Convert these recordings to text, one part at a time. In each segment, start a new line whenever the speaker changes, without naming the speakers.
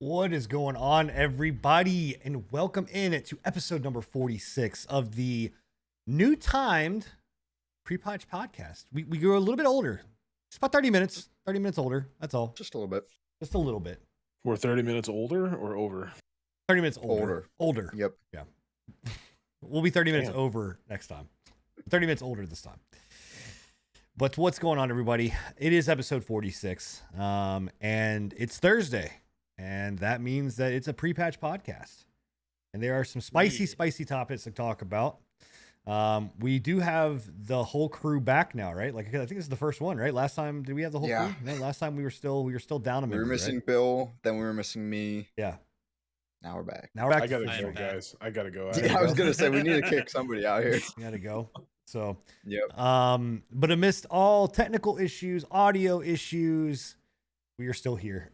What is going on, everybody? And welcome in to episode number 46 of the new timed pre-patch podcast. We grew a little bit older. It's about 30 minutes older. That's all.
Just a little bit.
Just a little bit.
We're 30 minutes older or over?
30 minutes older.
Yep.
Yeah. We'll be 30 minutes over next time. 30 minutes older this time. But what's going on, everybody? It is episode 46, and it's Thursday, and that means that it's a pre-patch podcast. And there are some spicy topics to talk about. We do have the whole crew back now, right? Like, I think this is the first one, right? Last time, did we have the whole crew? No, last time we were still down a minute.
We were missing Bill, then we were missing me.
Yeah.
Now we're back.
I gotta go, guys. I gotta go.
I was gonna say we need to kick somebody out here.
You gotta go. So,
yep.
But amidst all technical issues, audio issues, we are still here.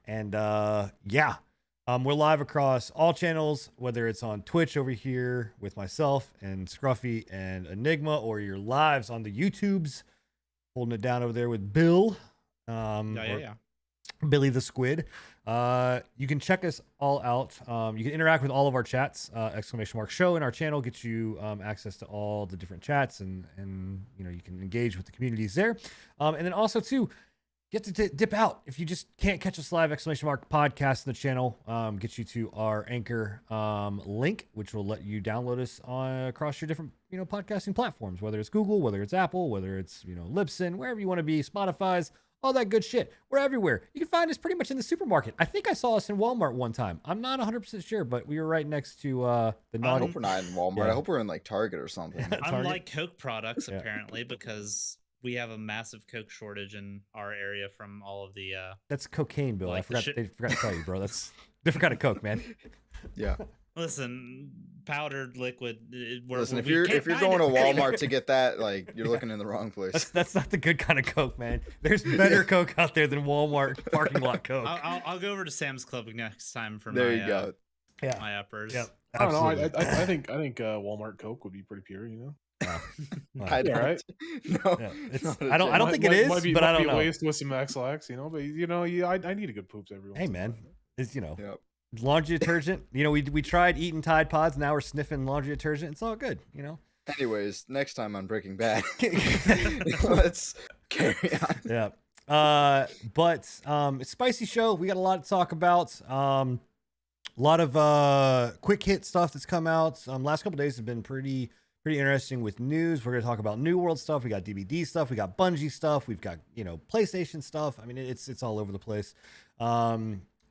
And we're live across all channels, whether it's on Twitch over here with myself and Scruffy and Enigma, or your lives on the YouTubes, holding it down over there with Bill. Billy the Squid. You can check us all out. You can interact with all of our chats. !show in our channel gets you access to all the different chats, and you know, you can engage with the communities there. And then also too, get to dip out if you just can't catch us live. !podcast in the channel gets you to our Anchor link, which will let you download us across your different podcasting platforms, whether it's Google, whether it's Apple, whether it's Libsyn, wherever you want to be, Spotify's. All that good shit. We're everywhere. You can find us pretty much in the supermarket. I think I saw us in Walmart one time. I'm not 100% sure, but we were right next to the naughty.
I hope we're not in Walmart. Yeah. I hope we're in like Target or something.
Unlike Coke products, apparently, because we have a massive Coke shortage in our area from all of the.
That's cocaine, Bill. They forgot to tell you, bro. That's different kind of Coke, man.
Yeah.
Listen, powdered liquid.
Listen, if you're going to Walmart to get that, like, you're looking in the wrong place.
That's not the good kind of Coke, man. There's better Coke out there than Walmart parking lot Coke.
I'll go over to Sam's Club next time for my uppers.
Yep.
I don't know. I think Walmart Coke would be pretty pure,
Yeah.
I don't.
Right?
No,
yeah, I don't think it is, but I don't know.
Waste with some X-Lax, but I need a good poops every once.
Hey, man, it's
Yep.
Laundry detergent. We tried eating Tide Pods. Now we're sniffing laundry detergent. It's all good,
Anyways, next time on Breaking Bad, let's carry on.
Yeah. But it's a spicy show. We got a lot to talk about. A lot of quick hit stuff that's come out. Last couple days have been pretty interesting with news. We're gonna talk about New World stuff. We got DVD stuff. We got Bungie stuff. We've got PlayStation stuff. I mean, it's all over the place.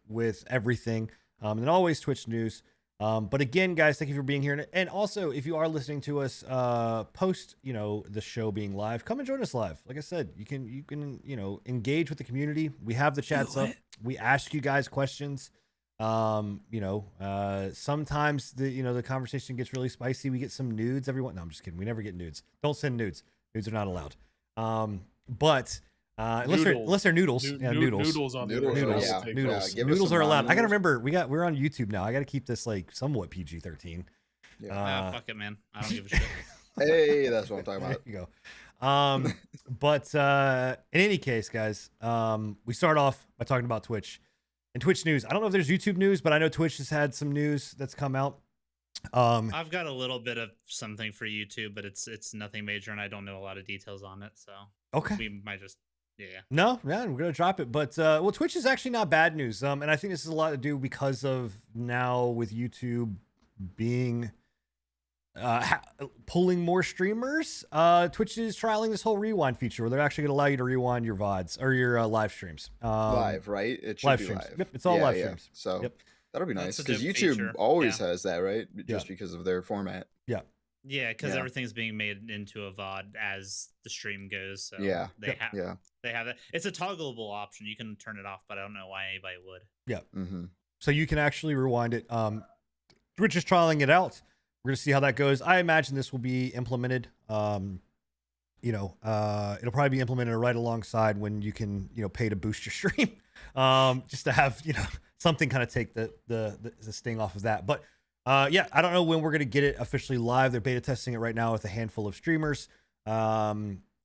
With everything. And then always Twitch news. But again, guys, thank you for being here. And also, if you are listening to us post, the show being live, come and join us live. Like I said, you can engage with the community. We have the chats up. We ask you guys questions. Sometimes the conversation gets really spicy. We get some nudes. No, I'm just kidding. We never get nudes. Don't send nudes. Nudes are not allowed. Unless they're noodles.
Noodles on
noodles.
Yeah.
Noodles are allowed. I gotta remember we're on YouTube now. I gotta keep this like somewhat PG-13.
Yeah. Fuck it, man. I don't give a shit.
Hey, that's what I'm talking about.
There you go. But in any case, guys, we start off by talking about Twitch and Twitch news. I don't know if there's YouTube news, but I know Twitch has had some news that's come out.
I've got a little bit of something for YouTube, but it's nothing major, and I don't know a lot of details on it. So
okay,
we might just. Yeah.
No, we're gonna drop it. But Twitch is actually not bad news. And I think this is a lot to do because of now with YouTube being pulling more streamers. Twitch is trialing this whole rewind feature where they're actually gonna allow you to rewind your VODs or your live streams.
Live, right? It should
live
be
streams.
live.
Yep, it's all live streams.
So that'll be nice because YouTube
feature.
always has that, right? Just because of their format.
Yeah.
Yeah, because everything's being made into a VOD as the stream goes. So they have that. It's a toggleable option. You can turn it off, but I don't know why anybody would.
Yeah. So you can actually rewind it. We're just trialing it out. We're gonna see how that goes. I imagine this will be implemented. It'll probably be implemented right alongside when you can, pay to boost your stream. Just to have, something kind of take the sting off of that. But I don't know when we're going to get it officially live. They're beta testing it right now with a handful of streamers.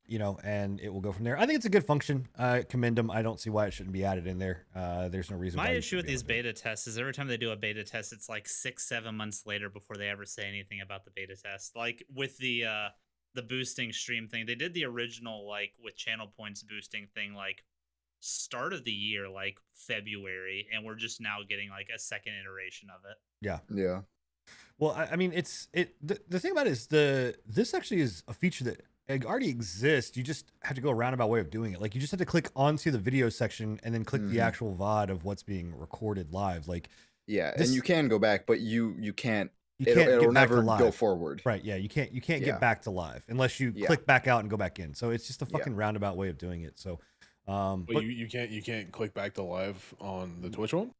you know, and it will go from there. I think it's a good function. Commend them. I don't see why it shouldn't be added in there. There's no reason.
My issue with these beta tests is every time they do a beta test, it's like 6-7 months later before they ever say anything about the beta test. Like with the boosting stream thing, they did the original like with channel points boosting thing like start of the year, like February, and we're just now getting like a second iteration of it.
Yeah.
Well, I mean, the thing about it is this actually is a feature that it already exists. You just have to go a roundabout way of doing it. Like you just have to click onto the video section and then click the actual VOD of what's being recorded live. Like,
and you can go back, but you can't.
It'll
never go forward.
Right? Yeah, you can't get back to live unless you click back out and go back in. So it's just a fucking roundabout way of doing it. So,
but you can't click back to live on the Twitch one.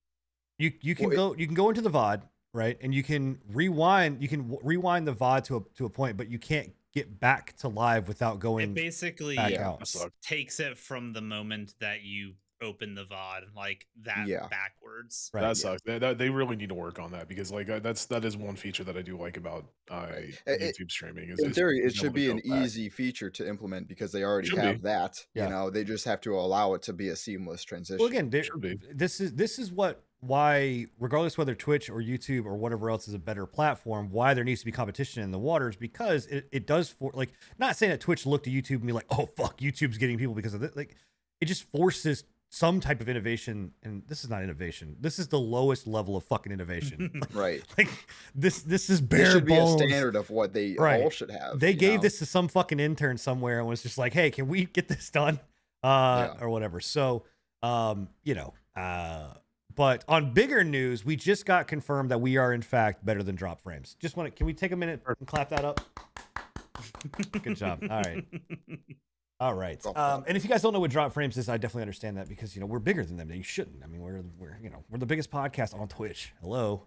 You can go into the VOD, right, and you can rewind. You can rewind the VOD to a point, but you can't get back to live without going.
It basically
back out.
Takes it from the moment that you open the VOD like that backwards.
Right, that sucks. They really need to work on that because like that is one feature that I do like about YouTube streaming.
In theory, it should be an easy feature to implement because they already have that. You know, they just have to allow it to be a seamless transition.
Well, again, this is why, regardless whether Twitch or YouTube or whatever else is a better platform, why there needs to be competition in the waters, because it does like, not saying that Twitch look to YouTube and be like, oh fuck, YouTube's getting people because of it. Like, it just forces some type of innovation, and this is not innovation. This is the lowest level of fucking innovation.
Right.
Like this is bare
bones. Should be a
bones.
standard of what they all should have.
They gave this to some fucking intern somewhere and was just like, hey, can we get this done? Or whatever. So, you know, but on bigger news, we just got confirmed that we are in fact better than Drop Frames. Can we take a minute and clap that up? Good job. All right. All right. And if you guys don't know what Drop Frames is, I definitely understand that because, you know, we're bigger than them. You shouldn't. I mean, we're the biggest podcast on Twitch. Hello.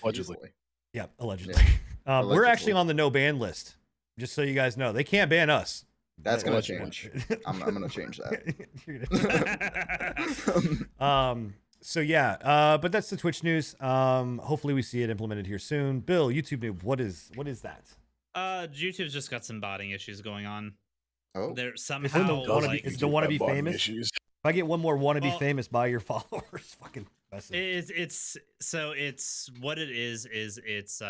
Allegedly.
Yeah, allegedly. We're actually on the no ban list. Just so you guys know, they can't ban us.
That's gonna change. I'm gonna change that.
So yeah, but that's the Twitch news. Hopefully we see it implemented here soon. Bill, YouTube noob, what is that?
YouTube's just got some botting issues going on.
Oh,
they're somehow
it's the wanna be famous.
Issues.
If I get one more wanna be famous by your followers, fucking message.
It's what it is it's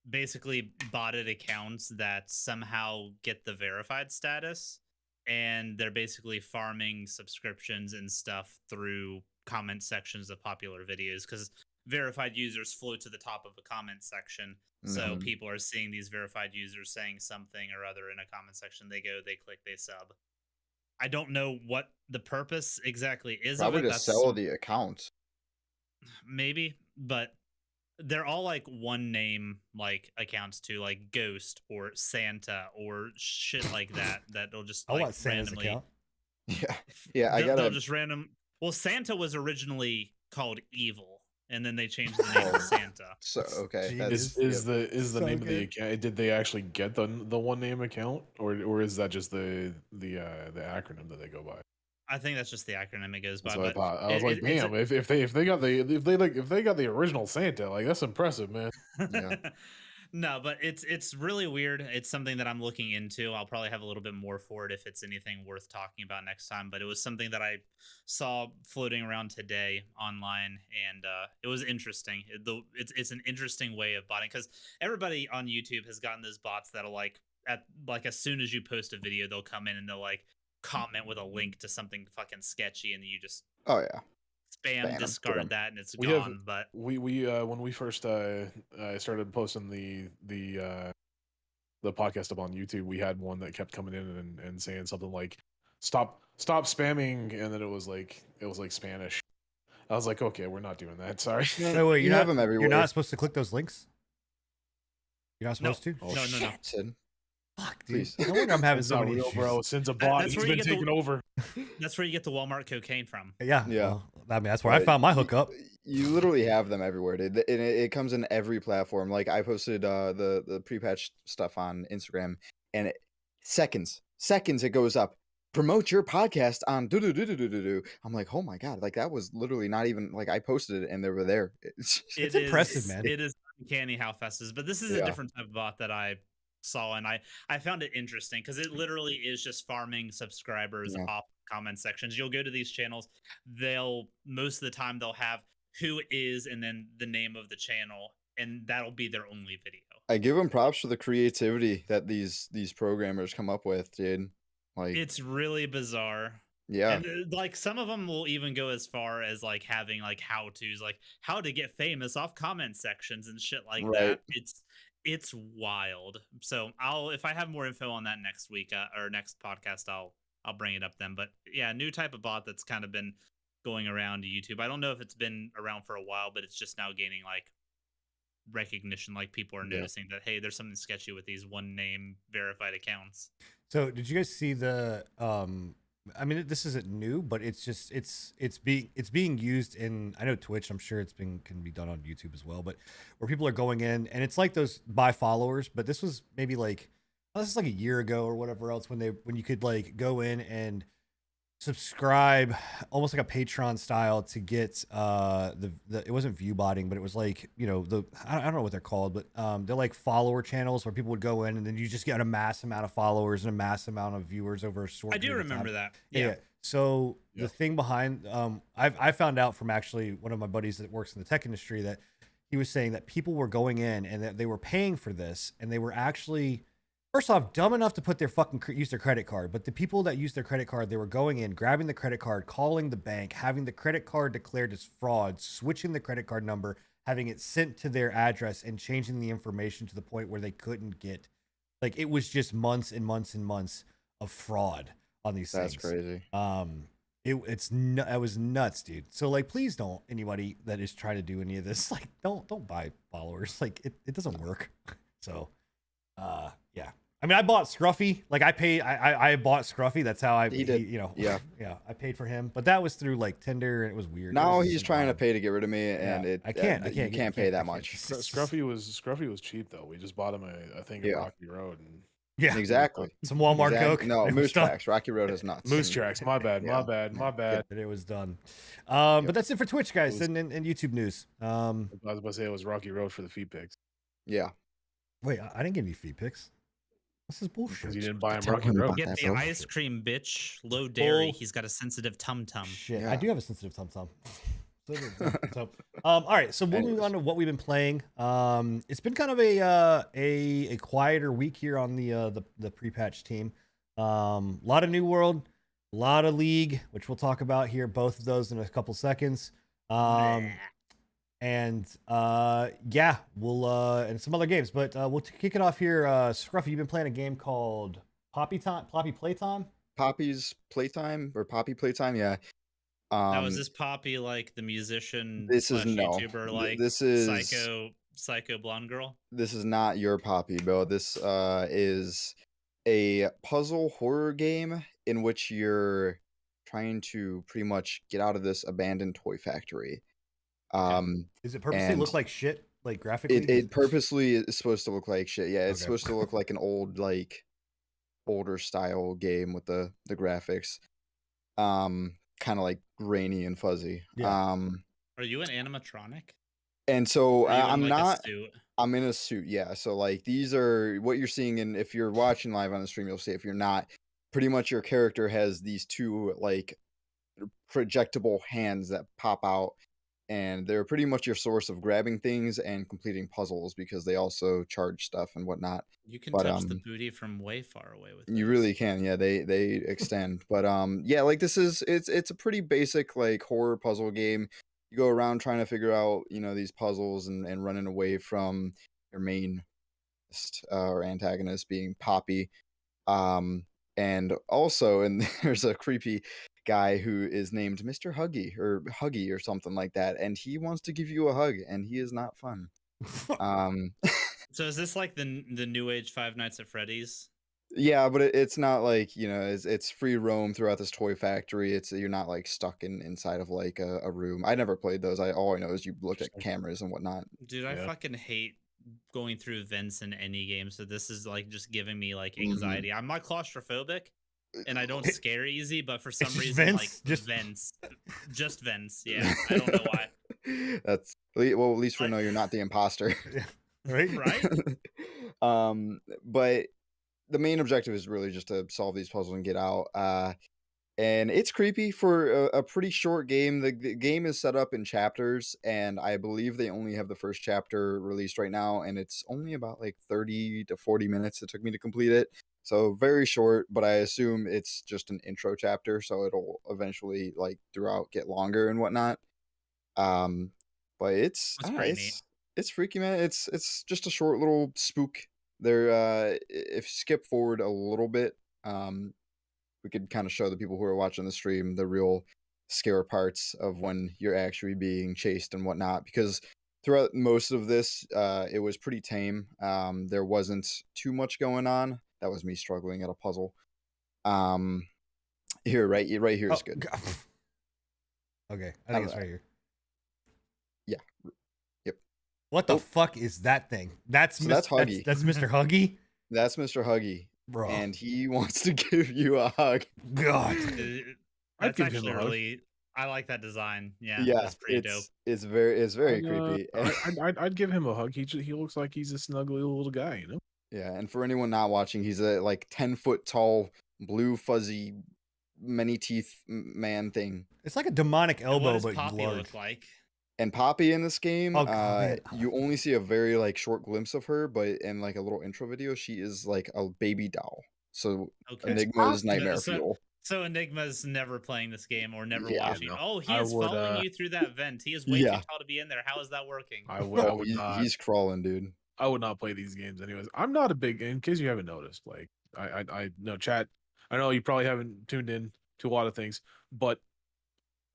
basically botted accounts that somehow get the verified status, and they're basically farming subscriptions and stuff through comment sections of popular videos because verified users float to the top of a comment section. So people are seeing these verified users saying something or other in a comment section. They go, they click, they sub. I don't know what the purpose exactly is.
Probably
of it.
To sell the account.
Maybe, but they're all like one name like accounts too, like Ghost or Santa or shit like that. That'll just like randomly.
Account.
Yeah.
They'll just random. Well, Santa was originally called Evil. And then they changed the name to Santa.
So okay,
is the name of the account? Did they actually get the one name account, or is that just the acronym that they go by?
I think that's just the acronym it goes by.
That's what I was like, damn, if they got the original Santa, like that's impressive, man.
Yeah.
No, but it's really weird. It's something that I'm looking into. I'll probably have a little bit more for it if it's anything worth talking about next time. But it was something that I saw floating around today online, and it was interesting. It's an interesting way of botting because everybody on YouTube has gotten those bots that'll like as soon as you post a video, they'll come in and they'll like comment with a link to something fucking sketchy, and you just spam discard that and it's gone. But
we when we first started posting the podcast up on YouTube, we had one that kept coming in and saying something like stop spamming, and then it was like Spanish. I was like, okay, we're not doing that. Sorry.
No, wait,
you have them everywhere.
You're not supposed to click those links. You're not supposed to.
Oh, no.
Fuck, dude. No wonder I'm having so many
real,
issues.
bro. Since a bot, he's been taken over.
That's where you get the Walmart cocaine from.
Yeah. Well, I mean, that's where I found my hookup.
You literally have them everywhere, dude. And it comes in every platform. Like I posted the pre-patch stuff on Instagram, and seconds it goes up. Promote your podcast on do. I'm like, oh my god, like that was literally not even like I posted it and they were there.
It's impressive, man.
It is uncanny how fast it is. But this is a different type of bot that I saw, and I found it interesting because it literally is just farming subscribers
Yeah.
off comment sections. You'll go to these channels, they'll most of the time they'll have who is and then the name of the channel, and that'll be their only video.
I give them props for the creativity that these programmers come up with, dude. Like,
It's really bizarre.
yeah,
And like some of them will even go as far as like having like how to's, like how to get famous off comment sections and shit like
right.
that. It's wild. So if I have more info on that next week or next podcast, I'll bring it up then. But yeah, new type of bot that's kind of been going around YouTube. I don't know if it's been around for a while, but it's just now gaining like recognition. Like people are
Yeah.
noticing that, hey, there's something sketchy with these one name verified accounts.
So did you guys see the I mean, this isn't new, but it's just it's being used in, I know Twitch, I'm sure can be done on YouTube as well, but where people are going in and it's like those buy followers, but this was maybe like, this is like a year ago or whatever else when you could like go in and subscribe almost like a Patreon style to get the it wasn't view botting, but it was like, you know, I don't know what they're called, but they're like follower channels where people would go in and then you just get a mass amount of followers and a mass amount of viewers over a short
I do
period of
remember
time.
that.
Yeah. So
Yeah.
the thing behind I found out from actually one of my buddies that works in the tech industry that he was saying that people were going in and that they were paying for this and they were actually, first off, dumb enough to put their use their credit card. But the people that used their credit card, they were going in, grabbing the credit card, calling the bank, having the credit card declared as fraud, switching the credit card number, having it sent to their address, and changing the information to the point where they couldn't get, like, it was just months and months and months of fraud on these
That's
things.
crazy.
It was nuts, dude. So like, please don't, anybody that is trying to do any of this, like, don't buy followers. Like, it doesn't work. So yeah. I mean, I bought Scruffy. Like, I bought Scruffy. That's how
He did.
you know,
Yeah.
yeah, I paid for him. But that was through like Tinder, and it was weird.
Now
It was
he's
just
trying to
odd.
pay to get rid of me, and
Yeah,
it
I can't
you can't pay that much.
Scruffy was cheap though. We just bought him I think
Yeah.
a Rocky Road and
Yeah,
Exactly.
some Walmart
Exactly.
Coke.
No,
and it was
Moose
done.
Tracks. Rocky Road is nuts.
Moose Tracks. My bad.
Yeah.
My bad.
And it was done.
Yep.
But that's it for Twitch, guys,
was-
and YouTube news.
I was about to say it was Rocky Road for the feed pics
Yeah.
Wait, I didn't get any feed pics. This is bullshit.
because you didn't buy him
Tell
Rocky
him
Road.
about
Get
that,
the
bro.
ice cream, bitch. Low dairy.
Bull-
He's got a sensitive tum tum.
Shit,
Yeah.
I do have a sensitive tum tum. So, all right. So we'll move
Anyways.
on to what we've been playing. It's been kind of a quieter week here on the pre-patch team. A lot of New World, a lot of League, which we'll talk about here. Both of those in a couple seconds. And yeah, we'll and some other games, but we'll kick it off here. Scruffy, you've been playing a game called Poppy Playtime.
Poppy's Playtime or Poppy Playtime, yeah.
Now is this Poppy like the musician
This is
slash
no.
YouTuber like
This is
psycho blonde girl?
This is not your Poppy, bro. This is a puzzle horror game in which you're trying to pretty much get out of this abandoned toy factory.
Is it purposely
And
look like shit, like graphically?
It purposely is supposed to look like shit. Yeah, it's
Okay.
supposed to look like an older style game with the graphics. Kind of like grainy and fuzzy.
Yeah.
Are you an animatronic?
And so
Are you in,
I'm
like, a
not.
suit?
I'm in a suit, yeah. So like these are what you're seeing, and if you're watching live on the stream, you'll see. If you're not, pretty much your character has these two like projectable hands that pop out, and they're pretty much your source of grabbing things and completing puzzles because they also charge stuff and whatnot.
You can
But,
touch the booty from way far away with
You
those.
really can, yeah. They extend, but yeah, like this is it's a pretty basic like horror puzzle game. You go around trying to figure out these puzzles and running away from your main or antagonist being Poppy, and also and there's a creepy guy who is named Mr. Huggy or something like that, and he wants to give you a hug, and he is not fun.
So is this like the new age Five Nights at Freddy's?
Yeah, but it's not like it's free roam throughout this toy factory. You're not like stuck inside of like a room. I never played those. All I know is you look at cameras and whatnot.
Dude, I
Yeah.
fucking hate going through vents in any game. So this is like just giving me like
Mhm.
anxiety. I'm not claustrophobic and I don't scare easy, but for some
just
reason,
vents?
like
Just-
vents, just vents. Yeah, I don't know why.
Well, at least we know you're not the imposter.
Right?
Right?
But the main objective is really just to solve these puzzles and get out. And it's creepy for a pretty short game. The game is set up in chapters, and I believe they only have the first chapter released right now, and it's only about like 30 to 40 minutes it took me to complete it. So very short, but I assume it's just an intro chapter, so it'll eventually like throughout get longer and whatnot. But
That's pretty neat.
it's freaky, man. It's just a short little spook. There, if you skip forward a little bit, we could kind of show the people who are watching the stream the real scare parts of when you're actually being chased and whatnot. Because throughout most of this, it was pretty tame. There wasn't too much going on. That was me struggling at a puzzle. Here, right here is good.
God. Okay, I think it's right here.
Yeah. Yep.
What the fuck is that thing? That's
So that's Huggy.
That's Mr. Huggy,
That's Mr. Huggy,
bro.
and he wants to give you a hug.
God.
I'd
That's
give him
actually
a hug.
really. I like that design. Yeah,
Yeah,
that's pretty dope.
it's very creepy.
I'd give him a hug. He looks like he's a snuggly little guy, you know.
Yeah, and for anyone not watching, he's a like 10-foot tall, blue fuzzy, many teeth man thing.
It's like a demonic
And
elbow,
what does
but
Poppy
large.
look like?
And Poppy in this game,
Oh, God.
you only see a very like short glimpse of her, but in like a little intro video, she is like a baby doll. So
Okay.
Enigma's nightmare
So-
fuel.
So Enigma's never playing this game or never
Yeah,
watching.
no.
Oh, he
I
is
would,
following you through that vent. He is way
Yeah.
too tall to be in there. How is that working?
I would
Oh,
not.
he's crawling, dude.
I would not play these games anyways. I'm not a big, in case you haven't noticed, like I know chat. I know you probably haven't tuned in to a lot of things, but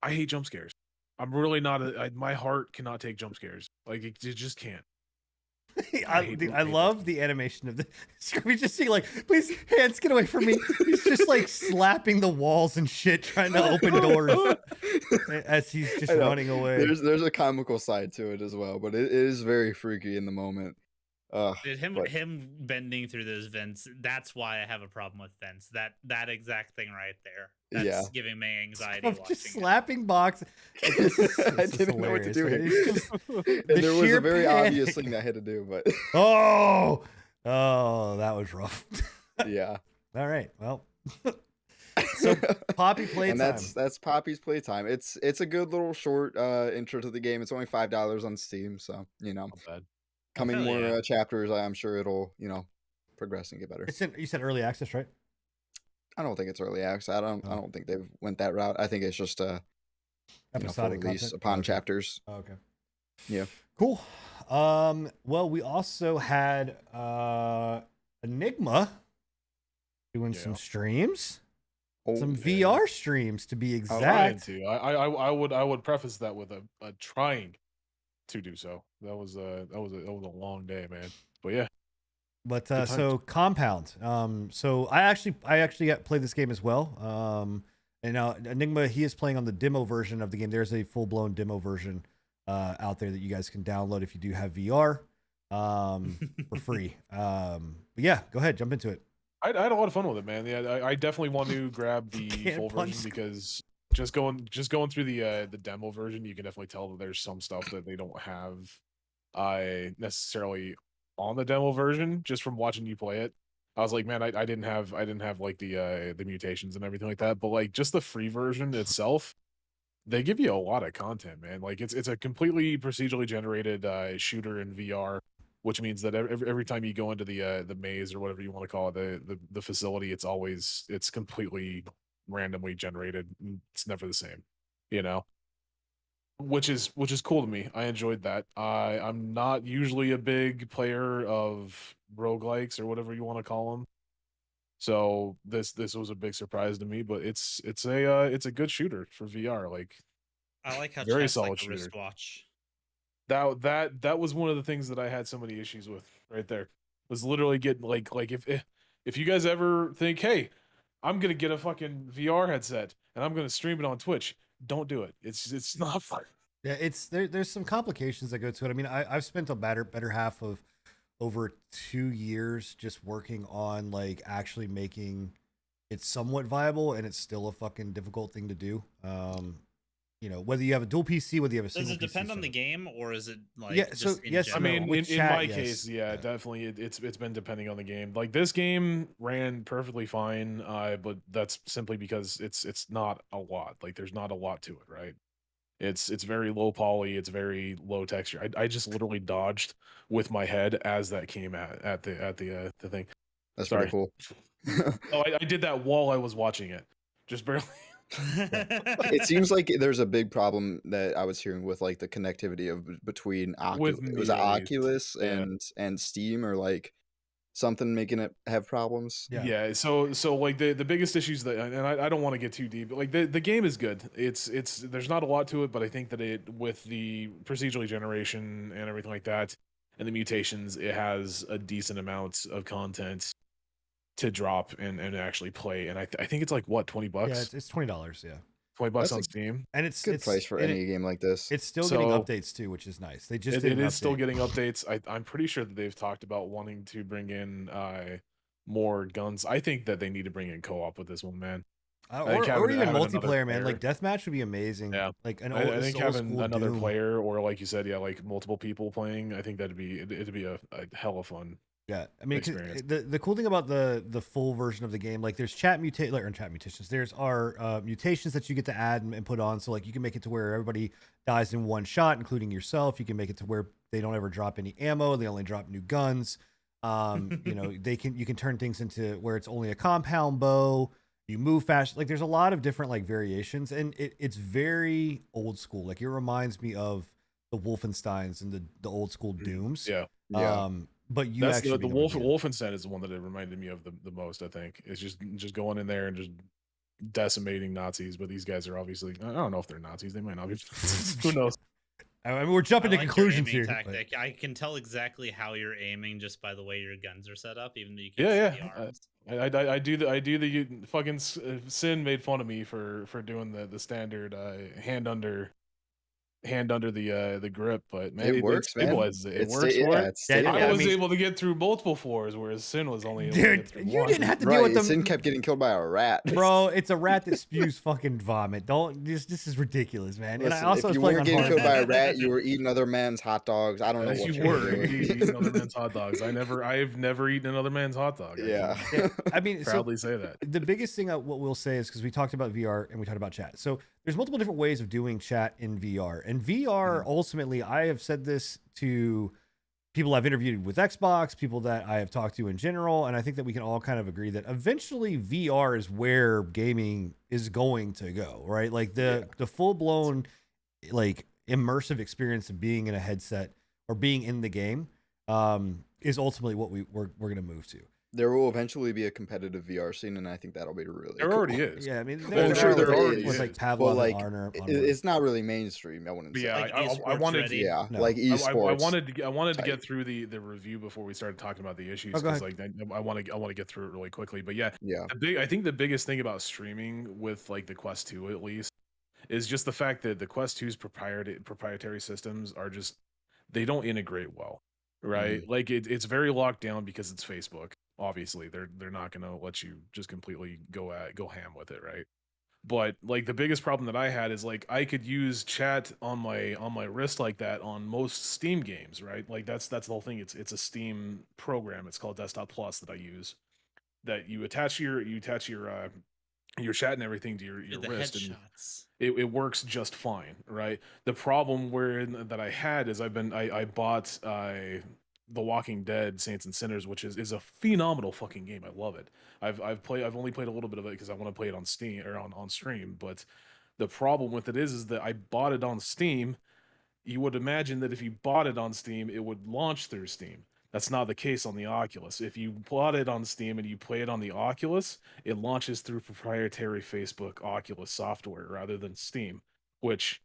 I hate jump scares. I'm really not. My heart cannot take jump scares. Like it just can't.
I love the animation of the. We just see like, please, hands, get away from me. He's just like slapping the walls and shit, trying to open doors as he's just
I know.
running away.
There's a comical side to it as well, but it is very freaky in the moment.
Dude,
but-
him bending through those vents. That's why I have a problem with vents. That exact thing right there. That's
Yeah.
giving me anxiety
Of
watching
just
it.
slapping box.
I didn't know what to do.
It's just-
And
the
there was
sheer
a very obvious
panic.
thing I had to do, but
oh, that was rough.
yeah.
All right, well. So Poppy playtime.
And that's Poppy's playtime. It's a good little short intro to the game. It's only $5 on Steam, so
Not bad.
coming
Hell
more
yeah.
chapters, I'm sure it'll progress and get better.
You said early access, right?
I don't think it's early access. I don't think they've went that route. I think it's just full
Episodic
release
content?
upon
Okay.
chapters.
Oh, okay.
Yeah.
Cool. Well, we also had Enigma doing some
Yeah.
streams,
Oh,
some
yeah.
VR streams to be
Trying
exact.
to. I would preface that with a trying to do so. That was a long day, man. But yeah.
But
Good times.
so Compound. So I actually played this game as well. And now Enigma, he is playing on the demo version of the game. There's a full blown demo version out there that you guys can download if you do have VR for free. But yeah, go ahead, jump into it.
I had a lot of fun with it, man. Yeah, I definitely want to grab the
Can't
full
punch.
version because just going through the demo version, you can definitely tell that there's some stuff that they don't have necessarily on the demo version. Just from watching you play it, I was like, man, I didn't have like the mutations and everything like that, but like just the free version itself, they give you a lot of content, man. Like it's a completely procedurally generated shooter in VR, which means that every time you go into the maze or whatever you want to call it, the facility, it's completely randomly generated. It's never the same, which is cool to me. I enjoyed that. I'm not usually a big player of roguelikes or whatever you want to call them. So this was a big surprise to me, but it's a good shooter for VR. Like
I like how
Very
chat's like
solid
a
shooter.
wristwatch.
that was one of the things that I had so many issues with right there. Was literally getting like if you guys ever think, hey, I'm gonna get a fucking VR headset and I'm gonna stream it on Twitch, don't do it. It's not fun.
Yeah, there's some complications that go to it. I mean, I've spent a better half of over 2 years just working on like actually making it somewhat viable, and it's still a fucking difficult thing to do. whether you have a dual PC, whether you have a
Does
single
it depend
PC
on the
setup.
game, or is it like
Yeah,
just
so
in
yes
I
and no.
general?
mean,
With
in
chat,
my
yes.
case, yeah,
Yeah.
definitely, it's been depending on the game. Like this game ran perfectly fine, but that's simply because it's not a lot. Like there's not a lot to it, right? It's very low poly, it's very low texture. I just literally dodged with my head as that came at the thing.
That's
Sorry.
pretty cool.
Oh, I did that while I was watching it, just barely.
It seems like there's a big problem that I was hearing with like the connectivity of between
With
Oculus,
me,
was it
at least.
Oculus
Yeah.
and Steam, or like something making it have problems.
Yeah.
Yeah, so like the biggest issues that, and I don't want to get too deep, but like the game is good. It's there's not a lot to it, but I think that it, with the procedurally generation and everything like that, and the mutations, it has a decent amount of content to drop and actually play. And I think it's like what, $20?
Yeah, it's $20. Yeah,
$20
That's
on
a
Steam.
and it's
Good price for any game like this.
It's still getting
So-
updates too, which is nice. They just
It,
did
it
an
is still
update.
getting updates. I'm pretty sure that they've talked about wanting to bring in more guns. I think that they need to bring in co-op with this one, man. think
or
having-
even
having another
multiplayer, man.
player-
Like deathmatch would be amazing.
Yeah.
Like an
I
this
think
old
having
school
another
Doom.
player, or like you said, yeah, like multiple people playing, I think it'd be a hell of fun.
Yeah, I mean, 'cause
experience.
the cool thing about the full version of the game, like there's chat mutations. There's mutations that you get to add and put on. So like you can make it to where everybody dies in one shot, including yourself. You can make it to where they don't ever drop any ammo. They only drop new guns. You can turn things into where it's only a compound bow. You move fast. Like there's a lot of different like variations, and it's very old school. Like it reminds me of the Wolfensteins and the old school Dooms.
Yeah.
Yeah.
But you
That's
actually
the
become a DM.
Wolfenstein is the one that it reminded me of the most. I think it's just going in there and just decimating Nazis. But these guys are obviously, I don't know if they're Nazis. They might not be. Who knows?
I mean, we're jumping to
I like your
conclusions
aiming
here. but-
tactic. I can tell exactly how you're aiming just by the way your guns are set up, even though you can't
Yeah,
see
yeah.
the arms.
I do the fucking Sin made fun of me for doing the standard hand under the grip, but man,
It works, man.
stabilizes it. It
It's
works
sta-
for
yeah,
it.
it's
Yeah,
stable.
I
I
was
mean-
able to get through multiple floors, whereas Sin was only able to get
Dude,
through
you
one.
didn't have to deal
Right,
with
Sin
them,
kept getting killed by a rat.
bro. It's a rat that spews fucking vomit. This is ridiculous, man. And I
Listen,
also
if
was
you
playing
weren't
on
getting
hard.
killed by a rat, you were eating other man's hot dogs. I don't know
Yes,
what
you
you
were
doing.
eating other man's hot dogs. I've never eaten another man's hot dog. I
Yeah.
can
Yeah, I mean, so
proudly say that.
the biggest thing what we'll say is because we talked about VR and we talked about chat. So there's multiple different ways of doing chat in VR. And VR, ultimately, I have said this to people I've interviewed with Xbox, people that I have talked to in general, and I think that we can all kind of agree that eventually VR is where gaming is going to go, right? Like the full blown like immersive experience of being in a headset or being in the game is ultimately what we're going to move to.
There will eventually be a competitive VR scene, and I think that'll be really
There
cool.
already is.
Yeah, I mean,
Well,
there
sure,
are
there
with,
already
with
is.
like Pavlov
But like,
and Arner.
it's not really mainstream. I wouldn't
But
say.
yeah,
Like
I
esports
wanted
ready?
Yeah,
No.
like
I
esports.
wanted to
type.
get through the review before we started talking about the issues,
Oh, go
because like I want to get through it really quickly. But yeah,
Yeah,
I think the biggest thing about streaming with like the Quest 2 at least is just the fact that the Quest 2's proprietary systems are just, they don't integrate well, right? Like it's very locked down because it's Facebook. Obviously, they're not gonna let you just completely go ham with it, right? But like the biggest problem that I had is like I could use chat on my wrist like that on most Steam games, right? Like that's the whole thing. It's a Steam program. It's called Desktop Plus that I use. That you attach your chat and everything to your
The
wrist, and
headshots.
it works just fine, right? The problem that I had is I bought The Walking Dead Saints and Sinners, which is a phenomenal fucking game. I love it. I've only played a little bit of it because I want to play it on Steam or on stream. But the problem with it is that I bought it on Steam. You would imagine that if you bought it on Steam, it would launch through Steam. That's not the case on the Oculus. If you bought it on Steam and you play it on the Oculus, it launches through proprietary Facebook Oculus software rather than Steam, which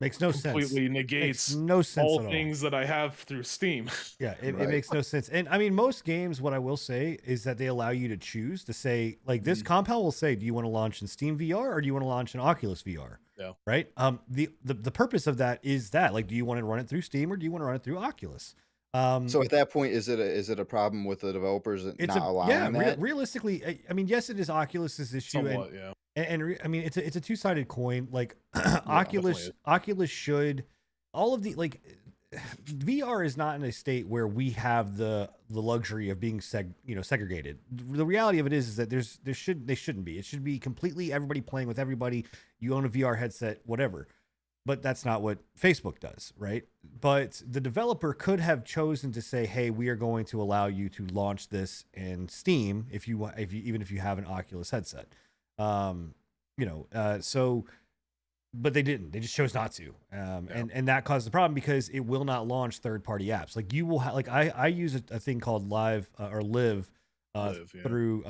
Makes no sense.
completely negates
Makes no sense
all
at all.
things that I have through Steam.
Yeah, it
Right.
makes no sense. And I mean, most games, what I will say is that they allow you to choose to say, like this compound will say, do you want to launch in Steam VR or do you want to launch in Oculus VR?
Yeah.
Right. The purpose of that is that, like, do you want to run it through Steam or do you want to run it through Oculus?
So at that point, is it a problem with the developers not allowing that?
Realistically, I mean, yes, it is Oculus's issue.
Somewhat, yeah.
I mean, it's a two-sided coin. Like
definitely is.
Oculus should all of the like VR is not in a state where we have the luxury of being segregated. The reality of it is that they shouldn't be. It should be completely everybody playing with everybody. You own a VR headset, whatever. But that's not what Facebook does, right? But the developer could have chosen to say, "Hey, we are going to allow you to launch this in Steam if you even if you have an Oculus headset." So but they didn't. They just chose not to, and that caused the problem because it will not launch third-party apps. Like you will like I use a thing called Live or Live, through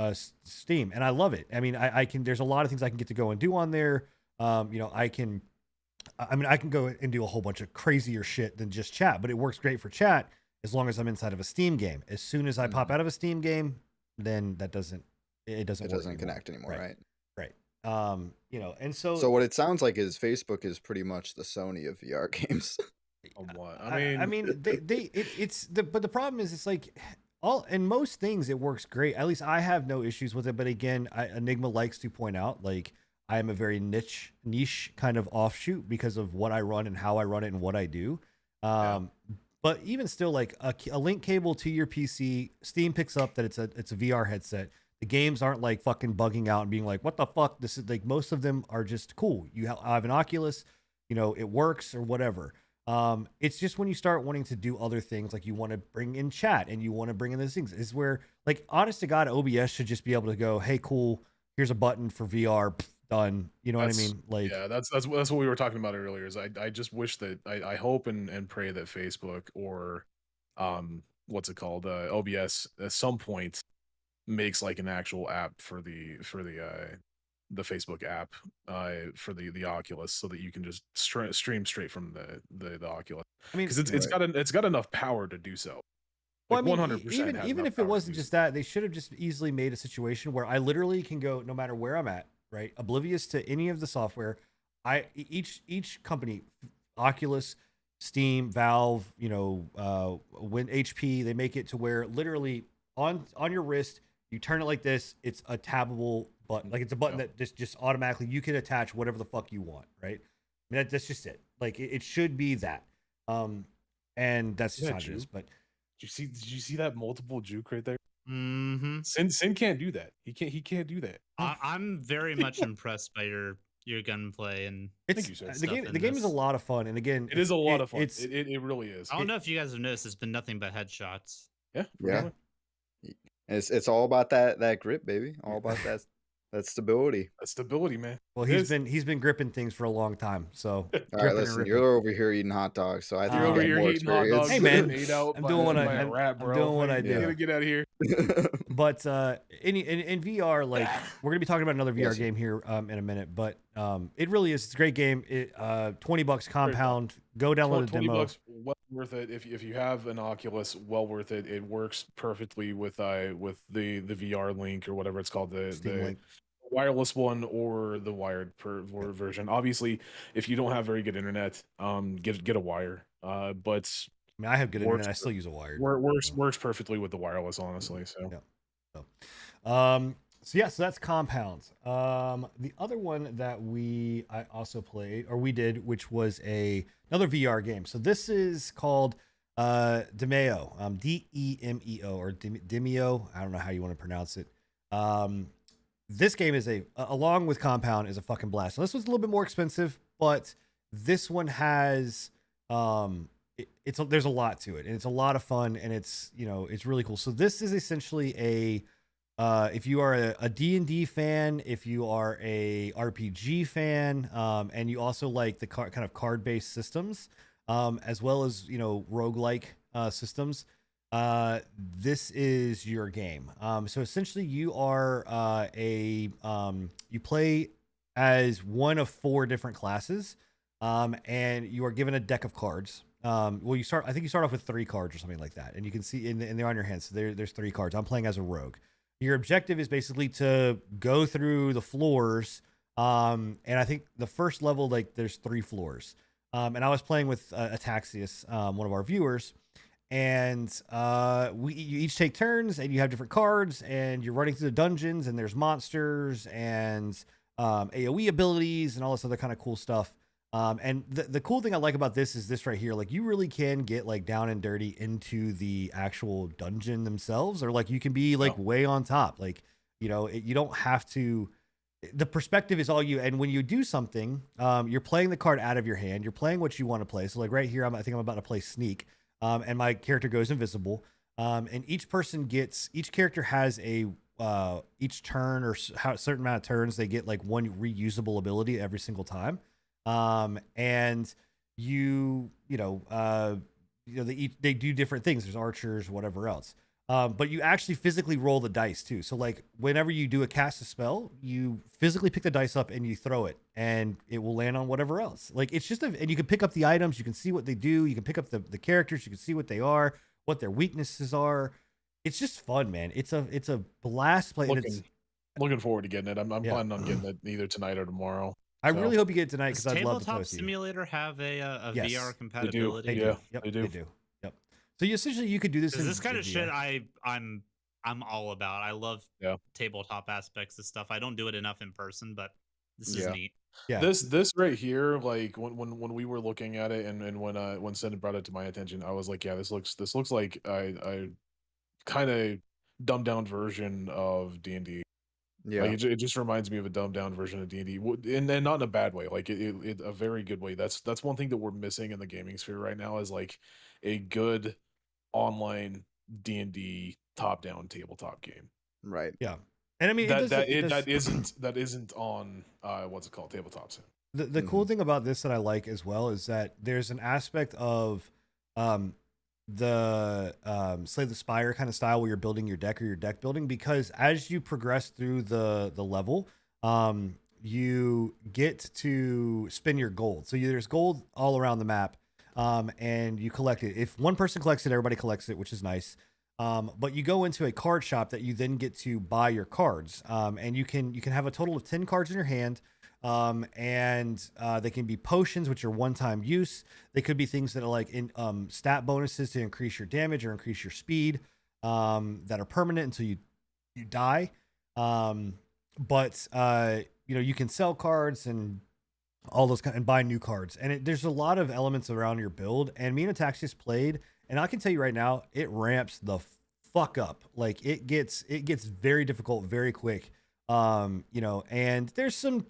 Steam, and I love it. I mean, I can. There's a lot of things I can get to go and do on there. I can. I mean, I can go and do a whole bunch of crazier shit than just chat, but it works great for chat as long as I'm inside of a Steam game. As soon as I pop out of a Steam game, then it doesn't
connect anymore, right?
And so
what it sounds like is Facebook is pretty much the Sony of VR games.
What?
I mean, but the problem is, it's like all in most things it works great. At least I have no issues with it. But again, Enigma likes to point out, like, I am a very niche kind of offshoot because of what I run and how I run it and what I do. But even still, like a link cable to your PC, Steam picks up that it's a VR headset. The games aren't like fucking bugging out and being like, what the fuck? This is like, most of them are just cool. I have an Oculus, it works or whatever. It's just when you start wanting to do other things, like you want to bring in chat and you want to bring in those things, is where, like, honest to God, OBS should just be able to go, hey, cool, here's a button for VR, done. You know what I mean? Like,
yeah, that's what we were talking about earlier. Is I just wish that I hope and pray that Facebook or what's it called, OBS at some point makes like an actual app for the Facebook app for the Oculus, so that you can just stream straight from the Oculus.
I mean,
because it's got enough power to do so.
Well,
Like,
I mean,
100%.
even if it wasn't just that, they should have just easily made a situation where I literally can go no matter where I'm at, right? Oblivious to any of the software. Each company, Oculus, Steam, Valve, when HP, they make it to where literally on your wrist, you turn it like this, it's a tabbable button. Like, it's a button that just automatically, you can attach whatever the fuck you want, right? I mean, that's just it. Like, it should be that. And that's just how it is. But
did you see that multiple juke right there?
Mm-hmm.
Sin can't do that. He can't do that.
I'm very much impressed by your gunplay, and
it's the game is a lot of fun. And again,
it is a lot of fun. It really is.
I don't know if you guys have noticed, it's been nothing but headshots.
Yeah. It's all about that grip, baby. All about that stability.
That stability, man.
Well, he's been gripping things for a long time. So
all right, listen, you're over here eating hot dogs, so I think
you're over here eating hot dogs.
Hey, man,
I'm doing what I do. Get out of here.
But in VR, like, we're gonna be talking about another VR game here in a minute. But it really is. It's a great game. It $20 compound. Go download the demo.
$20, well worth it. If you have an Oculus, well worth it. It works perfectly with the VR link or whatever it's called, the wireless one or the wired version. Obviously, if you don't have very good internet, get a wire. But
I mean, I have good internet. I still use a wired.
Works perfectly with the wireless, honestly. So.
So that's Compounds. The other one that I also played, or we did, which was another VR game. So this is called Demeo, Demeo, or Demeo. I don't know how you want to pronounce it. This game is along with Compound, is a fucking blast. So this was a little bit more expensive, but this one has there's a lot to it, and it's a lot of fun, and it's really cool. So this is essentially if you are a D&D fan, if you are a RPG fan, and you also like the kind of card-based systems, as well as roguelike systems, this is your game. So essentially, you are you play as one of 4 different classes, and you are given a deck of cards. I think you start off with 3 cards or something like that, and you can see, and they're on your hands. So there's 3 cards. I'm playing as a rogue. Your objective is basically to go through the floors. And I think the first level, like, there's 3 floors. And I was playing with Ataxius, one of our viewers, and you each take turns, and you have different cards, and you're running through the dungeons, and there's monsters, and AoE abilities and all this other kind of cool stuff. And the cool thing I like about this is this right here. Like you really can get like down and dirty into the actual dungeon themselves, or like you can be like way on top. Like, you know, you don't have to, the perspective is all you, and when you do something, you're playing the card out of your hand, you're playing what you want to play. So like right here, I think I'm about to play sneak, and my character goes invisible. And each character has each turn or a certain amount of turns, they get like one reusable ability every single time. And they do different things. There's archers, whatever else. But you actually physically roll the dice too. So like whenever you do cast a spell, you physically pick the dice up and you throw it, and it will land on whatever else. Like it's just and you can pick up the items, you can see what they do, you can pick up the characters, you can see what they are, what their weaknesses are. It's just fun, man. It's a blast play.
Looking forward to getting it. I'm planning on getting it either tonight or tomorrow.
I really hope you get it tonight,
Does
because I'd love to play
Tabletop
with you.
Simulator have a
Yes,
VR compatibility?
They do.
Yeah,
Yep,
they do.
They do. Yep. So essentially you could do this.
This kind of shit I'm all about. I love tabletop aspects of stuff. I don't do it enough in person, but this is neat.
Yeah.
This right here, like when we were looking at it, and when Sen brought it to my attention, I was like, yeah, this looks like I kind of dumbed down version of D&D.
Yeah,
like it just reminds me of a dumbed down version of D&D, and not in a bad way, like it a very good way. That's one thing that we're missing in the gaming sphere right now, is like a good online D&D top down tabletop game.
right.
Yeah. And I mean,
that isn't on what's it called, tabletop sim.
The cool thing about this that I like as well is that there's an aspect of the Slay the Spire kind of style where you're building your deck, or your deck building, because as you progress through the level, you get to spin your gold. So there's gold all around the map, and you collect it. If one person collects it, everybody collects it, which is nice. But you go into a card shop that you then get to buy your cards, and you can have a total of 10 cards in your hand. And they can be potions, which are one-time use. They could be things that are like in stat bonuses to increase your damage or increase your speed, that are permanent until you die. But you can sell cards and all those and buy new cards. And there's a lot of elements around your build. And me and Ataxius played, and I can tell you right now, it ramps the fuck up. Like it gets very difficult very quick. And there's some,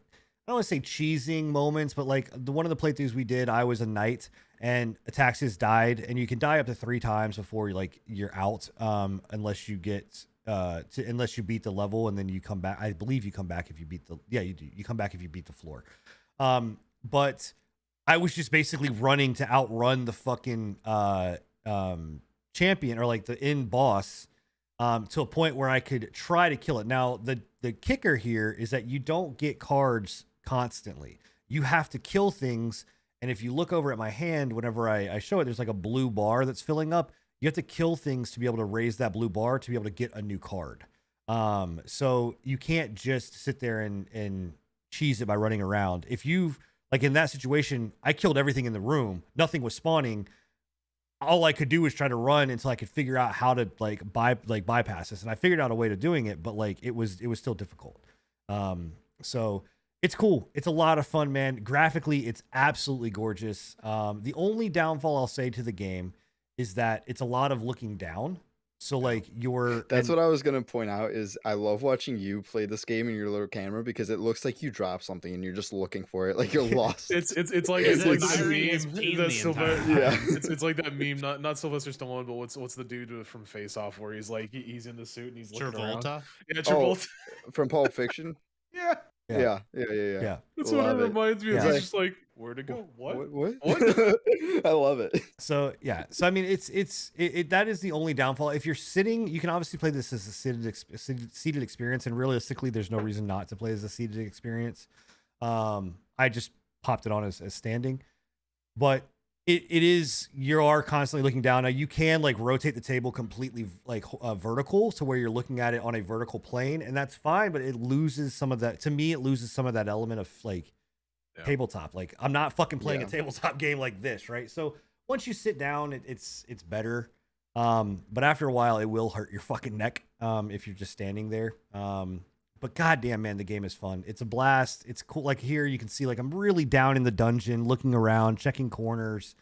I don't want to say cheesing moments, but like one of the playthroughs we did, I was a knight and Ataxius died, and you can die up to 3 times before you're out, unless you get unless you beat the level, and then you come back. I believe you come back if you beat you do. You come back if you beat the floor. But I was just basically running to outrun the fucking champion, or like the end boss, to a point where I could try to kill it. Now the kicker here is that you don't get cards constantly. You have to kill things, and if you look over at my hand, whenever I show it, there's like a blue bar that's filling up. You have to kill things to be able to raise that blue bar to be able to get a new card. So you can't just sit there and cheese it by running around. If you've, like in that situation, I killed everything in the room, nothing was spawning. All I could do was try to run until I could figure out how to bypass this, and I figured out a way to doing it, but like it was still difficult. So it's cool. It's a lot of fun, man. Graphically, it's absolutely gorgeous. The only downfall I'll say to the game is that it's a lot of looking down. So like
that's what I was gonna point out, is I love watching you play this game in your little camera, because it looks like you drop something and you're just looking for it, like you're lost.
It's like
It's
that
like
meme.
Yeah.
It's like that meme. Not Sylvester Stallone, but what's the dude from Face Off, where he's like he's in the suit and he's looking around.
Travolta.
Yeah, Travolta.
From Pulp Fiction.
Yeah.
Yeah.
That's what it reminds me of.
Yeah.
It's just like, where to go? What?
I love it.
So yeah, so I mean, that is the only downfall. If you're sitting, you can obviously play this as a seated experience, and realistically, there's no reason not to play as a seated experience. I just popped it on as standing, but you are constantly looking down. Now you can like rotate the table completely like vertical, to where you're looking at it on a vertical plane, and that's fine, but it loses some of that. To me, it loses some of that element of like tabletop. Like I'm not fucking playing a tabletop game like this, right? So once you sit down, it's better. But after a while, it will hurt your fucking neck if you're just standing there. But goddamn, man, the game is fun. It's a blast. It's cool. Like here, you can see like I'm really down in the dungeon, looking around, checking corners,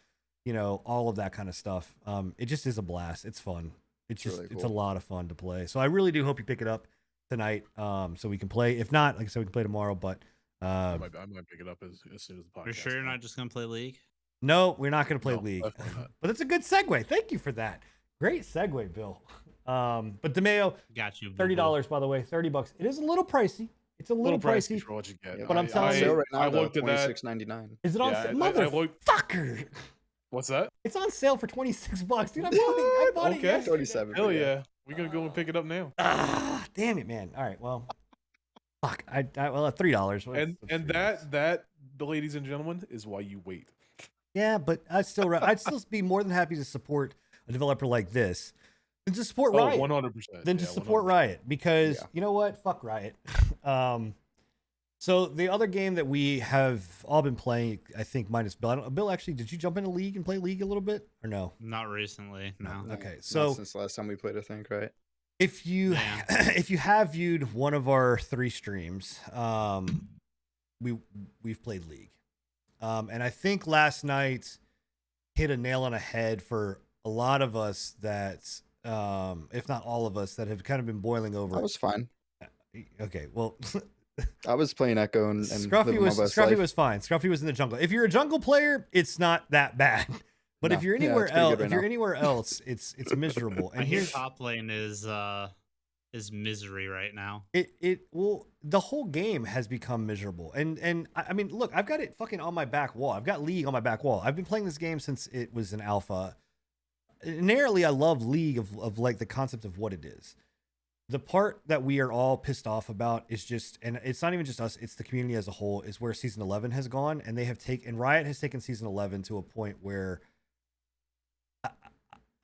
all of that kind of stuff. It just is a blast. It's fun. It's just
really
it's a
cool.
lot of fun to play. So I really do hope you pick it up tonight, so we can play. If not, like I said, we can play tomorrow. But
I might pick it up as soon as the podcast.
You're sure you're not just gonna play League?
no, we're not going to play
No,
League.
definitely not.
But it's a good segue. Thank you for that. Great segue, Bill. But DeMayo,
Got you.
$30, by the way, $30. It is a little pricey. It's a little pricey.
for what you get.
But I'm telling you-
Sale right now,
I
though,
looked at that.
$26.99.
Is it on
Yeah,
sale?
I looked-
Motherfucker!
What's that?
It's on sale for $26, dude. I bought it
Okay.
yesterday.
27.
Hell yeah. We're gonna go and pick it up now.
Ah, damn it, man. All right, well, fuck. Well, at $3.
And that, ladies and gentlemen, is why you wait.
Yeah, but I'd still be more than happy to support a developer like this than to support
Oh,
Riot.
100%.
Than to
Yeah,
support
100%.
Riot, because
Yeah.
you know what? Fuck Riot. So the other game that we have all been playing, I think, minus Bill. Bill, actually, did you jump into League and play League a little bit, or no?
Not recently. No.
Okay,
Not
so
since the last time we played, I think, right?
if you
Yeah.
if you have viewed one of our 3 streams, we've played League, and I think last night hit a nail on a head for a lot of us that, if not all of us, that have kind of been boiling over.
That was fine.
Okay, well.
I was playing Echo and
Scruffy
living my best life.
was fine. Scruffy was in the jungle. If you're a jungle player, it's not that bad. But
No.
if you're
Yeah,
anywhere
it's pretty
else,
good right
if you're
now.
anywhere else, it's miserable.
I
And
hear
here's
top lane is misery right now.
well, the whole game has become miserable. And I mean, look, I've got it fucking on my back wall. I've got League on my back wall. I've been playing this game since it was an alpha. Narrowly, I love League of like the concept of what it is. The part that we are all pissed off about is just, and it's not even just us, it's the community as a whole, is where season 11 has gone. And Riot has taken season 11 to a point where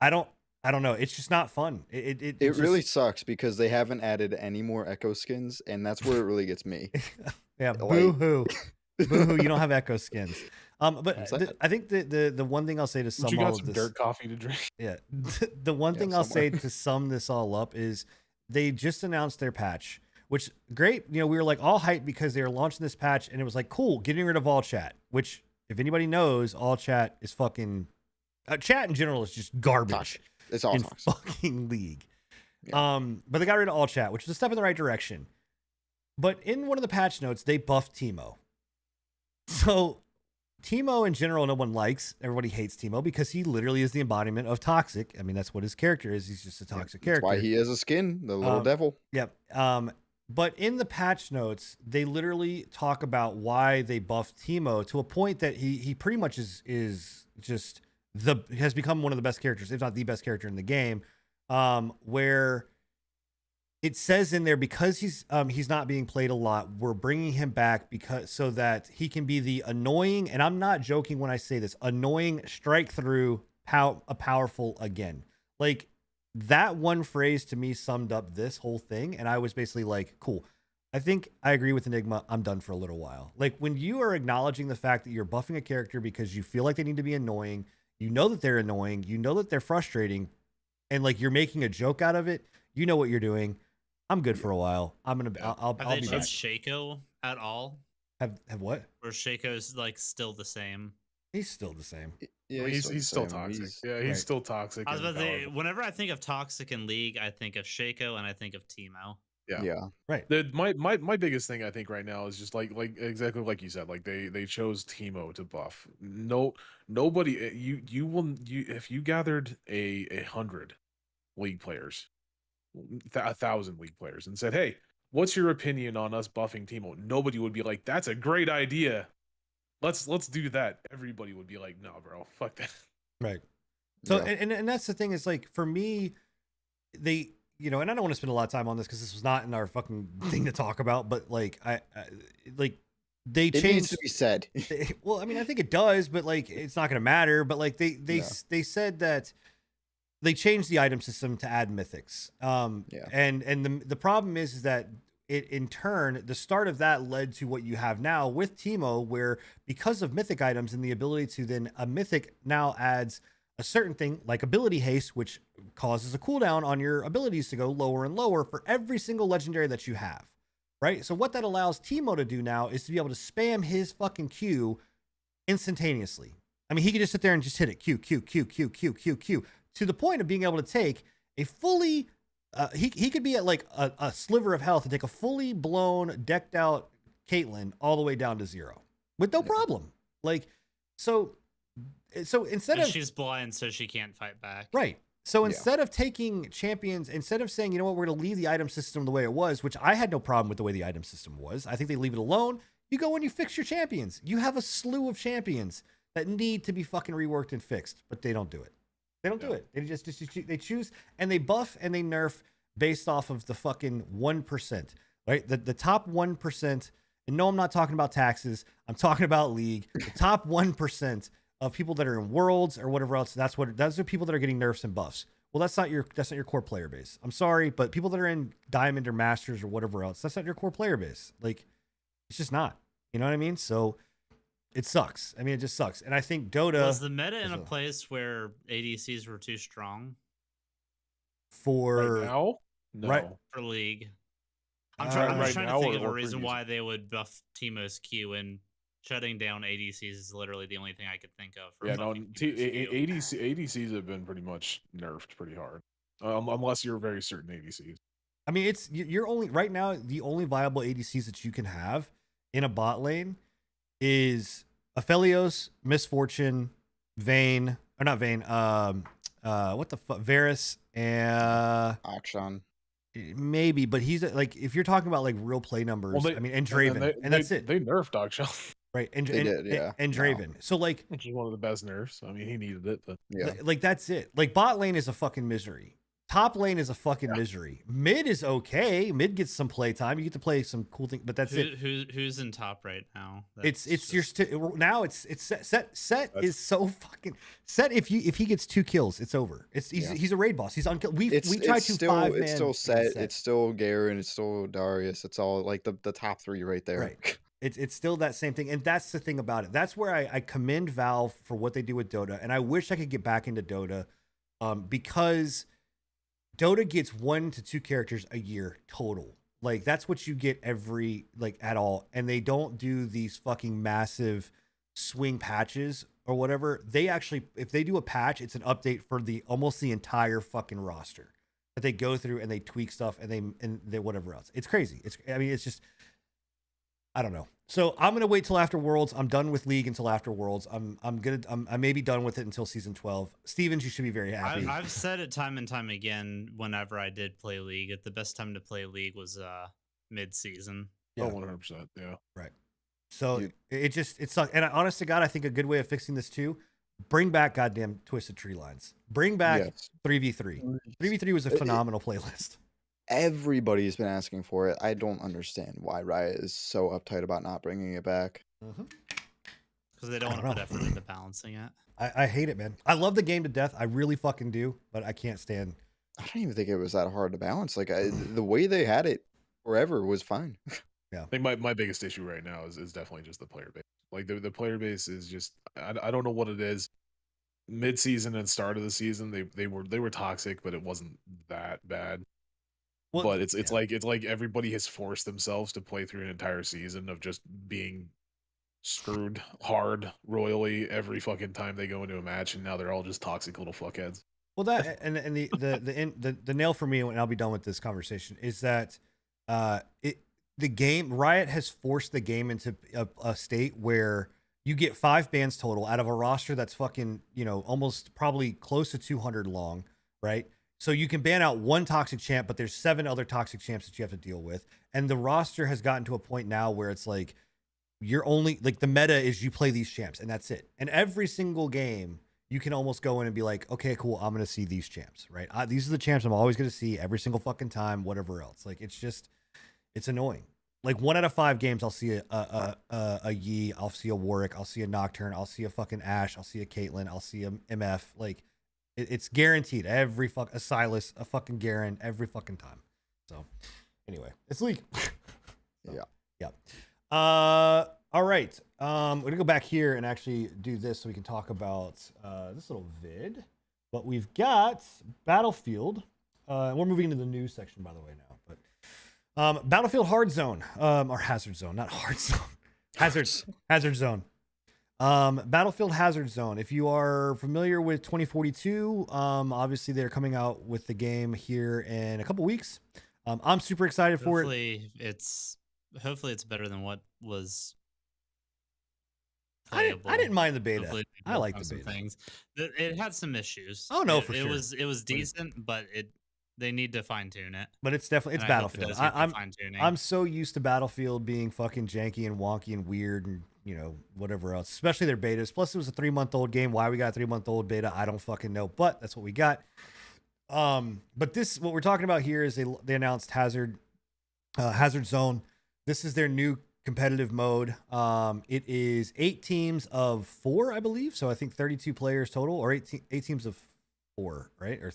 I don't know. It's just not fun. It
It really sucks because they haven't added any more Echo skins, and that's where it really gets me.
yeah,
like-
boo hoo. Boo hoo, you don't have Echo skins. But
I'm sad.
I think the one thing I'll say to
But
sum
you
all
got
of
some
this,
dirt coffee to drink.
yeah, the one
Yeah,
thing I'll say
somewhere.
to sum this all up is they just announced their patch, which great. We were like all hyped because they were launching this patch, and it was like cool, getting rid of all chat. Which, if anybody knows, all chat is fucking chat in general is just garbage
Toxic. It's all
in
toxic.
fucking League.
Yeah.
But they got rid of all chat, which was a step in the right direction. But in one of the patch notes, they buffed Teemo. So Teemo in general, no one likes. Everybody hates Teemo because he literally is the embodiment of toxic. I mean, that's what his character is. He's just a toxic
That's
character.
why he has a skin, the little
Um,
devil.
Yep. But in the patch notes, they literally talk about why they buffed Teemo to a point that he pretty much is just has become one of the best characters, if not the best character in the game. Where it says in there, because he's not being played a lot, we're bringing him back so that he can be the annoying, and I'm not joking when I say this, annoying strike through powerful again. Like, that one phrase to me summed up this whole thing, and I was basically like, cool. I think I agree with Enigma. I'm done for a little while. Like, when you are acknowledging the fact that you're buffing a character because you feel like they need to be annoying, you know that they're annoying, you know that they're frustrating, and like you're making a joke out of it, you know what you're doing. I'm good for a while. I'll
Have
be
they
back.
changed Shaco at all?
Have what?
Or Shaco's like still the same?
He's still the same.
Yeah,
He's still
the same.
toxic. Yeah, he's
right.
still toxic.
I was
and
about to say,
powerful.
whenever I think of toxic in League, I think of Shaco and I think of Teemo.
Yeah.
Yeah.
Right.
My biggest thing I think right now is just like exactly like you said, like they chose Teemo to buff. Nobody if you gathered 100 League players, 1,000 League players, and said, hey, what's your opinion on us buffing Teemo? Nobody would be like, that's a great idea. Let's do that. Everybody would be like, no, bro, fuck that.
Right. So,
Yeah.
and that's the thing is, like, for me, they, and I don't want to spend a lot of time on this because this was not in our fucking thing to talk about, but like, they
It needs
changed.
to be said.
Well, I mean, I think it does, but like, it's not going to matter. But like, they said that they changed the item system to add mythics.
Yeah.
And the problem is that it, in turn, the start of that led to what you have now with Teemo, where because of mythic items and the ability to then a mythic now adds a certain thing like ability haste, which causes a cooldown on your abilities to go lower and lower for every single legendary that you have. right? So what that allows Timo to do now is to be able to spam his fucking Q instantaneously. I mean, he could just sit there and just hit it Q, Q, Q, Q, Q, Q, Q, to the point of being able to take a fully, he could be at like a sliver of health and take a fully blown, decked out Caitlyn all the way down to 0 with no problem. Like, so instead
And
of,
she's blind, so she can't fight back.
right. So instead of taking champions, instead of saying, you know what, we're going to leave the item system the way it was, which I had no problem with the way the item system was. I think they leave it alone. You go and you fix your champions. You have a slew of champions that need to be fucking reworked and fixed, but they don't do it. They don't do it. They just they choose and they buff and they nerf based off of the fucking 1%, right? The top 1%. And no, I'm not talking about taxes. I'm talking about league. The top 1% of people that are in worlds or whatever else. Those are people that are getting nerfs and buffs. Well, that's not your core player base. I'm sorry, but people that are in diamond or masters or whatever else, that's not your core player base. Like, it's just not. You know what I mean? So it sucks. I mean, it just sucks. And I think Dota
Was the meta in a place where ADCs were too strong
for
right now, no.
Right.
for League? I'm
Right
just trying to think of a
or
reason
previously.
why they would buff Timo's Q, and shutting down ADCs is literally the only thing I could think of. For
Yeah, no,
buffing Timo's Q.
ADCs have been pretty much nerfed pretty hard, unless you're very certain ADCs.
I mean, you're only right now, the only viable ADCs that you can have in a bot lane is Aphelios, Misfortune, Vayne, or not Vayne, what the fuck, Varus, and
Akshan.
maybe, but he's like, if you're talking about like real play numbers, I mean, and Draven, and that's it,
They nerfed Akshan,
right? And
They did, yeah.
and Draven. So like,
which is one of the best nerfs. I mean, he needed it, but
Yeah.
like that's it. Like bot lane is a fucking misery. Top lane is a fucking misery. Mid is okay. Mid gets some play time. You get to play some cool things, but that's it.
Who's in top right now?
It's now it's set is so fucking set. If he gets 2 kills, it's over. He's a raid boss. He's unkillable. We tried to
still,
5-man.
it's still set. It's still Garen. It's still Darius. It's all like the top 3 right there.
Right. It's still that same thing, and that's the thing about it. That's where I commend Valve for what they do with Dota, and I wish I could get back into Dota, because Dota gets 1 to 2 characters a year total. Like that's what you get every at all, and they don't do these fucking massive swing patches or whatever. They actually, if they do a patch, it's an update for almost the entire fucking roster that they go through and they tweak stuff and they whatever else. It's crazy. It's just, I don't know. So I'm gonna wait till after Worlds. I'm done with League until after Worlds. I may be done with it until season 12. Stevens, you should be very happy.
I've said it time and time again. Whenever I did play League, the best time to play League was mid-season.
Yeah.
Oh, 100%. Yeah.
Right. So it sucks. And honest to God, I think a good way of fixing this too, bring back goddamn Twisted Tree Lines. Bring back 3v3. 3v3 was a phenomenal playlist.
Everybody's been asking for it. I don't understand why Riot is so uptight about not bringing it back.
Because they don't want to put effort into balancing it.
I hate it, man. I love the game to death. I really fucking do, but I can't stand.
I don't even think it was that hard to balance. Like the way they had it forever was fine.
I think my biggest issue right now is definitely just the player base. Like the player base is just, I don't know what it is. Mid-season and start of the season, they were toxic, but it wasn't that bad. Well, but it's like everybody has forced themselves to play through an entire season of just being screwed hard royally every fucking time they go into a match, and now they're all just toxic little fuckheads.
Well, that and the nail for me, and I'll be done with this conversation, is that the game Riot has forced the game into a state where you get 5 bans total out of a roster that's fucking, almost probably close to 200 long, right? So you can ban out 1 toxic champ, but there's 7 other toxic champs that you have to deal with. And the roster has gotten to a point now where it's like, you're only like, the meta is you play these champs and that's it. And every single game you can almost go in and be like, okay, cool, I'm going to see these champs, right? These are the champs I'm always going to see every single fucking time, whatever else. Like, it's annoying. Like 1 out of 5 games, I'll see a Yi, I'll see a Warwick, I'll see a Nocturne, I'll see a fucking Ashe, I'll see a Caitlyn, I'll see a MF. Like, it's guaranteed a Silas, a fucking Garen every fucking time. So anyway, it's League. Yeah. All right. We're gonna go back here and actually do this so we can talk about this little vid. But we've got Battlefield. We're moving into the news section, by the way, now. Battlefield Hard Zone, or Hazard Zone, not Hard Zone. Hazard Zone. Battlefield Hazard Zone. If you are familiar with 2042, obviously they're coming out with the game here in a couple weeks. I'm super excited for it.
Hopefully it's better than what was
I
playable.
didn't mind the beta.
Hopefully they
I like
have
the
some
beta.
things. It had some issues.
Oh no,
it,
for
it
sure.
was decent, but they need to fine tune it.
But it's definitely
And I hope it
Battlefield.
does get the fine-tuning.
I'm so used to Battlefield being fucking janky and wonky and weird and whatever else, especially their betas. Plus it was a 3-month-old game. Why we got a 3-month-old beta, I don't fucking know, but that's what we got. But what we're talking about here is they announced Hazard Zone. This is their new competitive mode. It is 8 teams of 4, I believe. So I think 32 players total, or 8 teams of 4, right? Or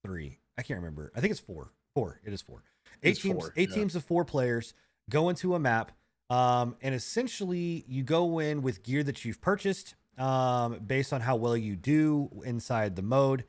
3. I can't remember. I think it's 4. 4. It is 4. Eight teams of 4 players go into a map. And essentially you go in with gear that you've purchased, based on how well you do inside the mode.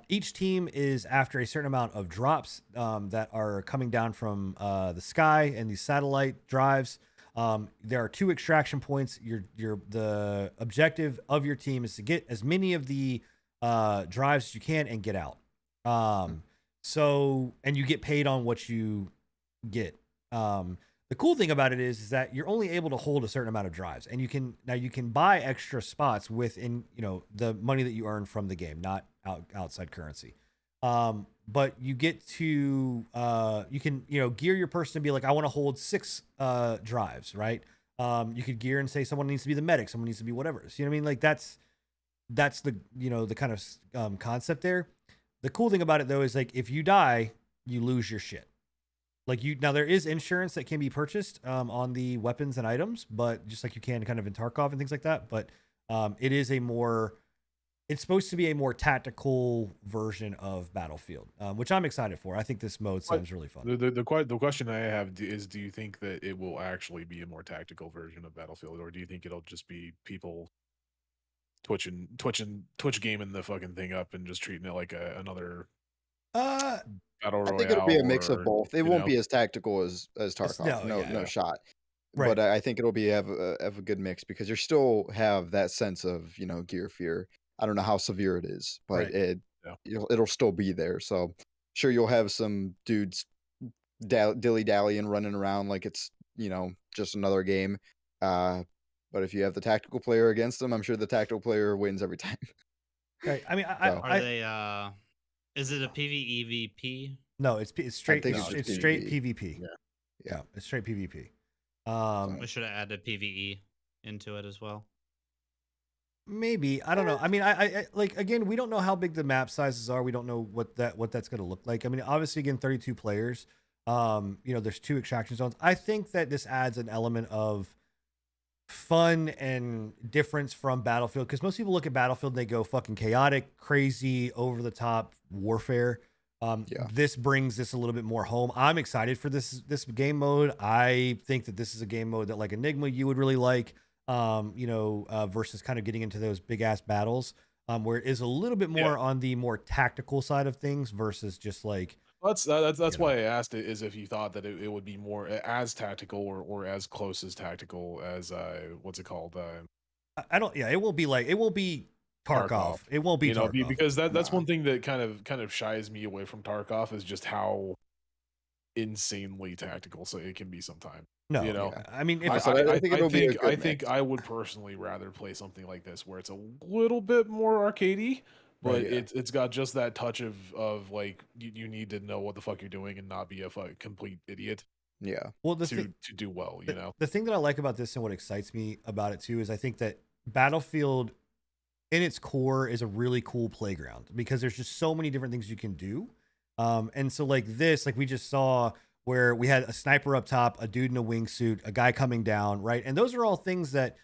Each team is after a certain amount of drops, that are coming down from, the sky and these satellite drives. There are 2 extraction points. The objective of your team is to get as many of the, drives as you can and get out. And you get paid on what you get. The cool thing about it is that you're only able to hold a certain amount of drives, and you can buy extra spots within, the money that you earn from the game, not outside currency. But you get to, you can, gear your person to be like, I want to hold 6 drives, right? You could gear and say someone needs to be the medic, someone needs to be whatever. So, you know what I mean? Like that's the, the kind of, concept there. The cool thing about it though is like if you die, you lose your shit. Like now there is insurance that can be purchased on the weapons and items, but just like you can kind of in Tarkov and things like that. But it's supposed to be a more tactical version of Battlefield, which I'm excited for. I think this mode sounds really fun.
The question I have is, do you think that it will actually be a more tactical version of Battlefield, or do you think it'll just be people Twitch gaming the fucking thing up and just treating it like another battle royale?
I think it'll be a mix of both. It won't be as tactical as Tarkov. No shot. Right. But I think it'll have a good mix because you still have that sense of gear fear. I don't know how severe it is, but it'll still be there. So sure, you'll have some dudes dilly-dallying, running around like it's just another game. But if you have the tactical player against them, I'm sure the tactical player wins every time.
Right. I mean,
is it a PvEVP?
No, it's straight. It's straight
PvP.
PvP. Yeah, it's straight PvP.
We should have added PvE into it as well.
Maybe, I don't know. I mean, I like, again, we don't know how big the map sizes are. We don't know what that's going to look like. I mean, obviously, again, 32 players. There's 2 extraction zones. I think that this adds an element of fun and difference from Battlefield, because most people look at Battlefield and they go fucking chaotic, crazy, over the top warfare. This brings this a little bit more home. I'm excited for this game mode. I think that this is a game mode that like Enigma you would really like. Versus kind of getting into those big ass battles, where it is a little bit more on the more tactical side of things versus just like.
That's why I asked it, is if you thought that it would be more as tactical or as close as tactical as what's it called?
I don't. Yeah, it won't be Tarkov. It won't be Tarkov,
because that's one thing that kind of shies me away from Tarkov is just how insanely tactical so it can be sometimes.
No, I mean,
I think
I would personally rather play something like this where it's a little bit more arcadey, but it's got just that touch of like you need to know what the fuck you're doing and not be a complete idiot.
Yeah.
Well,
to do well,
the thing that I like about this and what excites me about it too is I think that Battlefield, in its core, is a really cool playground because there's just so many different things you can do. And so like this, like we just saw, where we had a sniper up top, a dude in a wingsuit, a guy coming down, right? And those are all things that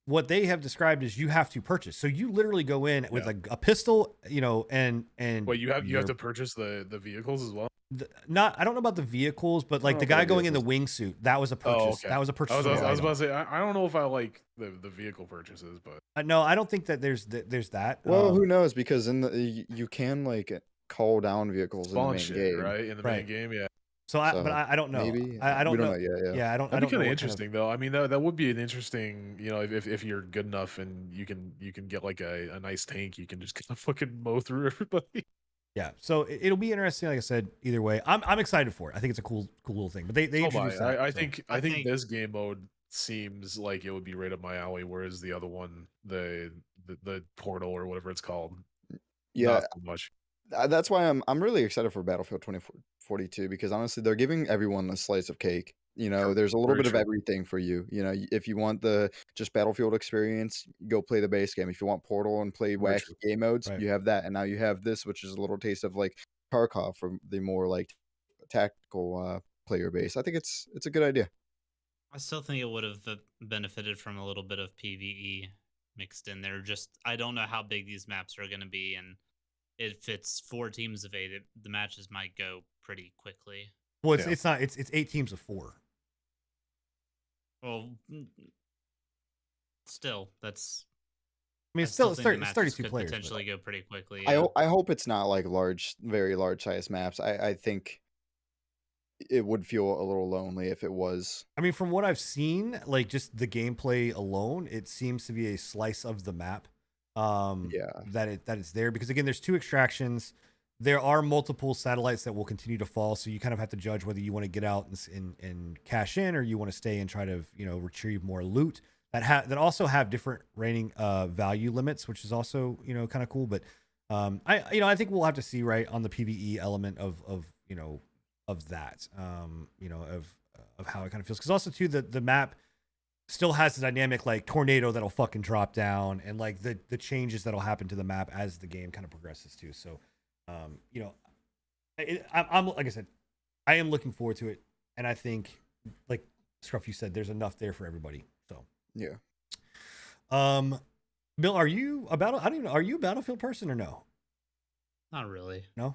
what they have described as you have to purchase. So you literally go in with a pistol, and
wait, you have to purchase the vehicles as well.
I don't know about the vehicles, but like the guy going in the wingsuit, that was a purchase.
Oh, okay.
That was a purchase.
I was about to say, I don't know if I like the vehicle purchases, but
no, I don't think that there's that.
Well, who knows? Because you can like call down vehicles in the main game,
right? In the main game, yeah.
So I don't know.
Maybe
I don't
we don't
know.
know yet. Yeah.
I don't.
That'd
I
be
don't know
kind of
what
interesting, though. I mean, that would be an interesting, if you're good enough and you can get like a nice tank, you can just kind of fucking mow through everybody.
Yeah. So it'll be interesting. Like I said, either way, I'm excited for it. I think it's a cool little thing. But they
Oh my!
introduced that.
I
so.
think
I
I think
think-
this game mode seems like it would be right up my alley, whereas the other one, the portal or whatever it's called,
Yeah,
not so much.
that's why I'm really excited for Battlefield 2042 because honestly, they're giving everyone a slice of cake.
True.
There's a little
Very
bit of
true.
everything for you. If you want the just Battlefield experience, go play the base game. If you want Portal and play
Very
wacky
true.
game modes,
Right.
you have that, and now you have this, which is a little taste of like Tarkov from the more like tactical player base. I think it's a good idea.
I still think it would have benefited from a little bit of PVE mixed in there. Just I don't know how big these maps are going to be, and if it's 4 teams of 8, the matches might go pretty quickly.
Well,
Yeah.
it's not. It's 8 teams of 4.
Well, still, that's.
I mean,
I
it's still
think the
it's
matches
32
could
players. but-
potentially go pretty quickly.
I hope it's not like very large size maps. I think it would feel a little lonely if it was.
I mean, from what I've seen, like just the gameplay alone, it seems to be a slice of the map.
Yeah.
That it's there because again, there's 2 extractions. There are multiple satellites that will continue to fall, so you kind of have to judge whether you want to get out and cash in, or you want to stay and try to retrieve more loot that also have different rating value limits, which is also kind of cool. But I think we'll have to see right on the PVE element of that of how it kind of feels, because also too the map still has the dynamic like tornado that'll fucking drop down, and like the changes that'll happen to the map as the game kind of progresses too. So I'm like I said, I am looking forward to it, and I think like Scruff, you said, there's enough there for everybody. So
Yeah.
Bill, are you a Battlefield person or no?
Not really.
No.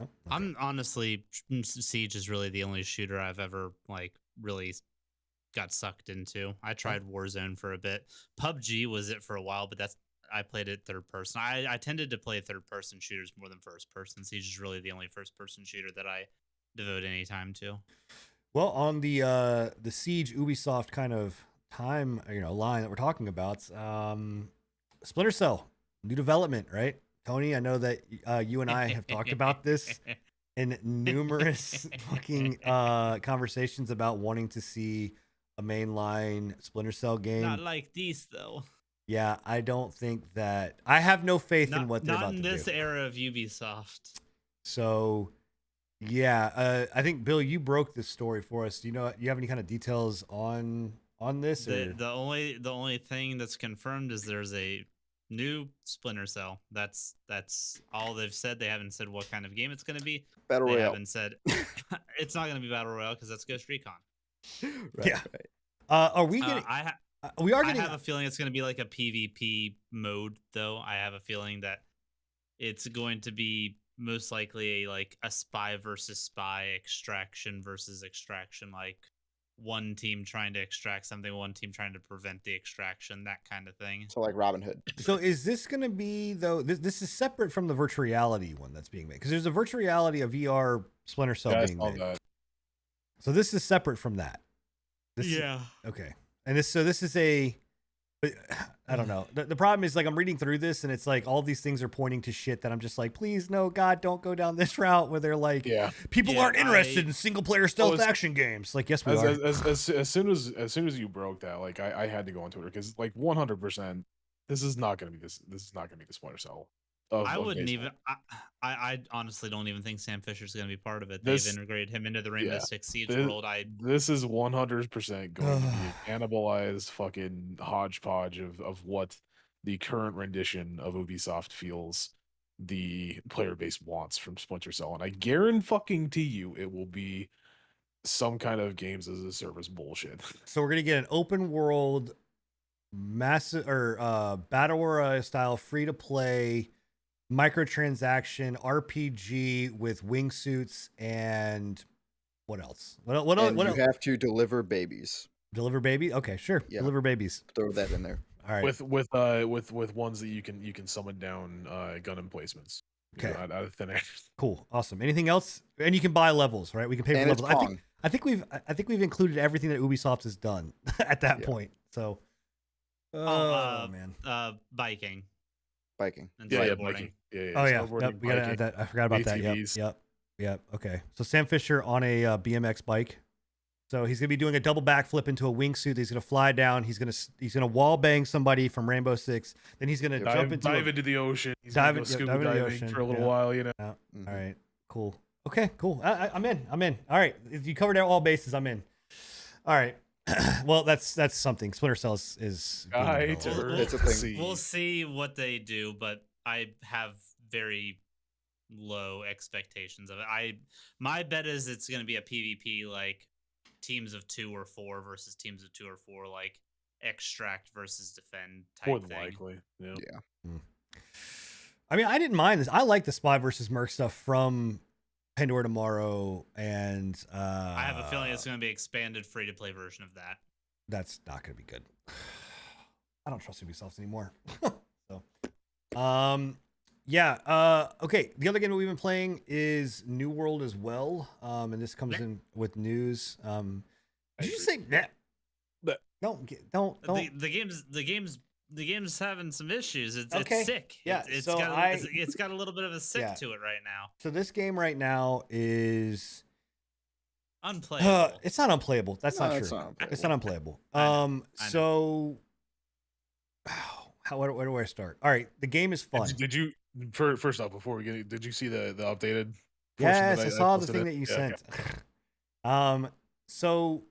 Okay.
I'm honestly, Siege is really the only shooter I've ever like really got sucked into. I tried Warzone for a bit. PUBG was it for a while, but I played it third person. I tended to play third person shooters more than first person. Siege is really the only first person shooter that I devote any time to.
Well, on the Siege Ubisoft kind of time line that we're talking about, Splinter Cell, new development, right? Tony, I know that you and I have talked about this in numerous fucking conversations about wanting to see a mainline Splinter Cell game.
Not like these though.
Yeah, I don't think that. I have no faith in what they're about to do.
Not in this era of Ubisoft.
So, yeah, I think Bill, you broke this story for us. Do you have any kind of details on this?
The only thing that's confirmed is there's a new Splinter Cell. That's all they've said. They haven't said what kind of game it's going to be.
Battle
They
Royale.
haven't said it's not going to be Battle Royale because that's Ghost Recon.
Right,
Yeah.
right.
Are we getting? We are
I
getting.
have a feeling it's going to be like a PvP mode, though. I have a feeling that it's going to be most likely a spy versus spy, extraction versus extraction, like one team trying to extract something, one team trying to prevent the extraction, that kind of thing.
So like Robin Hood.
So is this going to be though? This is separate from the virtual reality one that's being made, because there's a virtual reality of VR Splinter Cell
Yeah, I
being
saw
made.
that.
So this is separate from that. Okay. And this is I don't know. The problem is, like, I'm reading through this and it's like all these things are pointing to shit that I'm just like, please, no, God, don't go down this route where they're like,
Yeah.
people
Yeah,
aren't interested in single player stealth
it's-
action games. Like, yes, we are.
As soon as you broke that, like I had to go on Twitter because like 100%, this is not gonna be this is not gonna be the Splinter Cell.
I
of
wouldn't
baseball.
even. I honestly don't even think Sam Fisher's going to be part of it.
This-
They've integrated him into the Rainbow
yeah,
Six Siege
this-
world.
This is 100% going to be a cannibalized fucking hodgepodge of what the current rendition of Ubisoft feels the player base wants from Splinter Cell, and I guarantee you it will be some kind of games as a service bullshit.
So we're gonna get an open world, massive or battle royale style, free to play, microtransaction RPG with wingsuits and what else? What
And
else?
you have to deliver babies.
Deliver baby? Okay, sure.
Yeah.
Deliver babies.
Throw that in there.
All right.
With ones that you can summon down gun emplacements.
Okay.
Out of thin air.
Cool. Awesome. Anything else? And you can buy levels, right? We can pay for
And it's
levels.
Pong.
I think we've included everything that Ubisoft has done at that
Yeah.
point. So, man.
Biking
Biking.
and
Yeah,
skateboarding.
biking. Yeah,
Oh yeah.
snowboarding,
Yep, we gotta
biking,
add that. I forgot about that. Yep.
ATVs.
Yep. Okay. So Sam Fisher on a BMX bike. So he's gonna be doing a double backflip into a wingsuit. He's gonna fly down. He's gonna wall bang somebody from Rainbow Six. Then he's gonna jump into
dive into the ocean. He's
dive
gonna go
in-
scuba
dive into the
diving
ocean,
for a little
yeah.
while, you know.
Yeah.
Mhm.
All right. Cool. Okay. Cool. I'm in. All right. If you covered all bases, I'm in. All right. Well, that's something. Splinter Cell is being
Right.
developed.
It's a thing.
We'll see what they do, but I have very low expectations of it. My bet is it's going to be a PvP, like teams of 2 or 4 versus teams of 2 or 4, like extract versus defend type
More than
thing.
likely. Yeah.
I mean, I didn't mind this. I like the Spy versus Merc stuff from Pandora Tomorrow, and
I have a feeling it's going to be expanded free to play version of that.
that's not going to be good. I don't trust Ubisoft anymore. So, yeah. Okay. The other game that we've been playing is New World as well. And this comes
Meh.
in with news. Did you just
agree.
say nah?
Meh.
Don't.
The game's having some issues.
Okay.
It's sick.
Yeah,
It's
so
it's got a little bit of a sick
Yeah.
to it right now.
So this game right now is
Unplayable.
it's not unplayable. That's
No,
not
it's
true.
not unplayable.
It's not unplayable.
I know, I know.
So where do I start? All right, the game is fun.
Did you first off before we get it, did you see the updated? portion
Yes,
that
I saw the
posted
thing
it?
that you
Yeah,
sent.
okay.
So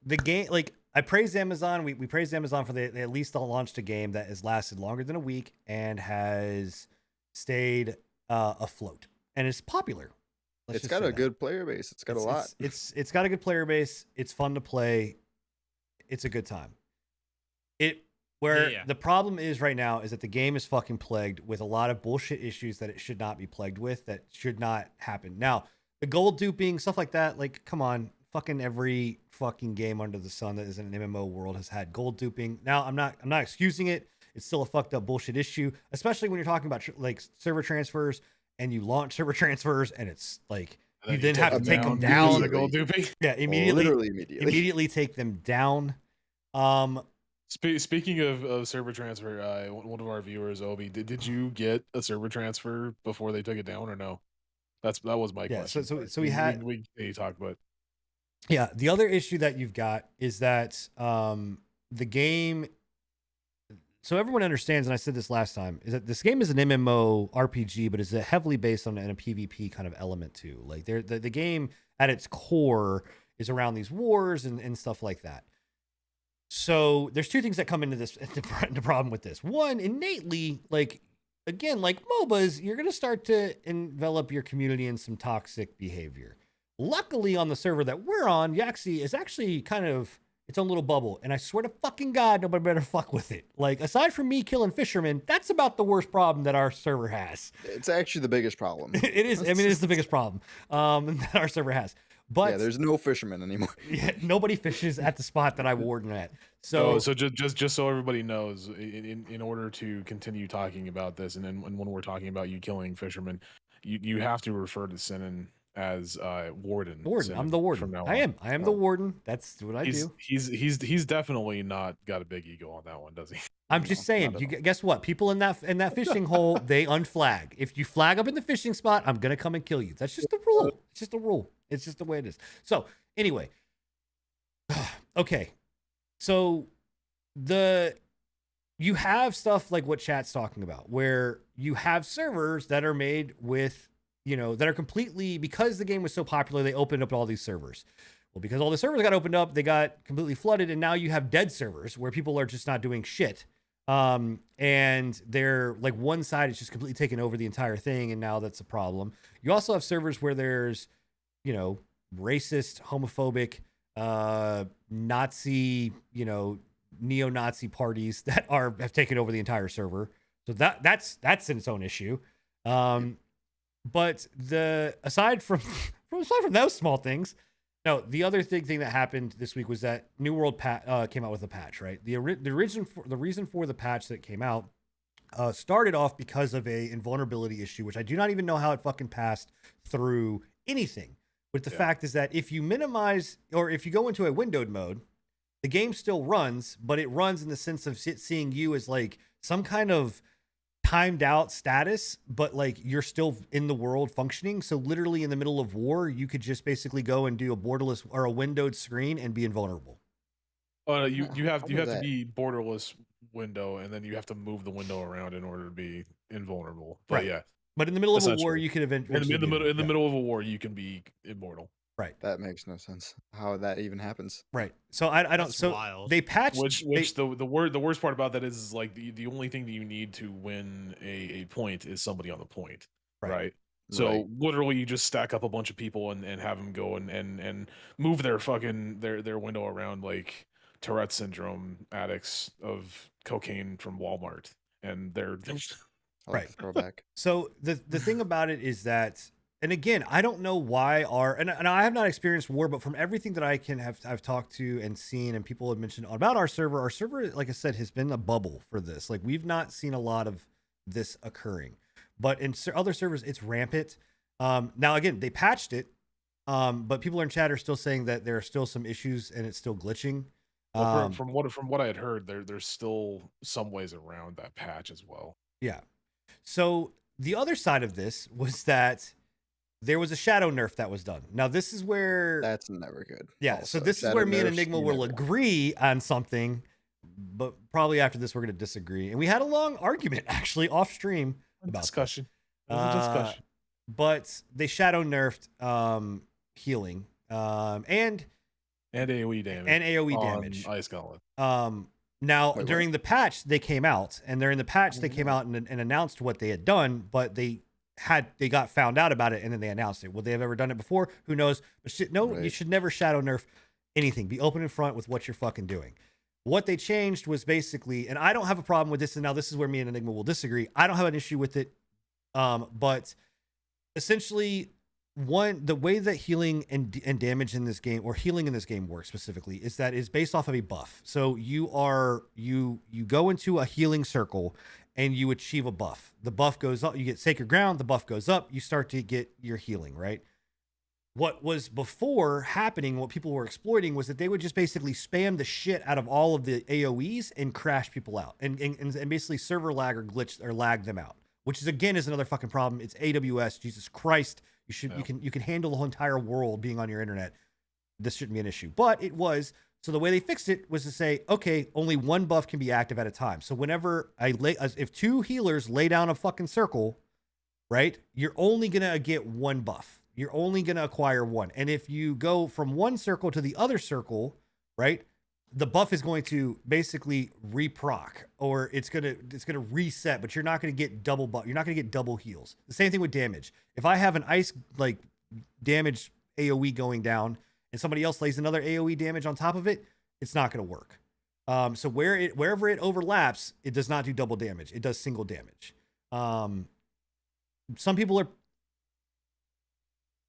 the game, like I praised Amazon. We praised Amazon for they at least launched a game that has lasted longer than a week and has stayed afloat and it's popular. Let's
It's
just
got
say
a
that.
good player base. It's got a lot.
It's got a good player base. It's fun to play. It's a good time.
Yeah.
The problem is right now is that the game is fucking plagued with a lot of bullshit issues that it should not be plagued with, that should not happen. Now, the gold duping, stuff like that, like, come on, fucking every fucking game under the sun that is in an MMO world has had gold duping. Now, I'm not excusing it. It's still a fucked up bullshit issue, especially when you're talking about like server transfers and you launch server transfers and it's like
And
you then have to take them
down
down.
The gold duping.
Yeah, immediately
Literally
take them down.
Speaking of server transfer, one of our viewers, Obi, did you get a server transfer before they took it down or no? That was my
Yeah,
question.
so we had
we talk about.
Yeah, the other issue that you've got is that the game. So everyone understands, and I said this last time, is that this game is an MMO RPG, but is heavily based on a PvP kind of element too. Like the game at its core is around these wars and stuff like that. So there's two things that come into this the problem with this. One, innately, like again, like MOBAs, you're gonna start to envelop your community in some toxic behavior. Luckily, on the server that we're on, Yaxi is actually kind of its own little bubble, and I swear to fucking God, nobody better fuck with it. Like, aside from me killing fishermen, that's about the worst problem that our server has.
It's actually the biggest problem.
It is. I mean, it's the biggest problem that our server has. But
Yeah, there's no fishermen anymore.
yeah, nobody fishes at the spot that I warden at. So,
So just so everybody knows, in order to continue talking about this, and then when we're talking about you killing fishermen, you have to refer to Sinan as warden.
warden. I'm
Sinan
the warden.
from now
I
on.
am the warden. That's what I do.
He's definitely not got a big ego on that one, does he?
I'm
No,
just saying.
not at
You
all.
guess what? People in that fishing hole, they unflag. If you flag up in the fishing spot, I'm gonna come and kill you. That's just the rule. It's just a rule. It's just the way it is. So anyway, okay. So you have stuff like what chat's talking about, where you have servers that are made with, that are completely, because the game was so popular, they opened up all these servers. Well, because all the servers got opened up, they got completely flooded, and now you have dead servers where people are just not doing shit. And they're like one side is just completely taking over the entire thing, and now that's a problem. You also have servers where there's, racist, homophobic, Nazi, neo-Nazi parties that have taken over the entire server. So that's its own issue. But aside from those small things, no, the other thing that happened this week was that New World came out with a patch, right? The reason for the patch that came out started off because of a invulnerability issue, which I do not even know how it fucking passed through anything. But the fact is that if you minimize, or if you go into a windowed mode, the game still runs, but it runs in the sense of seeing you as like some kind of timed out status, but like you're still in the world functioning. So literally in the middle of war, you could just basically go and do a borderless or a windowed screen and be invulnerable.
You have
How
to
was that?
be borderless window, and then you have to move the window around in order to be invulnerable. But
Right.
yeah,
But in the middle of a war,
essentially.
you could eventually
in the middle of a war, you can be immortal.
Right.
That makes no sense. How that even happens.
Right. So I don't.
That's
So
wild.
they patched.
Which the worst part about that is like the only thing that you need to win a point is somebody on the point, right? So
Right.
literally, you just stack up a bunch of people and have them go and move their fucking their window around like Tourette syndrome addicts of cocaine from Walmart, and they're
I like
Right.
the throwback.
So the thing about it is that, and again, I don't know why and I have not experienced war, but from everything that I've talked to and seen, and people have mentioned about our server, like I said, has been a bubble for this. Like we've not seen a lot of this occurring, but in other servers, it's rampant. Now again, they patched it, but people in chat are still saying that there are still some issues and it's still glitching.
well, from what I had heard, there's still some ways around that patch as well.
Yeah. So the other side of this was that there was a shadow nerf that was done. Now this is where
That's never good.
yeah.
Also,
So this is
shadow
where me and
nerfs,
Enigma
you
will
never want.
agree on something, but probably after this we're going to disagree. And we had a long argument actually off stream about this.
Discussion. It was a discussion.
But they shadow nerfed healing and
AoE damage.
and AoE
on
damage.
Ice Gauntlet.
Now
Wait,
during the patch they came out, and during the patch they came out and announced what they had done, but they got found out about it and then they announced it. Would they have ever done it before? Who knows? But you
Right.
should never shadow nerf anything. Be open in front with what you're fucking doing. What they changed was basically, and I don't have a problem with this, and now this is where me and Enigma will disagree. I don't have an issue with it. But essentially the way that healing and damage in this game, or healing in this game works specifically, is that it's based off of a buff. So you go into a healing circle and you achieve a buff. The buff goes up, you get sacred ground, the buff goes up, you start to get your healing, right? What was before happening, what people were exploiting, was that they would just basically spam the shit out of all of the AoEs and crash people out and basically server lag or glitch or lag them out, which is again is another fucking problem. It's AWS. Jesus Christ. You can handle the whole entire world being on your internet. This shouldn't be an issue, but it was. So the way they fixed it was to say, okay, only one buff can be active at a time. So whenever if two healers lay down a fucking circle, right, you're only gonna get one buff. You're only gonna acquire one. And if you go from one circle to the other circle, right, the buff is going to basically reproc, or it's gonna reset, but you're not gonna get double buff. You're not gonna get double heals. The same thing with damage. If I have an ice like damage AoE going down and somebody else lays another AoE damage on top of it, it's not gonna work. So wherever it overlaps, it does not do double damage. It does single damage. Some people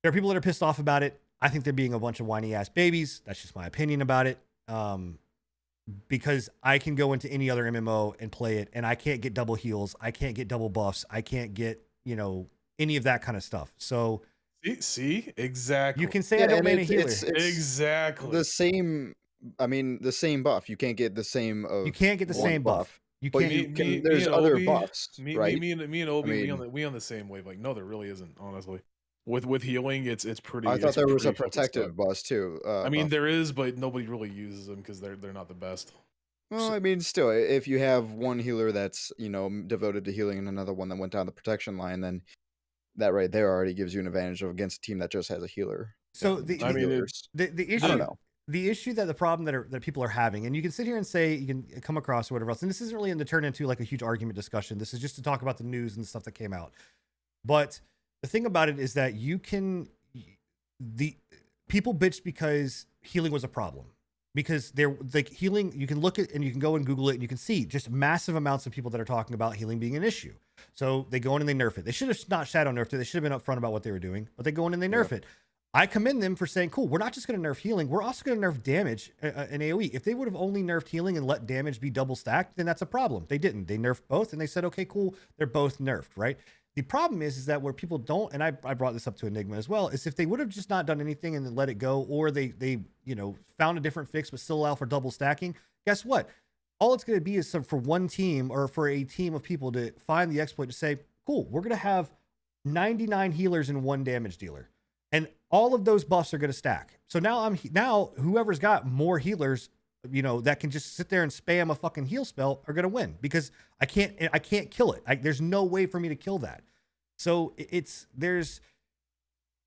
there are people that are pissed off about it. I think they're being a bunch of whiny ass babies. That's just my opinion about it. Because I can go into any other MMO and play it, and I can't get double heals. I can't get double buffs. I can't get, any of that kind of stuff. So
See, exactly.
you can say I don't main a healer.
It's
exactly
the same. I mean, the same buff. You can't get the same.
You can't get the
one
same buff. You
But
can't.
you can. There's
and
other
Obi-
buffs, right?
Me and Obi,
I mean-
we on the same wave. Like, no, there really isn't. Honestly, with healing, it's pretty.
I thought
it's
there was a
pretty fucking
protective
stuck.
buff too.
I mean,
buff.
there is, but nobody really uses them because they're not the best.
Well, I mean, still, if you have one healer that's devoted to healing and another one that went down the protection line, then that right there already gives you an advantage against a team that just has a healer.
So
I mean,
healers.
the
I
issue
don't know.
the issue the problem that people are having, and you can sit here and say, you can come across or whatever else, and this isn't really to turn into like a huge argument discussion. This is just to talk about the news and the stuff that came out. But the thing about it is that the people bitched because healing was a problem. Because they're like healing, you can look at and you can go and Google it and you can see just massive amounts of people that are talking about healing being an issue. So they go in and they nerf it. They should have not shadow nerfed it. They should have been upfront about what they were doing, but they go in and they nerf it. I commend them for saying, cool, we're not just going to nerf healing, we're also going to nerf damage in AoE. If they would have only nerfed healing and let damage be double stacked, then that's a problem. They didn't. They nerfed both and they said, okay, cool, they're both nerfed, right? The problem is that where people don't, and I brought this up to Enigma as well, is if they would have just not done anything and then let it go, or they found a different fix but still allow for double stacking, guess what? All it's going to be is for one team or for a team of people to find the exploit to say, cool, we're going to have 99 healers and one damage dealer. And all of those buffs are going to stack. So now whoever's got more healers, that can just sit there and spam a fucking heal spell are going to win because I can't kill it. There's no way for me to kill that. So there's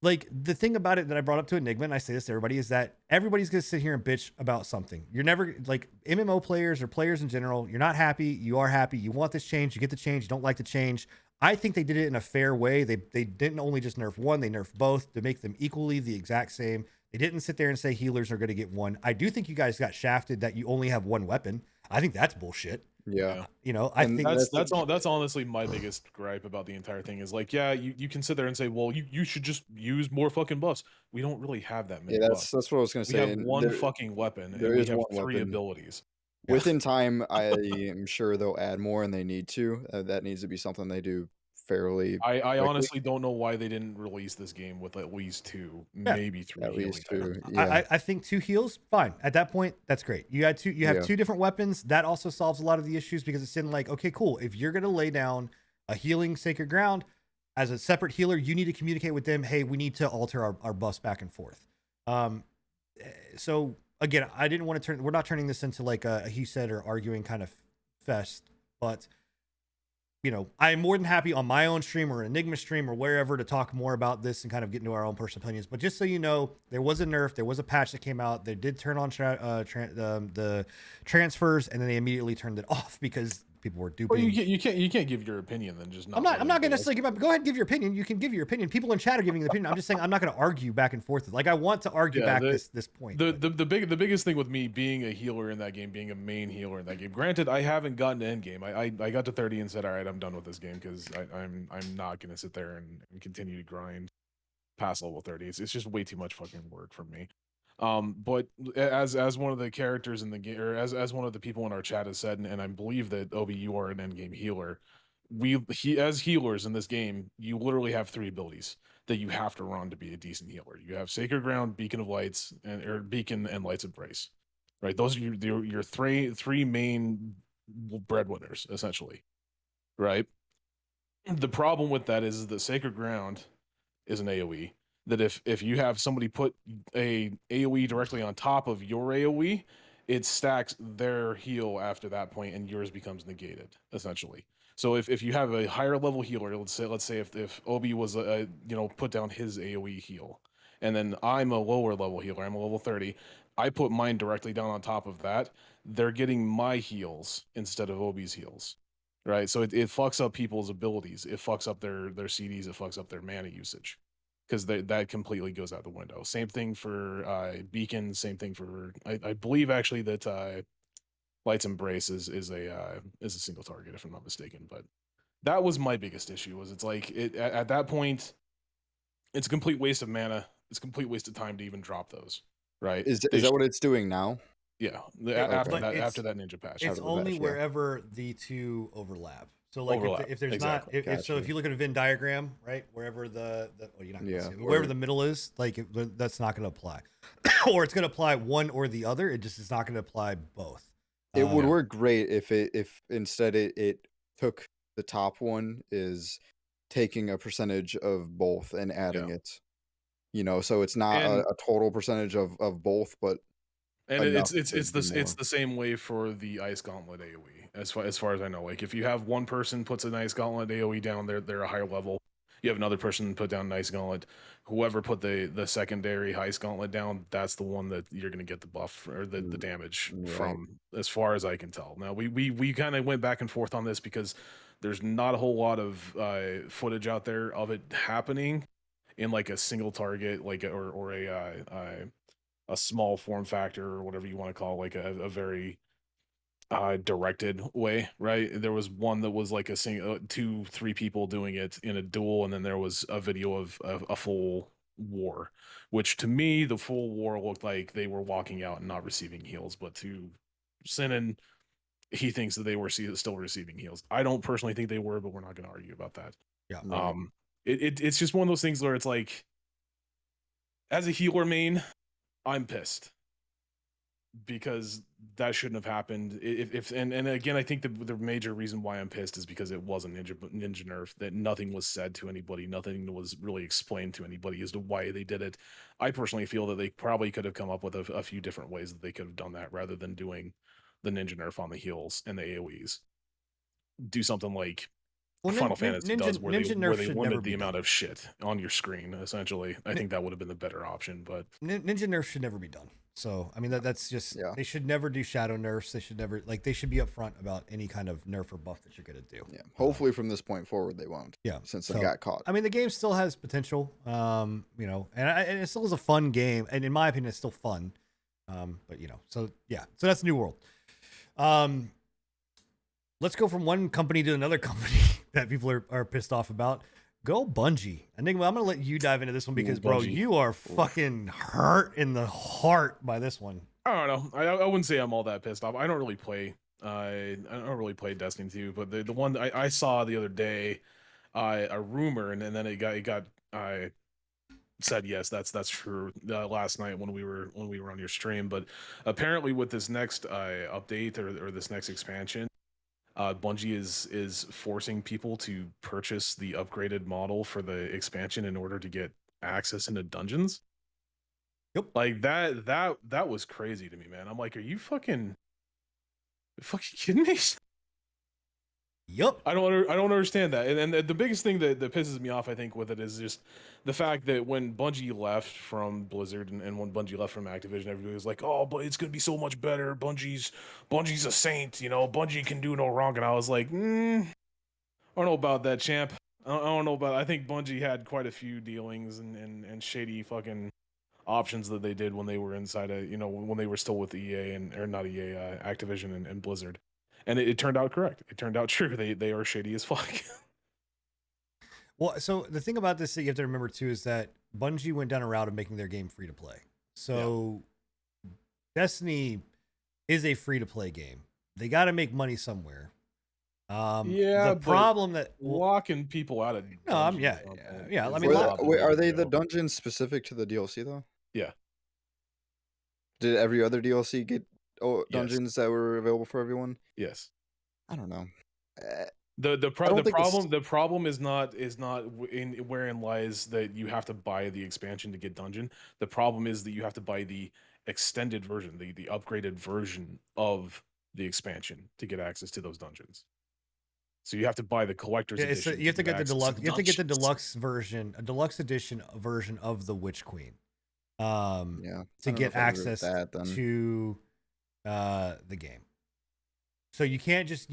like the thing about it that I brought up to Enigma, and I say this to everybody, is that everybody's going to sit here and bitch about something. You're never like MMO players or players in general. You're not happy. You are happy. You want this change. You get the change. You don't like the change. I think they did it in a fair way. They didn't only just nerf one, they nerfed both to make them equally the exact same. They didn't sit there and say healers are going to get one. I do think you guys got shafted that you only have one weapon. I think that's bullshit.
Yeah.
I think
that's honestly my biggest gripe about the entire thing is like, yeah, you can sit there and say, well, you should just use more fucking buffs. We don't really have that many.
Yeah,
buffs.
that's what I was gonna
We
say.
have one fucking weapon, and we have three abilities.
Within time, I am sure they'll add more, and they need to. That needs to be something they do fairly.
I honestly don't know why they didn't release this game with at least two, maybe three.
At least two.
I think 2 heals, fine. At that point, that's great. You have two different weapons. That also solves a lot of the issues because it's in like, okay, cool. If you're gonna lay down a healing sacred ground as a separate healer, you need to communicate with them. Hey, we need to alter our buffs back and forth. So again, I didn't want to we're not turning this into like a he said or arguing kind of fest, but I'm more than happy on my own stream or Enigma stream or wherever to talk more about this and kind of get into our own personal opinions. But just so you know, there was a nerf, there was a patch that came out. They did turn on the transfers, and then they immediately turned it off because people were duping.
Well, you can't give your opinion then just not.
I'm not gonna necessarily give up. Go ahead and give your opinion. You can give your opinion. People in chat are giving an opinion. I'm just saying I'm not gonna argue back and forth. Like I want to argue this point.
The biggest thing with me being a healer in that game, being a main healer in that game. Granted, I haven't gotten to end game. I got to 30 and said, all right, I'm done with this game because I'm not gonna sit there and continue to grind past level 30. It's just way too much fucking work for me. But as one of the characters in the game, or as one of the people in our chat has said, and I believe that Obi, you are an endgame healer. As healers in this game, you literally have 3 abilities that you have to run to be a decent healer. You have Sacred Ground, Beacon of Lights, or Beacon and Lights of Brace. Right, those are your three main breadwinners essentially. Right. The problem with that is the Sacred Ground is an AOE. That if you have somebody put a AoE directly on top of your AoE, it stacks their heal after that point, and yours becomes negated essentially. So if you have a higher level healer, let's say if Obi was put down his AoE heal, and then I'm a lower level healer, I'm a level 30, I put mine directly down on top of that, they're getting my heals instead of Obi's heals. Right, so it fucks up people's abilities, it fucks up their CDs, it fucks up their mana usage. Because that completely goes out the window. Same thing for Beacon. Same thing for I believe actually that Lights Embrace is a single target if I'm not mistaken. But that was my biggest issue. Was it's like at that point, it's a complete waste of mana. It's a complete waste of time to even drop those. Right?
Is that what it's doing now?
Yeah. After that ninja patch.
It's only wherever the two overlap. So like if there's
exactly.
not so if you look at a Venn diagram, right, wherever wherever the middle is, like that's not going to apply, or it's going to apply one or the other. It just is not going to apply both.
It would work great if instead it took the top one is taking a percentage of both and adding it. So it's not a total percentage of both, but.
And it's the same way for the Ice Gauntlet AoE, as far as I know. Like if you have one person puts an Ice Gauntlet AoE down, they're a higher level. You have another person put down an Ice Gauntlet. Whoever put the secondary Ice Gauntlet down, that's the one that you're gonna get the buff or the damage from, as far as I can tell. Now we kind of went back and forth on this because there's not a whole lot of footage out there of it happening in like a single target, like or a small form factor or whatever you want to call it, like a very directed way, right? There was one that was like a 2-3 people doing it in a duel, and then there was a video of a full war, which to me, the full war looked like they were walking out and not receiving heals, but to Sinan, he thinks that they were still receiving heals. I don't personally think they were, but we're not going to argue about that.
Yeah.
Right.
It's just one of those things where it's like, as a healer main, I'm pissed because that shouldn't have happened. And again, I think the major reason why I'm pissed is because it wasn't Ninja Nerf, that nothing was said to anybody, nothing was really explained to anybody as to why they did it. I personally feel that they probably could have come up with a few different ways that they could have done that rather than doing the Ninja Nerf on the heals and the AoEs. Do something like Final Fantasy does, where they limit the amount of shit on your screen. Essentially, I think that would have been the better option. But
Ninja Nerf should never be done. So I mean that's just they should never do shadow nerfs. They should never they should be upfront about any kind of nerf or buff that you're gonna do.
Yeah. Hopefully from this point forward they won't.
Yeah.
Since they got caught.
I mean the game still has potential. And it still is a fun game, and in my opinion it's still fun. But so that's New World. Let's go from one company to another company that people are pissed off about. Go Bungie. Enigma, I'm going to let you dive into this one because, bro, you are fucking hurt in the heart by this one.
I don't know. I wouldn't say I'm all that pissed off. I don't really play. I don't really play Destiny 2, but the one I saw the other day, a rumor, and then it got said yes, that's true last night when we were on your stream. But apparently with this next update or this next expansion, Bungie is forcing people to purchase the upgraded model for the expansion in order to get access into dungeons.
Yep.
Like that was crazy to me, man. I'm like, are you fucking kidding me?
Yep.
I don't understand that. And the biggest thing that pisses me off, I think, with it is just the fact that when Bungie left from Blizzard and when Bungie left from Activision, everybody was like, "Oh, but it's gonna be so much better. Bungie's a saint, Bungie can do no wrong." And I was like, I don't know about that, champ. I don't know about. I think Bungie had quite a few dealings and shady fucking options that they did when they were inside when they were still with EA or not EA, Activision and Blizzard. And it turned out correct. It turned out true. They are shady as fuck.
Well, so the thing about this that you have to remember too is that Bungie went down a route of making their game free to play. So Destiny is a free to play game. They got to make money somewhere. The problem that
locking people out of
I mean,
are they the dungeons specific to the DLC though?
Yeah.
Did every other DLC get dungeons that were available for everyone?
Yes.
I don't know.
The problem is not in wherein lies that you have to buy the expansion to get dungeon. The problem is that you have to buy the extended version, the upgraded version of the expansion to get access to those dungeons. So you have to buy the collector's edition.
You have to get the deluxe. You have to get the deluxe version, a deluxe edition version of the Witch Queen. To get access to the game. So you can't just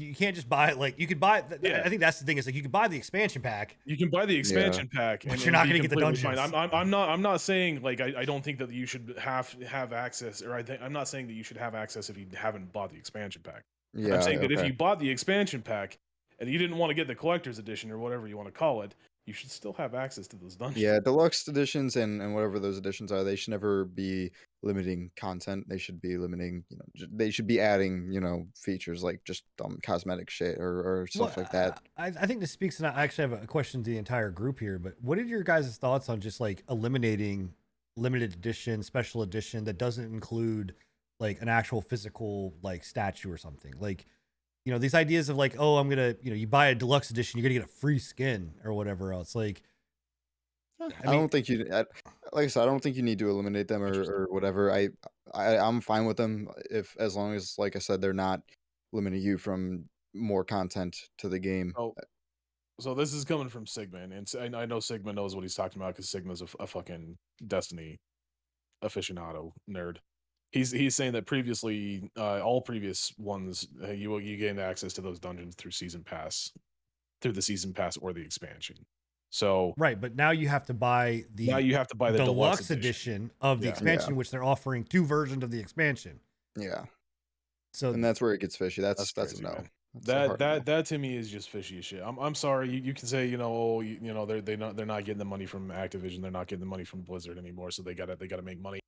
buy it. Like you could buy. I think that's the thing is like you can buy the expansion pack.
You can buy the expansion pack,
but you're not going to get the dungeons.
I'm not saying like I don't think that you should have access, or I'm not saying that you should have access if you haven't bought the expansion pack. I'm saying that if you bought the expansion pack and you didn't want to get the collector's edition or whatever you want to call it, you should still have access to those dungeons.
Yeah, deluxe editions and whatever those editions are, they should never be limiting content. They should be limiting, they should be adding, features like just cosmetic shit or stuff like that.
I think this speaks, and I actually have a question to the entire group here, but what are your guys' thoughts on just like eliminating limited edition, special edition that doesn't include like an actual physical like statue or something? Like, these ideas of like, oh, I'm going to, you buy a deluxe edition, you're going to get a free skin or whatever else. Like,
I don't think like I said, I don't think you need to eliminate them or whatever. I'm fine with them as long as, like I said, they're not limiting you from more content to the game.
So this is coming from Sigma, and I know Sigma knows what he's talking about because Sigma's a fucking Destiny aficionado nerd. He's saying that previously, all previous ones, you gained access to those dungeons through the season pass or the expansion. So
right, but now you have to buy the deluxe edition of the expansion, which they're offering 2 versions of the expansion.
Yeah.
So
and that's where it gets fishy. That's a no.
Man.
That's a hard no.
That to me is just fishy as shit. I'm sorry. You can say, oh, they're not getting the money from Activision. They're not getting the money from Blizzard anymore. So they gotta make money.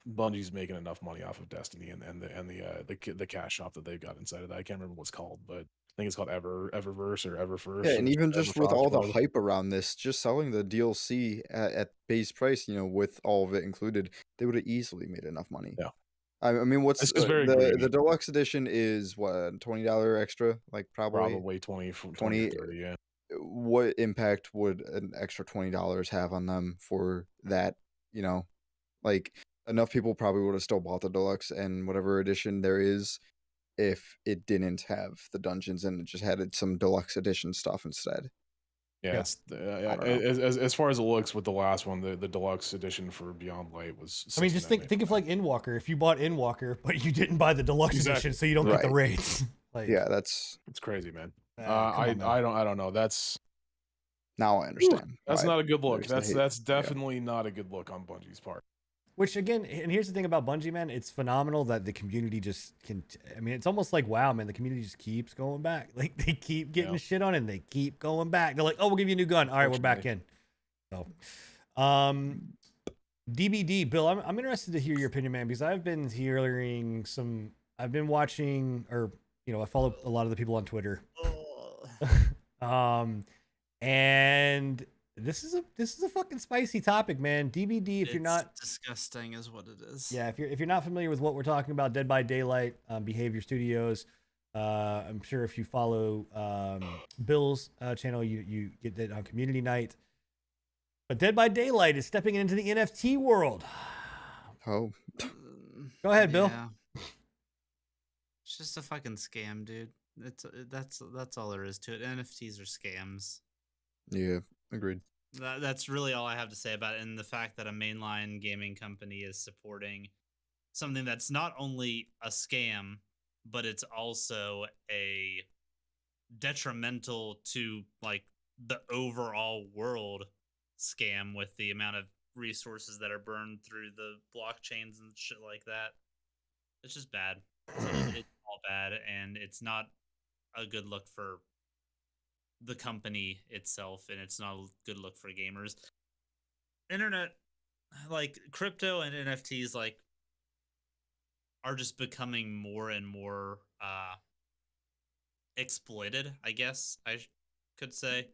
Bungie's making enough money off of Destiny and the cash shop that they've got inside of that. I can't remember what's called, but I think it's called Eververse or Everfirst.
Yeah, and
or
even just with
Everfrost,
all the
whatever.
hype around this, just selling the DLC at base price, with all of it included, they would have easily made enough money.
Yeah.
I mean, what's
It's just very
the
greedy.
deluxe edition is what, $20 extra? Like
Probably 20 or 30, yeah.
What impact would an extra $20 have on them for that? Like enough people probably would have still bought the deluxe and whatever edition there is if it didn't have the dungeons and it just had some deluxe edition stuff instead.
Yeah,
Yeah.
it's
I don't know.
as far as it looks with the last one, the deluxe edition for Beyond Light was.
I mean, just think of like Endwalker. If you bought Endwalker, but you didn't buy the deluxe
Exactly.
edition, so you don't get the
Right.
raids. Like,
Yeah, that's
It's crazy, man.
come on, man.
I don't know. That's
now I understand.
That's
why
not a good look.
there's the hate.
That's definitely not a good look on Bungie's part.
Which again, and here's the thing about Bungie, man, it's phenomenal that the community just can. I mean, it's almost like WoW, man. The community just keeps going back. Like they keep getting shit on, and they keep going back. They're like, "Oh, we'll give you a new gun. All right, we're back in." So, DBD, Bill, I'm interested to hear your opinion, man, because I've been hearing some. I've been watching, or I follow a lot of the people on Twitter. And this is a fucking spicy topic, man. DBD, if you're not
disgusting, is what it is.
Yeah, if you're not familiar with what we're talking about, Dead by Daylight, Behavior Studios. I'm sure if you follow Bill's channel, you get that on Community Night. But Dead by Daylight is stepping into the NFT world.
Oh,
Go ahead, Bill.
Yeah. It's just a fucking scam, dude. That's all there is to it. NFTs are scams.
yeah, agreed.
That's really all I have to say about it. And the fact that a mainline gaming company is supporting something that's not only a scam, but it's also a detrimental to like the overall world scam with the amount of resources that are burned through the blockchains and shit like that. It's just bad. It's all bad, and it's not a good look for the company itself, and it's not a good look for gamers. Internet, like crypto and NFTs, like are just becoming more and more exploited, I guess I could say.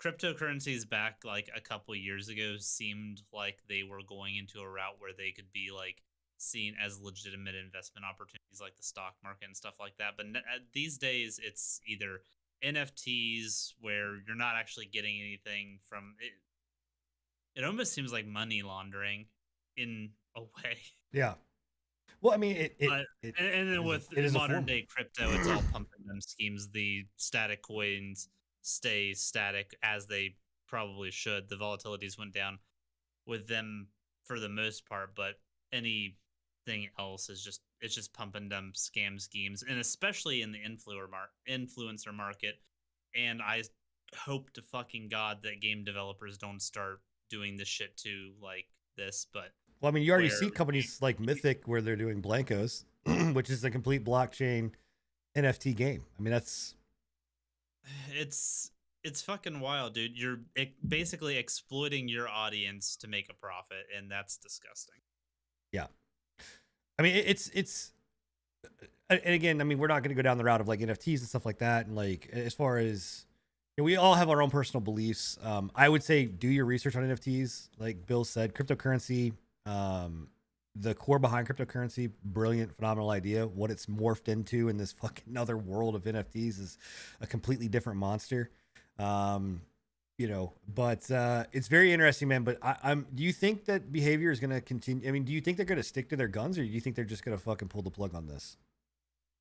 Cryptocurrencies back like a couple years ago seemed like they were going into a route where they could be like seen as legitimate investment opportunities like the stock market and stuff like that. But these days it's either NFTs where you're not actually getting anything from it. It almost seems like money laundering in a way.
Yeah. Well, I mean,
and then with modern day crypto, it's all pumping them schemes. The static coins stay static as they probably should. The volatilities went down with them for the most part, but anything else is just pumping them scam schemes, and especially in the influencer market. And I hope to fucking God that game developers don't start doing this shit too, like this. But
well, I mean, you already see companies like Mythic where they're doing Blankos, which is a complete blockchain NFT game. I mean,
it's fucking wild, dude. You're basically exploiting your audience to make a profit, and that's disgusting.
Yeah. I mean, it's and again, I mean, we're not going to go down the route of like NFTs and stuff like that. And like, as far as we all have our own personal beliefs. I would say do your research on NFTs. Like Bill said, cryptocurrency, the core behind cryptocurrency, brilliant, phenomenal idea. What it's morphed into in this fucking other world of NFTs is a completely different monster. But it's very interesting, man. But do you think that behavior is going to continue? I mean, do you think they're going to stick to their guns, or do you think they're just going to fucking pull the plug on this?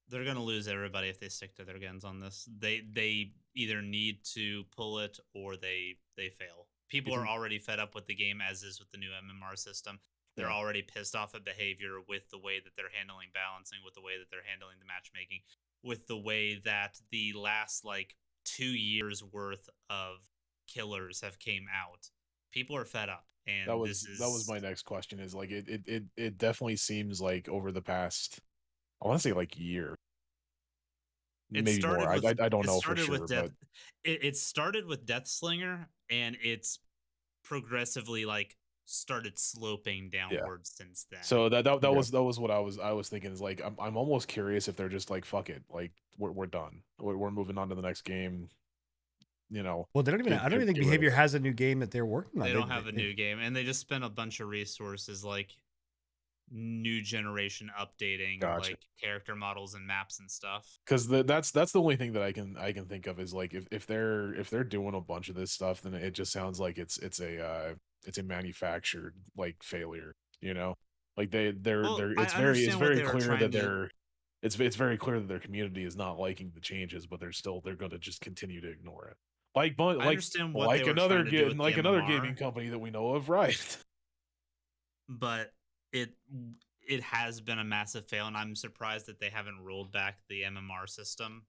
They're going to lose everybody if they stick to their guns on this. They either need to pull it or they fail. People are already fed up with the game, as is with the new MMR system. They're already pissed off at behavior with the way that they're handling balancing, with the way that they're handling the matchmaking, with the way that the last like 2 years worth of killers have came out. People are fed up, and
that was my next question. Is like it definitely seems like over the past, I want to say like year,
It
maybe
started
more.
with
I don't
it
know for
started
sure,
with Death.
but
It started with Death Slinger, and it's progressively like started sloping
yeah.
downwards since then.
So that
Yeah.
was what I was thinking is like I'm almost curious if they're just like fuck it, like we're done, we're moving on to the next game, you know.
Well, they don't even. I don't even think
get rid of
Behavior
it.
has a new game that they're working on.
They don't have a new game, and they just spent a bunch of resources like new generation updating
Gotcha.
like character models and maps and stuff.
Because that's the only thing that I can think of is like if they're doing a bunch of this stuff, then it just sounds like it's a manufactured like failure, you know. Like they're
Well, I
it's
understand what
very
they were
clear
trying
that
to.
they're it's very clear that their community is not liking the changes, but they're going to just continue to ignore it. Like
I
like
understand what they were trying to do with
like
the
another
MMR,
gaming company that we know of, right?
but it has been a massive fail, and I'm surprised that they haven't rolled back the MMR system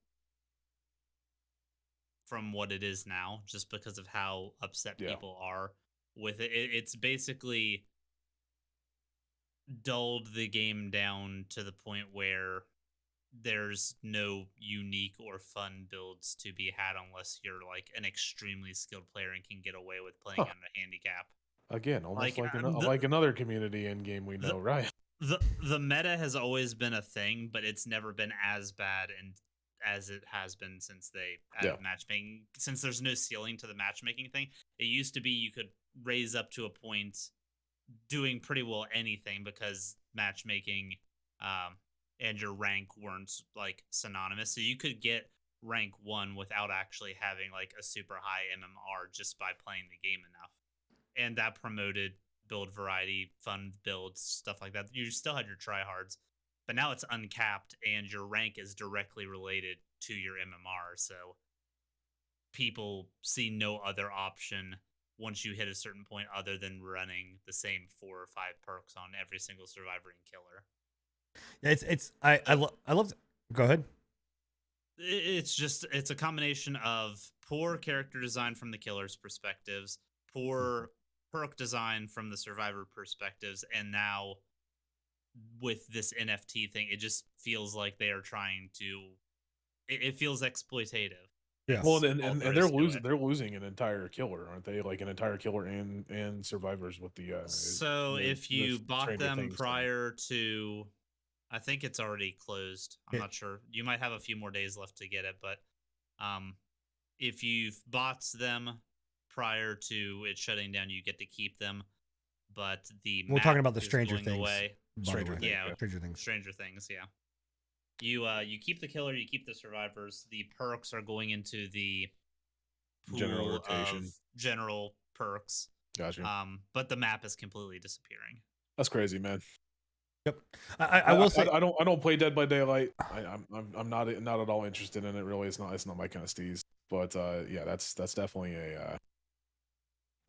from what it is now, just because of how upset
Yeah.
people are with it. It's basically dulled the game down to the point where there's no unique or fun builds to be had unless you're like an extremely skilled player and can get away with playing
Huh.
on a handicap.
Again, almost
Like,
like another community in game we know, right?
The meta has always been a thing, but it's never been as bad and as it has been since they added matchmaking. Since there's no ceiling to the matchmaking thing, it used to be you could raise up to a point doing pretty well anything because matchmaking and your rank weren't like synonymous. So you could get rank 1 without actually having like a super high MMR just by playing the game enough. And that promoted build variety, fun builds, stuff like that. You still had your tryhards, but now it's uncapped and your rank is directly related to your MMR. So people see no other option once you hit a certain point other than running the same 4 or 5 perks on every single survivor and killer.
Yeah, I love. Go ahead.
It's a combination of poor character design from the killer's perspectives, poor perk design from the survivor perspectives, and now with this NFT thing, it just feels like they are trying to. It feels exploitative.
Yeah.
Well, and they're losing an entire killer, aren't they? Like an entire killer and survivors with the
So if you bought
Stranger
them
Things thing.
prior to, I think it's already closed. I'm
Yeah.
not sure. You might have a few more days left to get it, but if you've bought them prior to it shutting down, you get to keep them. But the
We're talking
map
about the
is
Stranger
going
Things.
away.
by the
Stranger
way.
Things,
Yeah.
Stranger Things.
Stranger Things, yeah. You keep the killer, you keep the survivors. The perks are going into the pool
General rotation.
of general perks.
Gotcha.
But the map is completely disappearing.
That's crazy, man.
Yep. I will say
I don't play Dead by Daylight. I'm not at all interested in it. Really, it's not my kind of steez. But yeah, that's definitely a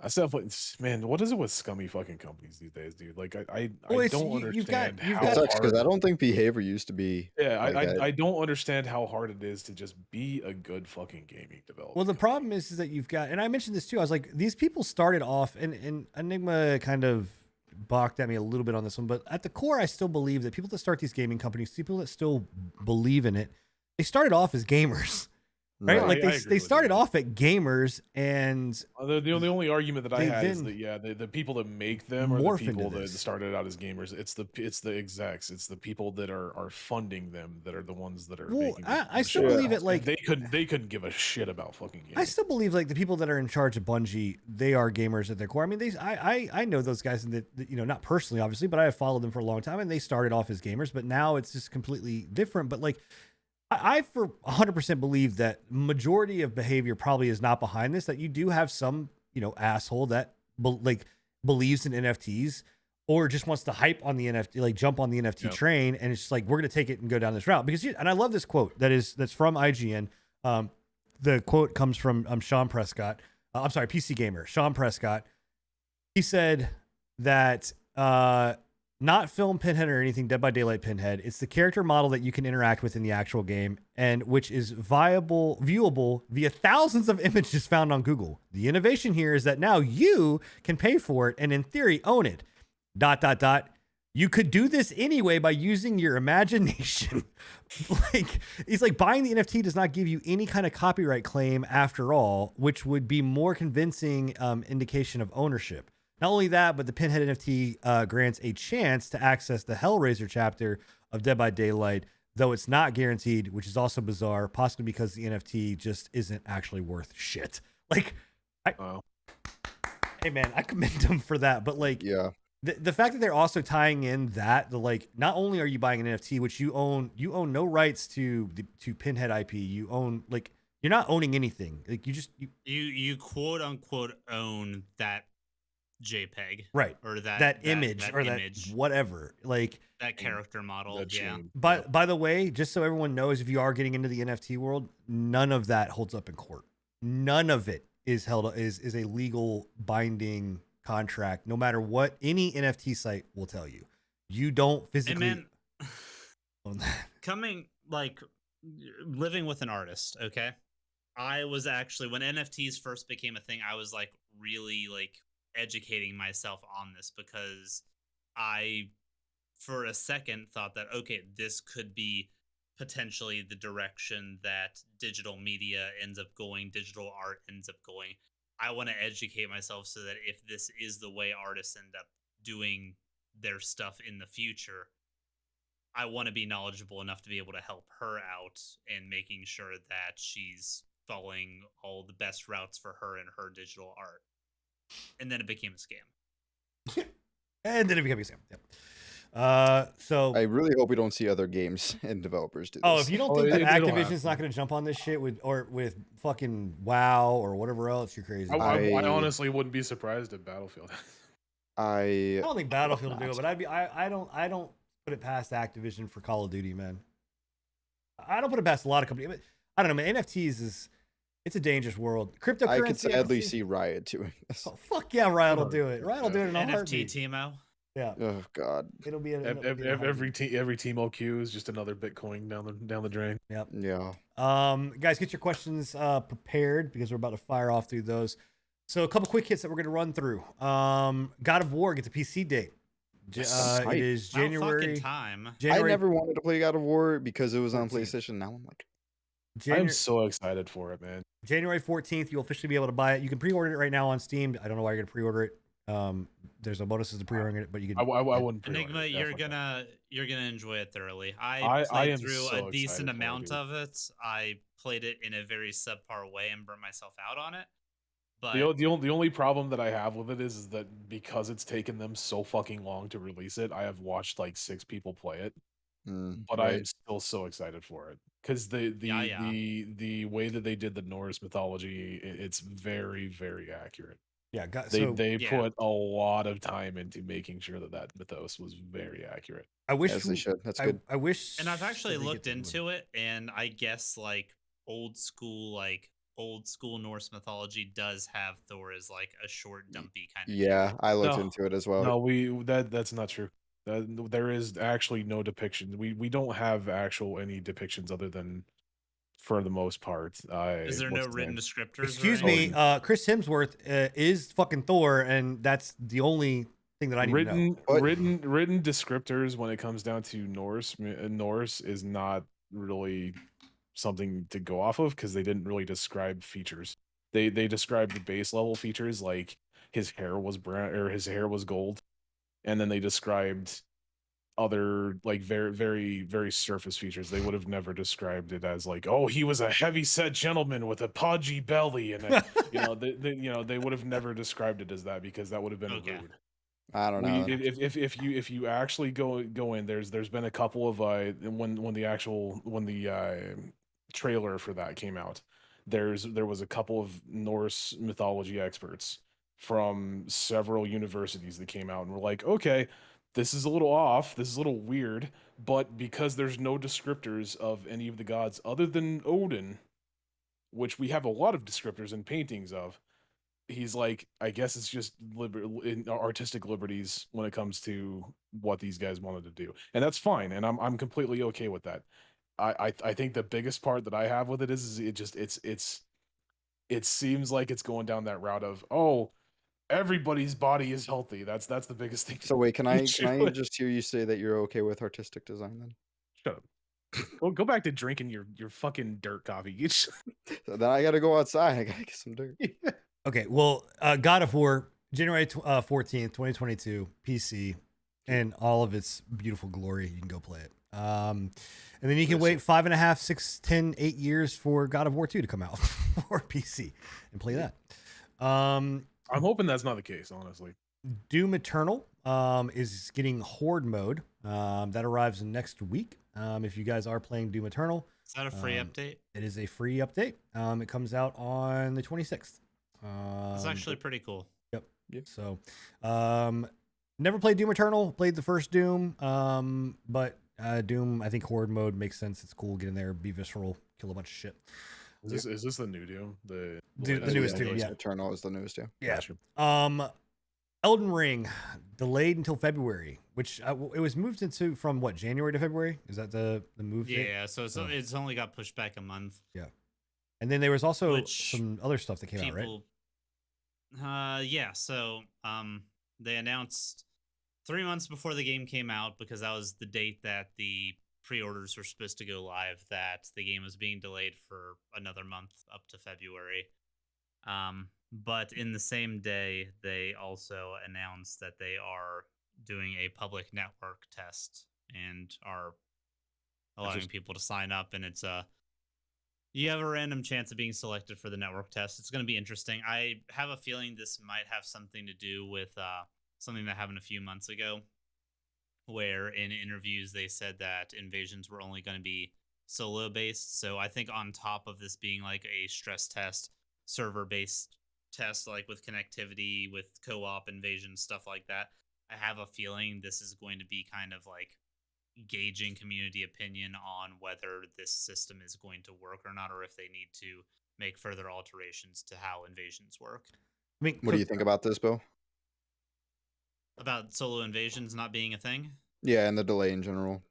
that's definitely, man. What is it with scummy fucking companies these days, dude? Like I
Well,
don't
you've got-
understand
you've
how
It
got-
sucks because I
hard.
don't think behavior used to be.
Yeah,
like that.
I don't understand how hard it is to just be a good fucking gaming developer.
Well, the problem is that you've got, and I mentioned this too. I was like, these people started off, and Enigma kind of balked at me a little bit on this one, but at the core, I still believe that people that start these gaming companies, people that still believe in it, they started off as gamers, right?
No,
Like
I agree
they
with
started
you.
off at gamers, and
The only argument that I
They've
had is
been
that the people that make them are
morph
the people
into
that
this.
started out as gamers. It's the execs. It's the people that are funding them that are the ones that are
well,
making.
I still
shit.
believe it.
And
Like
they couldn't give a shit about fucking gaming.
I still believe like the people that are in charge of Bungie, they are gamers at their core. I mean, I know those guys, and that you know, not personally, obviously, but I have followed them for a long time, and they started off as gamers, but now it's just completely different. But like, I for 100% believe that majority of behavior probably is not behind this. That you do have some, you know, asshole that believes in NFTs or just wants to hype on the NFT, like jump on the NFT
Yep.
train, and it's just like we're gonna take it and go down this route because. And I love this quote that's from IGN. The quote comes from Sean Prescott. I'm sorry, PC Gamer. Sean Prescott. He said that not film Pinhead or anything Dead by Daylight Pinhead. It's the character model that you can interact with in the actual game and which is viewable via thousands of images found on Google. The innovation here is that now you can pay for it and in theory own it. ... You could do this anyway by using your imagination. Like, it's like buying the NFT does not give you any kind of copyright claim after all, which would be more convincing indication of ownership. Not only that, but the Pinhead NFT grants a chance to access the Hellraiser chapter of Dead by Daylight, though it's not guaranteed, which is also bizarre, possibly because the NFT just isn't actually worth shit. Like, hey man, I commend them for that, but like,
Yeah.
the fact that they're also tying in that the like, not only are you buying an NFT, which you own no rights to Pinhead IP. You own, like, you're not owning anything. Like,
You quote unquote own that JPEG,
right,
or
that image or
image,
that whatever, like
that character model.
That
Yeah.
chain.
But by the way, just so everyone knows, if you are getting into the NFT world, none of that holds up in court. None of it is is a legal binding contract, no matter what any NFT site will tell you. You don't physically
And man,
own that.
coming like living with an artist, okay? I was actually, when NFTs first became a thing, I was like really like educating myself on this, because I for a second thought that, okay, this could be potentially the direction that digital media ends up going, digital art ends up going. I want to educate myself so that if this is the way artists end up doing their stuff in the future, I want to be knowledgeable enough to be able to help her out and making sure that she's following all the best routes for her and her digital art. And then it became a scam.
And then it became a scam. Yep. So
I really hope we don't see other games and developers do this.
oh, if you don't think that
they don't have
Activision's not
to.
going to jump on this shit with fucking WoW or whatever else, you're crazy.
I honestly wouldn't be surprised at Battlefield.
I don't think Battlefield will do it, but I don't put it past Activision for Call of Duty, man. I don't put it past a lot of companies. But I don't know, man. NFTs it's a dangerous world. Cryptocurrency.
I could sadly see Riot doing this.
Oh, fuck yeah, Riot will do it. Riot will do it in a
NFT
heartbeat.
Timo.
Yeah.
Oh God.
It'll be
Every team OQ is just another Bitcoin down the drain.
Yep.
Yeah.
Guys, get your questions prepared because we're about to fire off through those. So a couple quick hits that we're going to run through. God of War gets a PC date. It is January.
Time.
I never wanted to play God of War because it was on
14th.
PlayStation. Now I'm like,
I'm so excited for it, man.
January 14th, you'll officially be able to buy it. You can pre-order it right now on Steam. I don't know why you're going to pre-order it. There's no bonuses to pre-ordering it, but you can.
I wouldn't. pre-order
Enigma,
it,
you're
definitely.
gonna enjoy it thoroughly.
I
played
am
through
so
a decent
excited for it,
amount
dude.
of it. I played it in a very subpar way and burnt myself out on it. But
The only problem that I have with it is that because it's taken them so fucking long to release it, I have watched like 6 people play it, but I am
right.
still so excited for it because the way that they did the Norse mythology, it's very, very accurate.
Yeah,
They
Yeah.
put a lot of time into making sure that mythos was very accurate.
I wish
As they should. That's good.
I wish.
and I've actually
that they
looked
get to
into it, and I guess like old school Norse mythology does have Thor as like a short, dumpy kind of.
Yeah, I looked
No.
into it as well.
No, that's not true. There is actually no depiction. We don't have any depictions other than, for the most part.
Is there no
what's the
written
name?
descriptors?
Excuse
or
me,
anything?
Chris Hemsworth is fucking Thor, and that's the only thing that I need to know.
What?
written descriptors when it comes down to Norse is not really something to go off of because they didn't really describe features. They described the base level features, like his hair was brown or his hair was gold, and then they described other like very, very, very surface features. They would have never described it as like, oh, he was a heavy set gentleman with a podgy belly, and they would have never described it as that because that would have been
Okay.
rude.
I don't know.
If you actually go in, there's been a couple of when the trailer for that came out, there was a couple of Norse mythology experts from several universities that came out and were like, okay, this is a little off, this is a little weird, but because there's no descriptors of any of the gods other than Odin, which we have a lot of descriptors and paintings of, he's like, I guess it's just artistic liberties when it comes to what these guys wanted to do, and that's fine, and I'm completely okay with that. I think the biggest part that I have with it is it seems like it's going down that route of, oh, everybody's body is healthy. That's the biggest thing.
So wait, can I
Shoot.
just hear you say that you're okay with artistic design then?
Shut up. Go back to drinking your fucking dirt coffee.
So then I gotta go outside. I gotta get some dirt.
Okay, well, God of War, January 14th, 2022, PC, and all of its beautiful glory. You can go play it. And then you can wait 5.5, 6, 10, 8 years for God of War 2 to come out for PC and play that.
I'm hoping that's not the case, honestly.
Doom Eternal is getting Horde mode. That arrives next week. If you guys are playing Doom Eternal.
Is that a free update?
It is a free update. It comes out on the 26th.
It's actually pretty cool.
Yep. So, never played Doom Eternal. Played the first Doom. But Doom, I think Horde mode makes sense. It's cool. Get in there, be visceral, kill a bunch of shit.
Is this the new Doom? The
newest Doom, yeah.
Eternal is the newest, yeah.
Yeah.
Gotcha.
Elden Ring delayed until February, which it was moved into from what, January to February? Is that the move?
Yeah, so it's only got pushed back a month.
Yeah. And then there was also some other stuff that came out, right?
Yeah, so they announced 3 months before the game came out, because that was the date that the pre-orders were supposed to go live, that the game was being delayed for another month up to February. But in the same day, they also announced that they are doing a public network test and are allowing people to sign up. And it's you have a random chance of being selected for the network test. It's going to be interesting. I have a feeling this might have something to do with something that happened a few months ago, where in interviews they said that invasions were only going to be solo based. So I think on top of this being like a stress test, server based test, like with connectivity, with co-op invasion, stuff like that, I have a feeling this is going to be kind of like gauging community opinion on whether this system is going to work or not, or if they need to make further alterations to how invasions work.
I mean,
What do you think about this, Bill?
About solo invasions not being a thing?
Yeah, and the delay in general.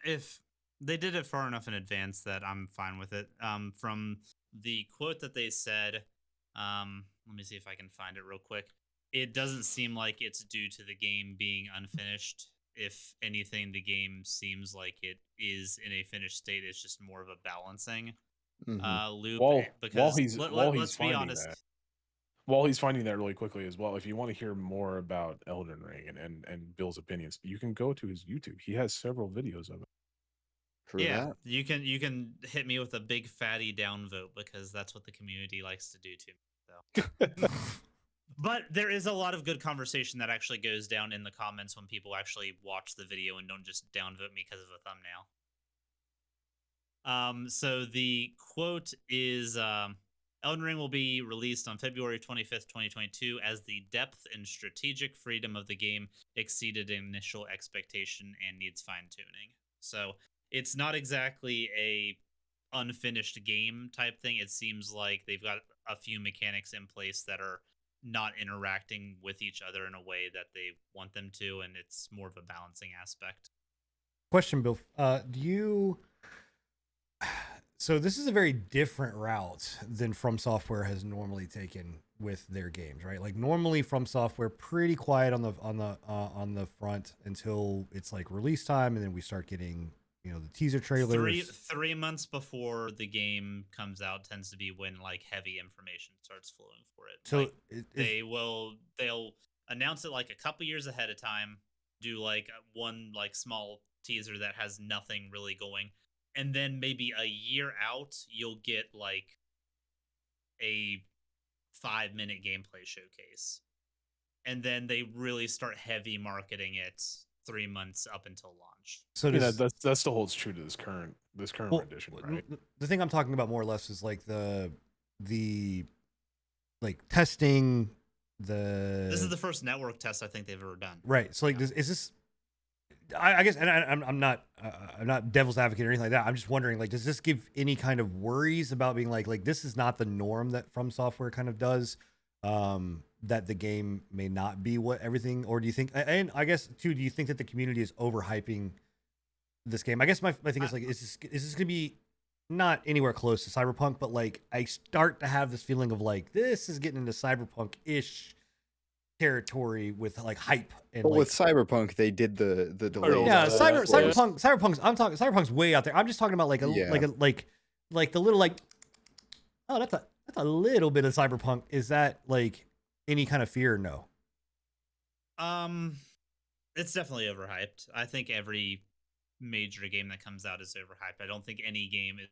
If they did it far enough in advance that I'm fine with it. From the quote that they said, let me see if I can find it real quick. It doesn't seem like it's due to the game being unfinished. If anything, the game seems like it is in a finished state. It's just more of a balancing loop. Let's be honest.
While he's finding that really quickly as well, if you want to hear more about Elden Ring and Bill's opinions, you can go to his YouTube. He has several videos of it.
That.
you can hit me with a big fatty downvote, because that's what the community likes to do to me. So. But there is a lot of good conversation that actually goes down in the comments when people actually watch the video and don't just downvote me because of a thumbnail. So the quote is, Elden Ring will be released on February 25th, 2022, as the depth and strategic freedom of the game exceeded initial expectation and needs fine-tuning. So it's not exactly a unfinished game type thing. It seems like they've got a few mechanics in place that are not interacting with each other in a way that they want them to, and it's more of a balancing aspect.
Question, Bill. So this is a very different route than From Software has normally taken with their games, right? Like normally From Software pretty quiet on the front until it's like release time, and then we start getting, the teaser trailers.
Three months before the game comes out tends to be when like heavy information starts flowing for it.
So
like, they'll announce it like a couple years ahead of time, do like one like small teaser that has nothing really going, and then maybe a year out you'll get like a 5-minute gameplay showcase, and then they really start heavy marketing it 3 months up until launch.
So
that still holds true to this current rendition, right?
The thing I'm talking about more or less is like the like testing. This
is the first network test I think they've ever done.
Right. So like, is this? I guess, and I'm not devil's advocate or anything like that. I'm just wondering, like, does this give any kind of worries about being like this is not the norm that From Software kind of does? That the game may not be what everything, or do you think, and I guess too, do you think that the community is overhyping this game? I guess my thing is like, is this going to be not anywhere close to Cyberpunk, but like I start to have this feeling of like this is getting into Cyberpunk-ish territory with like hype and
But
like
with Cyberpunk, they did the delay.
yeah,
Cyberpunk.
Cyberpunk's way out there. I'm just talking about like like the little like oh that's a little bit of Cyberpunk. Is that like any kind of fear? No.
It's definitely overhyped. I think every major game that comes out is overhyped. I don't think any game is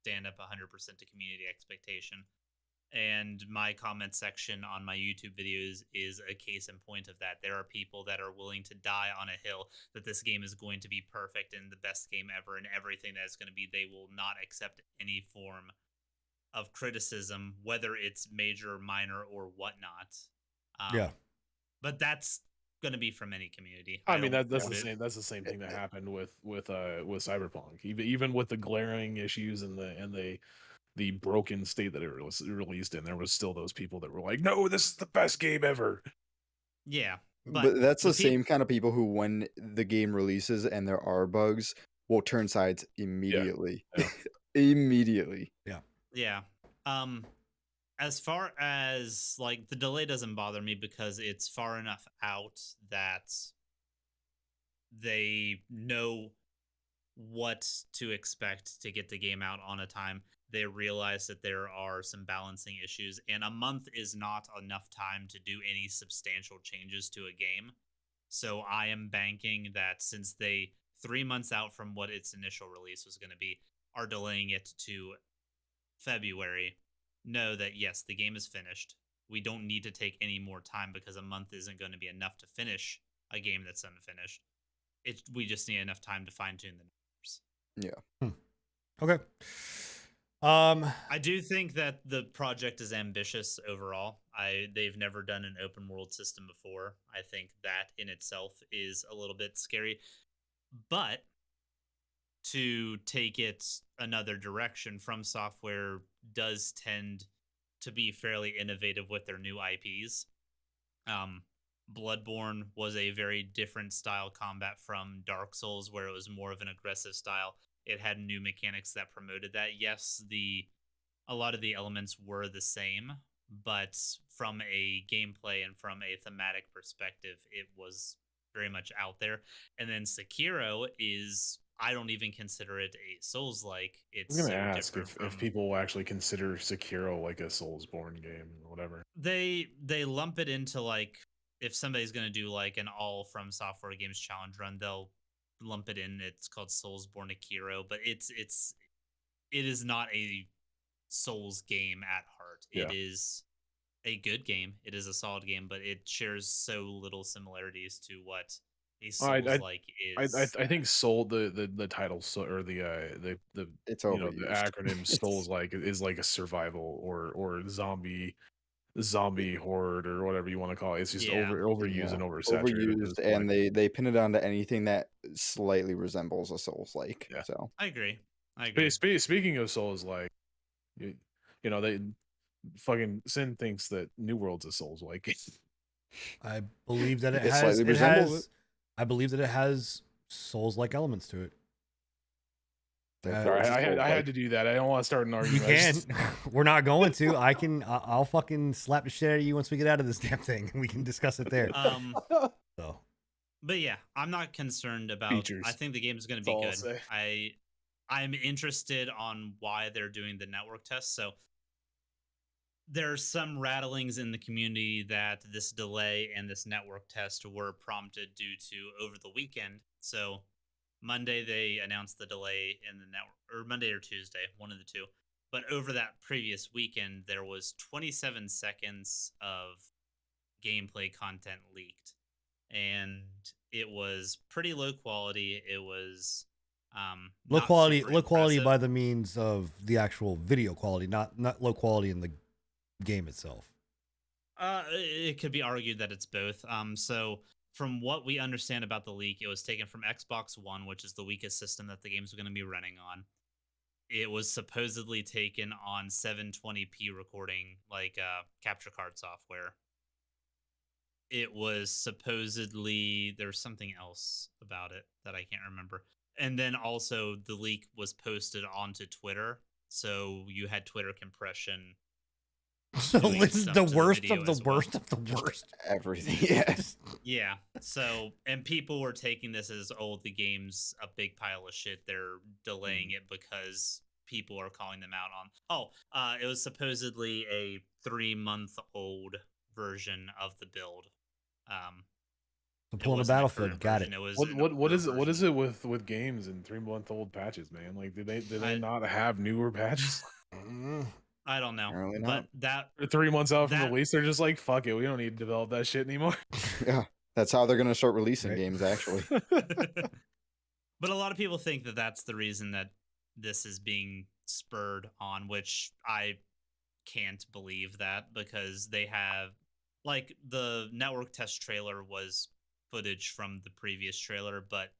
stand up 100% to community expectation. And my comment section on my YouTube videos is a case in point of that. There are people that are willing to die on a hill that this game is going to be perfect and the best game ever and everything that it's going to be. They will not accept any form of criticism, whether it's major, minor, or whatnot.
Yeah.
But
that's going to be from any community.
I mean, that's the same. That's the same thing that happened with Cyberpunk. Even with the glaring issues and the broken state that it was released in, there was still those people that were like, "No, this is the best game ever."
Yeah,
but that's the same kind of people who, when the game releases and there are bugs, will turn sides immediately.
Yeah.
Immediately.
Yeah. As far as like the delay doesn't bother me because it's far enough out that they know what to expect to get the game out on a time. They realize that there are some balancing issues, and a month is not enough time to do any substantial changes to a game. So I am banking that since they 3 months out from what its initial release was going to be, are delaying it to February, know that yes, the game is finished. We don't need to take any more time because a month isn't going to be enough to finish a game that's unfinished. We just need enough time to fine tune the numbers.
Yeah.
Okay.
I do think that the project is ambitious overall. They've never done an open world system before. I think that in itself is a little bit scary. But to take it another direction, From Software does tend to be fairly innovative with their new IPs. Bloodborne was a very different style combat from Dark Souls, where it was more of an aggressive style. It had new mechanics that promoted that. Yes, a lot of the elements were the same, but from a gameplay and from a thematic perspective, it was very much out there. And then Sekiro is, I don't even consider it a Souls-like. It's
I'm gonna
so
ask
different
if people will actually consider Sekiro like a Soulsborne game or whatever.
They lump it into like, if somebody's gonna do like an all From Software Games challenge run, they'll lump it in. It's called Soulsborne Akiro, but it is not a Souls game at heart.
Yeah.
It is a good game. It is a solid game, but it shares so little similarities to what a Souls like is.
I think Soul the title or the
It's
you know,
overused.
the acronym Souls like is like a survival or zombie horde or whatever you want to call it. It's just
Yeah.
overused
Yeah.
and oversaturated.
Overused, and they pin it onto anything that slightly resembles a Souls-like.
Yeah.
So
I agree.
Speaking of Souls like, you know, they fucking Sin thinks that New World's a Souls like.
I believe that
It slightly resembles it.
I believe that it has Souls-like elements to it.
therefore it's a
I
Souls-like.
had to do that. I don't want to start an
You
argument.
can. We're not going to. I'll fucking slap the shit out of you once we get out of this damn thing. We can discuss it there. So,
But yeah, I'm not concerned about
Features.
I think the game is going to
That's
be
all I'll
good.
say.
I'm interested on why they're doing the network test. So there's some rattlings in the community that this delay and this network test were prompted due to over the weekend. So Monday they announced the delay in the network, or Monday or Tuesday, one of the two. But over that previous weekend, there was 27 seconds of gameplay content leaked, and it was pretty low quality. It was
low
not
quality
super
by
impressive.
the means of the actual video quality, not low quality in the game itself.
It could be argued that it's both. So from what we understand about the leak, it was taken from Xbox One, which is the weakest system that the games are going to be running on. It was supposedly taken on 720p recording, like capture card software. It was supposedly, there's something else about it that I can't remember. And then also the leak was posted onto Twitter, so you had Twitter compression.
So
doing
this is
stuff
the
to the
worst
video
of the
as well.
worst of the
Just
worst.
everything. Yeah.
Yeah. So, and people were taking this as, oh, the game's a big pile of shit. They're delaying it because people are calling them out on. It was supposedly a 3-month-old version of the build.
So
It
pulling a
wasn't
battlefield.
current
Got
version,
it.
It was
What is it with games and 3-month-old patches, man? Like, did they not have newer patches?
I don't know,
Apparently
but
not.
that
They're 3 months out from
That-
release, they're just like, fuck it, we don't need to develop that shit anymore.
Yeah, that's how they're gonna start releasing
Right.
games. Actually,
but a lot of people think that that's the reason that this is being spurred on, which I can't believe that, because they have, like, the network test trailer was footage from the previous trailer, but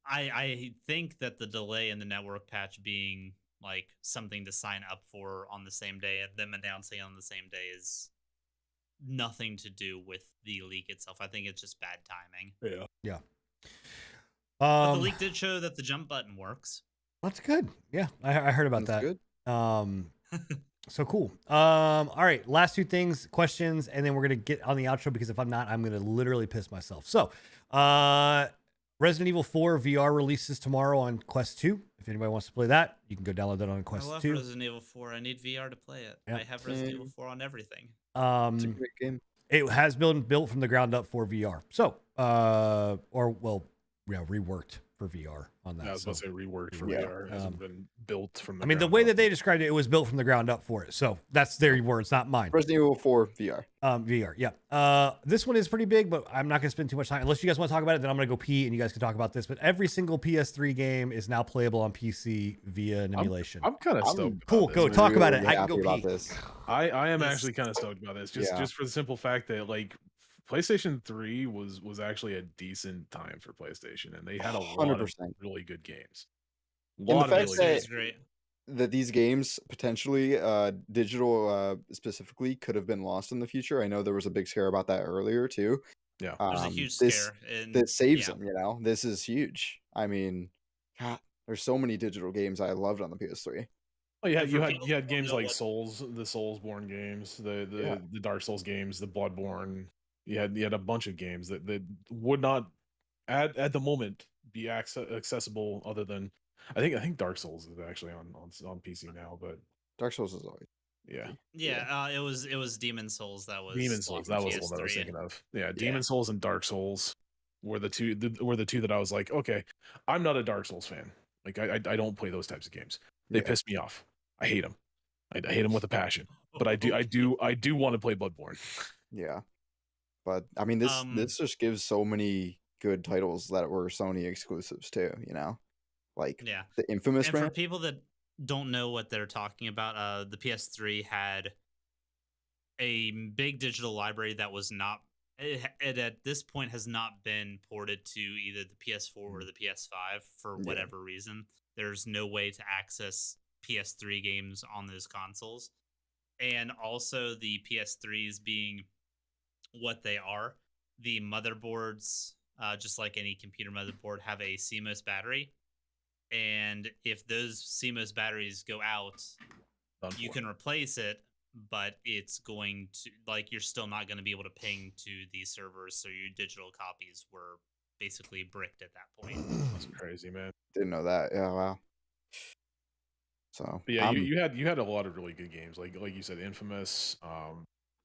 I think that the delay in the network patch being like something to sign up for on the same day and them announcing on the same day is nothing to do with the leak itself. I think it's just bad timing.
Yeah.
But the leak did show that the jump button works.
That's good. Yeah, I heard about
that's
that.
good.
So cool. All right, last two things, questions, and then we're gonna get on the outro, because if I'm not, I'm gonna literally piss myself. So, Resident Evil 4 VR releases tomorrow on Quest 2. If anybody wants to play that, you can go download that on
I
Quest
love
2.
Resident Evil 4. I need VR to play it.
Yeah.
I have Resident Evil 4 on everything.
It's a great game.
It has been built from the ground up for VR. So, reworked for VR on that.
I was about to say reworked for
Yeah.
VR. It hasn't been built from the
I mean, the
ground
way
up.
that they described it, it was built from the ground up for it. So that's their words, not mine.
Resident Evil 4 VR.
VR, yeah. This one is pretty big, but I'm not going to spend too much time. Unless you guys want to talk about it, then I'm going to go pee and you guys can talk about this. But every single PS3 game is now playable on PC via an emulation.
I'm kind of
I'm
stoked.
Cool,
about
go
this.
talk about it.
Really
I can
happy
go
about
pee.
this.
I am
This-
actually kind of stoked about this,
Yeah.
just for the simple fact that, like, PlayStation 3 was actually a decent time for PlayStation, and they had a lot of
100%.
really good games.
the
Lot of
fact
really
that-
good
It's great.
That these games potentially digital specifically could have been lost in the future. I know there was a big scare about that earlier too.
Yeah.
There's a huge
this
scare. And
that saves
yeah.
them, you know. This is huge. I mean, God, there's so many digital games I loved on the PS3.
Oh, yeah,
And
you
for
had
people
you
who
had
don't
games
know
like
what-
Souls, the Soulsborne games, the
Yeah.
Dark Souls games, the Bloodborne. You had a bunch of games that would not at the moment be accessible, other than I think Dark Souls is actually on PC now, but
Dark Souls is always
yeah.
Yeah, it was Demon Souls that was
Demon Souls, that was the one that I was
PS3.
thinking of. Yeah, Demon Souls and Dark Souls were the two that I was like, okay, I'm not a Dark Souls fan. Like, I don't play those types of games. They
Yeah.
piss me off. I hate them. I hate them with a passion. But I do want to play Bloodborne.
Yeah. But I mean, this
Um,
this just gives so many good titles that were Sony exclusives too. You know, like
Yeah.
the Infamous
And for
brand.
people that don't know what they're talking about, the PS3 had a big digital library that was not it at this point has not been ported to either the PS4 or the PS5 for
Yeah.
whatever reason. There's no way to access PS3 games on those consoles. And also the PS3s being what they are, the motherboards, just like any computer motherboard, have a CMOS battery. And if those CMOS batteries go out,
Done
you
for.
can replace it, but it's going to, like, you're still not going to be able to ping to these servers. So your digital copies were basically bricked at that point.
That's crazy, man.
Didn't know that. Yeah, wow. So
But yeah,
I'm-
you had a lot of really good games, like you said, Infamous,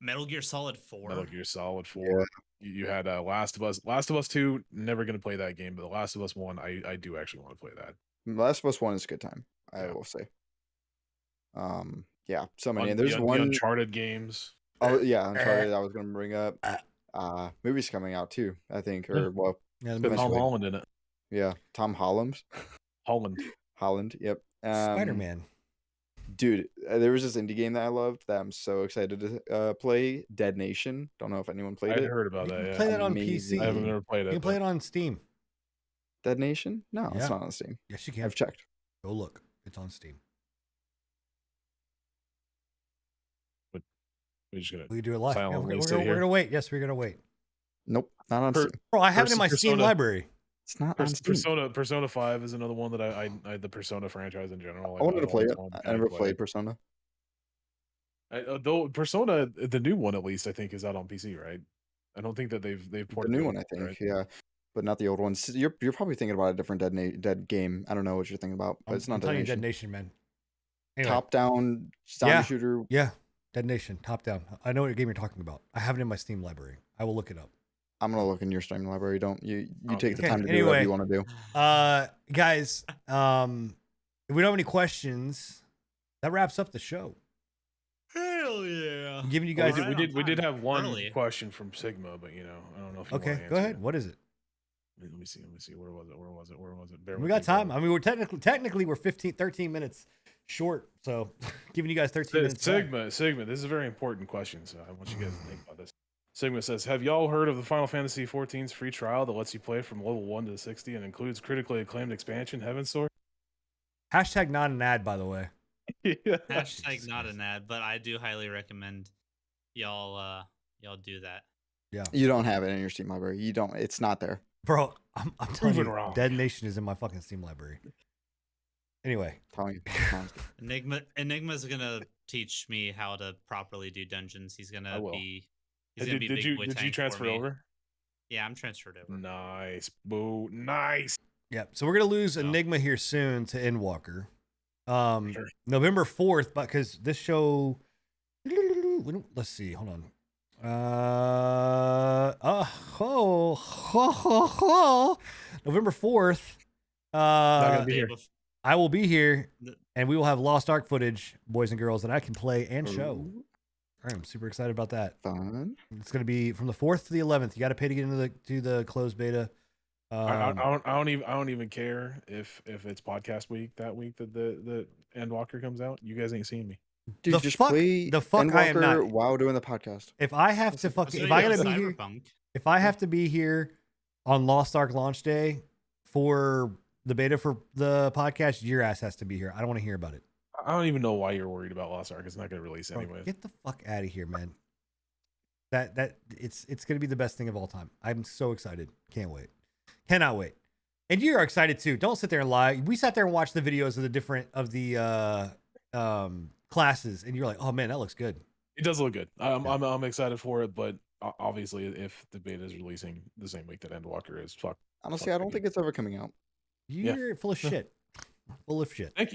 Metal Gear Solid 4.
Metal Gear Solid 4.
Yeah.
You had Last of Us. Last of Us 2, never gonna play that game, but The Last of Us 1, I do actually want to play that.
Last of Us 1 is a good time, I
Yeah.
will say. Yeah, so many. And there's
the
one
Uncharted games.
oh yeah, Uncharted I was gonna bring up. Movies coming out too, I think. Or well,
Yeah, the
Got Tom
Eventually.
Holland in it.
yeah, Tom Holland.
Holland.
Yep.
Spider-Man.
Dude, there was this indie game that I loved that I'm so excited to play. Dead Nation. Don't know if anyone played
I'd
it.
heard about
You
that.
can
Yeah.
play that on
Amazing.
PC.
I haven't ever played
You
it.
can play
but-
it on Steam.
Dead Nation? No,
Yeah.
it's not on Steam.
Yes, you can.
I've checked.
Go look. It's on Steam.
We're just gonna.
We can do it live. Yeah,
Silently
we're
sit
gonna, we're
here.
gonna wait. Yes, we're gonna wait.
Nope, not on
Per-
Steam.
Bro, I have it in my Steam
Persona.
library.
It's not on Steam.
Persona 5 is another one that I the Persona franchise in general.
I wanted to play
always
it.
wanted to
I never
play.
played Persona.
Though Persona, the new one at least, I think is out on PC, right? I don't think that they've
The
ported
new
it
one, I
over,
think,
right?
yeah, but not the old one. You're probably thinking about a different Dead game. I don't know what you're thinking about, but it's
I'm
not
telling you,
Dead
Dead
Nation.
Nation, man. Anyway,
Top down zombie
Yeah.
shooter.
yeah, Dead Nation, top down. I know what game you're talking about. I have it in my Steam library. I will look it up.
I'm gonna look in your Steam library. Don't you
Oh,
take the
okay.
time to do whatever
Anyway.
you want to do.
Guys, if we don't have any questions, that wraps up the show.
Hell yeah.
I'm giving you
Well,
guys.
we did have one
Early.
question from Sigma, but I don't know if you
Okay,
want to
go
answer
ahead.
it.
What is it?
Let me see. Where was it? Bear
We
with
got
me,
time.
bro.
I mean, we're technically we're 13 minutes short, so giving you guys 13 minutes. back.
Sigma, this is a very important question, so I want you guys to think about this. Sigma says, have y'all heard of the Final Fantasy XIV's free trial that lets you play from level 1 to 60 and includes critically acclaimed expansion, Heaven's Sword?
Hashtag not an ad, by the way.
Yeah.
Hashtag not an ad, but I do highly recommend y'all do that.
Yeah,
You don't have it in your Steam library. You don't. It's not there.
bro, I'm telling
Proven
you,
wrong.
Dead Nation is in my fucking Steam library. Anyway,
Telling you.
Enigma's gonna teach me how to properly do dungeons. He's
I
gonna
will.
be. He's gonna be
Did
big
you
boy
did you
tank for
transfer
me.
over?
Yeah, I'm transferred over.
Nice, boo, nice.
yeah. So we're gonna lose
No.
Enigma here soon to Endwalker.
Sure.
November 4th, because this show. Let's see. Hold on. November 4th.
Not gonna be
Day
here.
bef-
I will be here,
The-
and we will have Lost Ark footage, boys and girls, that I can play and show.
Ooh,
I'm super excited about that.
Fun.
It's going to be from the 4th to the 11th. You got to pay to get into the closed beta.
I don't even care if it's podcast week that week that the Endwalker comes out. You guys ain't seeing me.
Dude,
The
just
fuck-
play
the fuck I am
Endwalker
not.
while doing the podcast.
If I have to
So
if
you
I
have
gotta be here,
Cyberpunk.
if I have to be here on Lost Ark launch day for the beta for the podcast, your ass has to be here. I don't want to hear about it.
I don't even know why you're worried about Lost Ark. It's not going to release
Bro,
anyway.
get the fuck out of here, man. That it's going to be the best thing of all time. I'm so excited. Can't wait. Cannot wait. And you're excited too. Don't sit there and lie. We sat there and watched the videos of the classes, and you're like, oh man, that looks good.
It does look good. I'm excited for it, but obviously, if the beta is releasing the same week that Endwalker is, fuck.
Honestly, I don't think it's ever coming out.
You're full of
Yeah.
shit. Full of shit.
Thank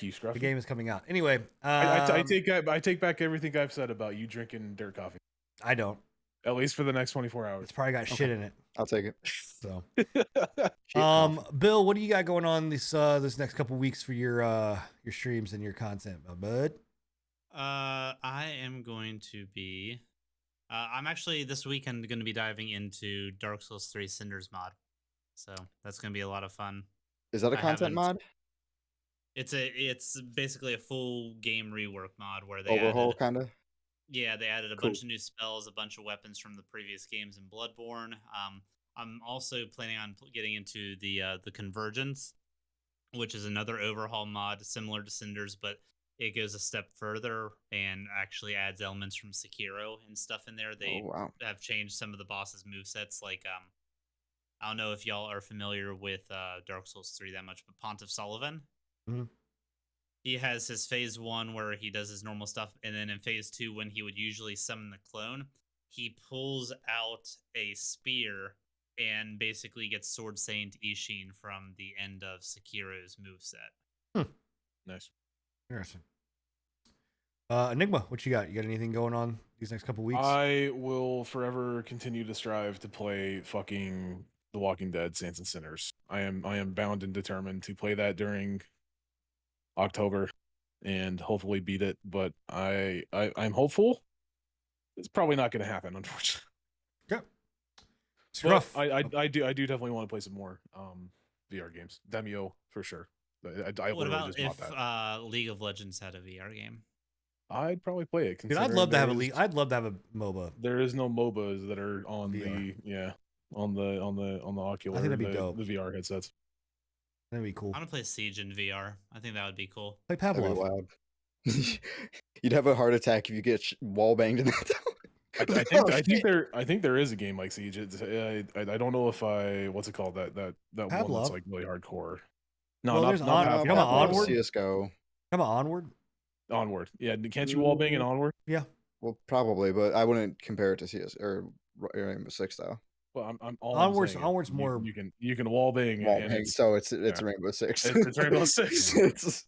you, Scruffy.
The game is coming out. Anyway,
I take back everything I've said about you drinking dirt coffee.
I don't.
At least for the next 24 hours.
It's probably got shit in it.
I'll take it.
So,
Shit coffee.
Bill, what do you got going on this next couple weeks for your streams and your content, my bud?
I am going to be. I'm actually this weekend going to be diving into Dark Souls 3 Cinders mod, so that's going to be a lot of fun.
Is that a
I
content
haven't-
mod?
It's basically a full game rework mod where they
Overhaul,
added,
kind of?
yeah, they added a
Cool.
bunch of new spells, a bunch of weapons from the previous games in Bloodborne. I'm also planning on getting into the Convergence, which is another overhaul mod similar to Cinders, but it goes a step further and actually adds elements from Sekiro and stuff in there. They
Oh, wow.
have changed some of the boss's movesets. Like, I don't know if y'all are familiar with Dark Souls 3 that much, but Pontiff Sullivan.
Mhm.
He has his phase 1 where he does his normal stuff, and then in phase 2, when he would usually summon the clone, he pulls out a spear and basically gets Sword Saint Ishin from the end of Sekiro's moveset.
Nice.
Interesting. Enigma, what you got? You got anything going on these next couple weeks?
I will forever continue to strive to play fucking The Walking Dead: Saints and Sinners. I am bound and determined to play that during October and hopefully beat it. But I'm hopeful. It's probably not going to happen, unfortunately.
It's
But
rough.
I do definitely want to play some more VR games. Demio for sure. I
What
literally
about
just bought
if
that.
League of Legends had a VR game?
I'd probably play it.
Dude, I'd
considering
love to have a
there
league.
is-
I'd love to have a MOBA.
There is no MOBAs that are on
VR.
on the Oculus.
that'd be dope.
The VR headsets.
That'd be cool.
I want to play Siege in VR. I think that would be cool.
Play
That'd be
Pavlov.
wild. You'd have a heart attack if you get wall banged in that.
I think there is a game like Siege. I don't know if what's it called that one that's
Pavlov.
like really hardcore. No,
Well,
not
there's
not
On-
Pavlov,
you know about
but,
Onward?
CS:GO.
Come on, Onward.
Onward. Yeah, can't you wall bang in Onward?
Yeah.
Well, probably, but I wouldn't compare it to CS or Rainbow Six though.
Well, all
Onward's
I'm saying is
Onward's more.
you can wall bang
Wall
and
bang,
it's
so it's
yeah.
Rainbow Six.
It's Rainbow Six.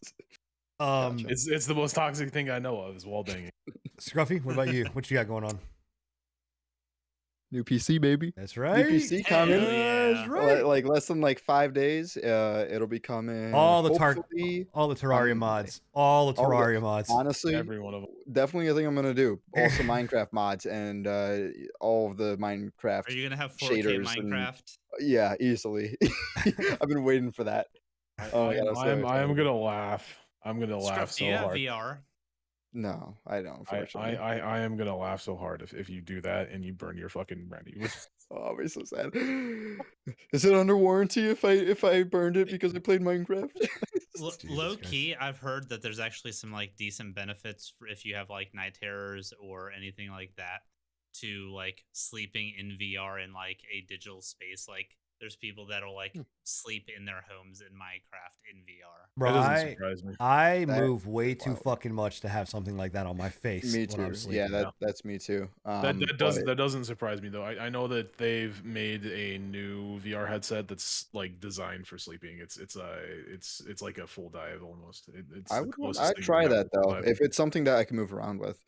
Um,
Gotcha.
It's the most toxic thing I know of is wall banging.
Scruffy, what about you? What you got going on?
New PC, baby.
That's right.
New PC
Hell
coming.
yeah.
That's right.
Like less than like 5 days. It'll be coming.
all the
hopefully,
Terraria
on
mods. All the
Oh, yeah.
Terraria mods.
honestly,
Every one of them.
definitely a thing I'm gonna do. Also Minecraft mods and all of the Minecraft
Are you gonna have 4K
shaders and
Minecraft?
yeah, easily. I've been waiting for that. Oh my God, I'm so
I am
excited.
gonna laugh. I'm gonna laugh
Scruff, do you
so
have
hard.
VR?
No, I don't. Unfortunately,
I am gonna laugh so hard if you do that and you burn your fucking brandy.
oh, I'll be so sad. Is it under warranty if I burned it because I played Minecraft?
Jesus
Low
Christ.
key, I've heard that there's actually some like decent benefits for if you have like night terrors or anything like that to like sleeping in VR in like a digital space. Like there's people that'll like sleep in their homes in Minecraft in VR.
Bro,
That doesn't surprise me.
I
That
move way
is
too
wild.
fucking much to have something like that on my face.
Me
when I'm
too.
sleeping.
Yeah, that's me too.
That
but
doesn't surprise me though. I know that they've made a new VR headset that's like designed for sleeping. It's like a full dive almost. It's
I
the
would
closest
I'd
thing
try
we have
that
to full
though
dive.
if it's something that I can move around with.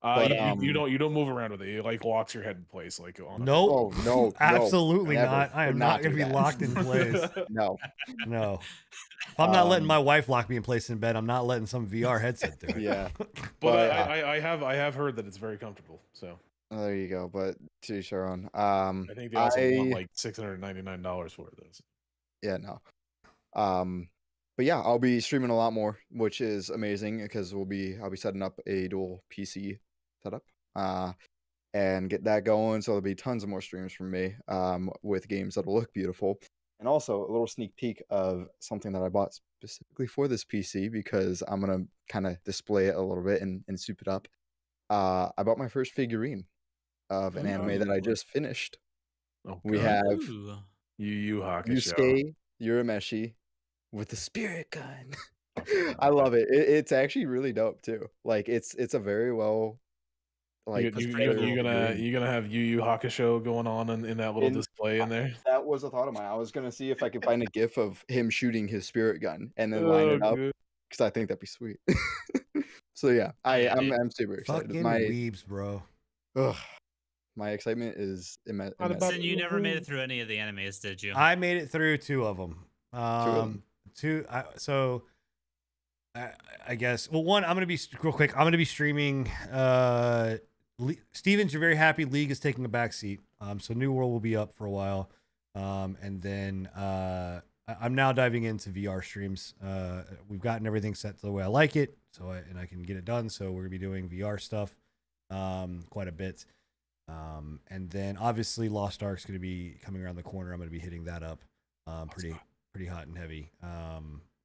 But,
you don't move around with it. It like locks your head in place like on a
Nope.
Oh no,
Absolutely
never.
not. I
Would
am
not
not going to
do
be
that.
locked in place.
No.
No. If I'm not letting
Um,
my wife lock me in place in bed, I'm not letting some VR headset do it.
Yeah.
But
But,
I have heard that it's very comfortable. So
there you go. But to Sharon,
I think they also want like $699 for it though. So.
yeah, no. But yeah, I'll be streaming a lot more, which is amazing because I'll be setting up a dual PC setup. And get that going. So there'll be tons of more streams from me with games that'll look beautiful. And also a little sneak peek of something that I bought specifically for this PC because I'm going to kind of display it a little bit and soup it up. I bought my first figurine of an anime that I
Ooh.
just finished.
Oh,
We
God.
have
Ooh.
Yu Yu Hakusho.
Yusuke Urameshi with the spirit gun.
Okay,
I love it. It's actually really dope too. Like it's a very well like
you gonna have Yu Yu Hakusho going on in that little display in there.
That was a thought of mine. I was gonna see if I could find a gif of him shooting his spirit gun and then line it up
good.
because I think that'd be sweet. So yeah,
Yeah,
I'm
dude.
super excited.
Fucking
My
weebs, bro.
my excitement is immense.
What about-
Sin, you never made it through any of the animes, did you?
I made it through 2 of them.
them.
I guess. Well, one, I'm gonna be real quick. I'm gonna be streaming. Stevens, you're very happy. League is taking a back seat. So New World will be up for a while, and then I'm now diving into VR streams. We've gotten everything set to the way I like it, so I can get it done. So we're gonna be doing VR stuff, quite a bit. And then obviously Lost Ark's gonna be coming around the corner. I'm gonna be hitting that up, pretty hot and heavy.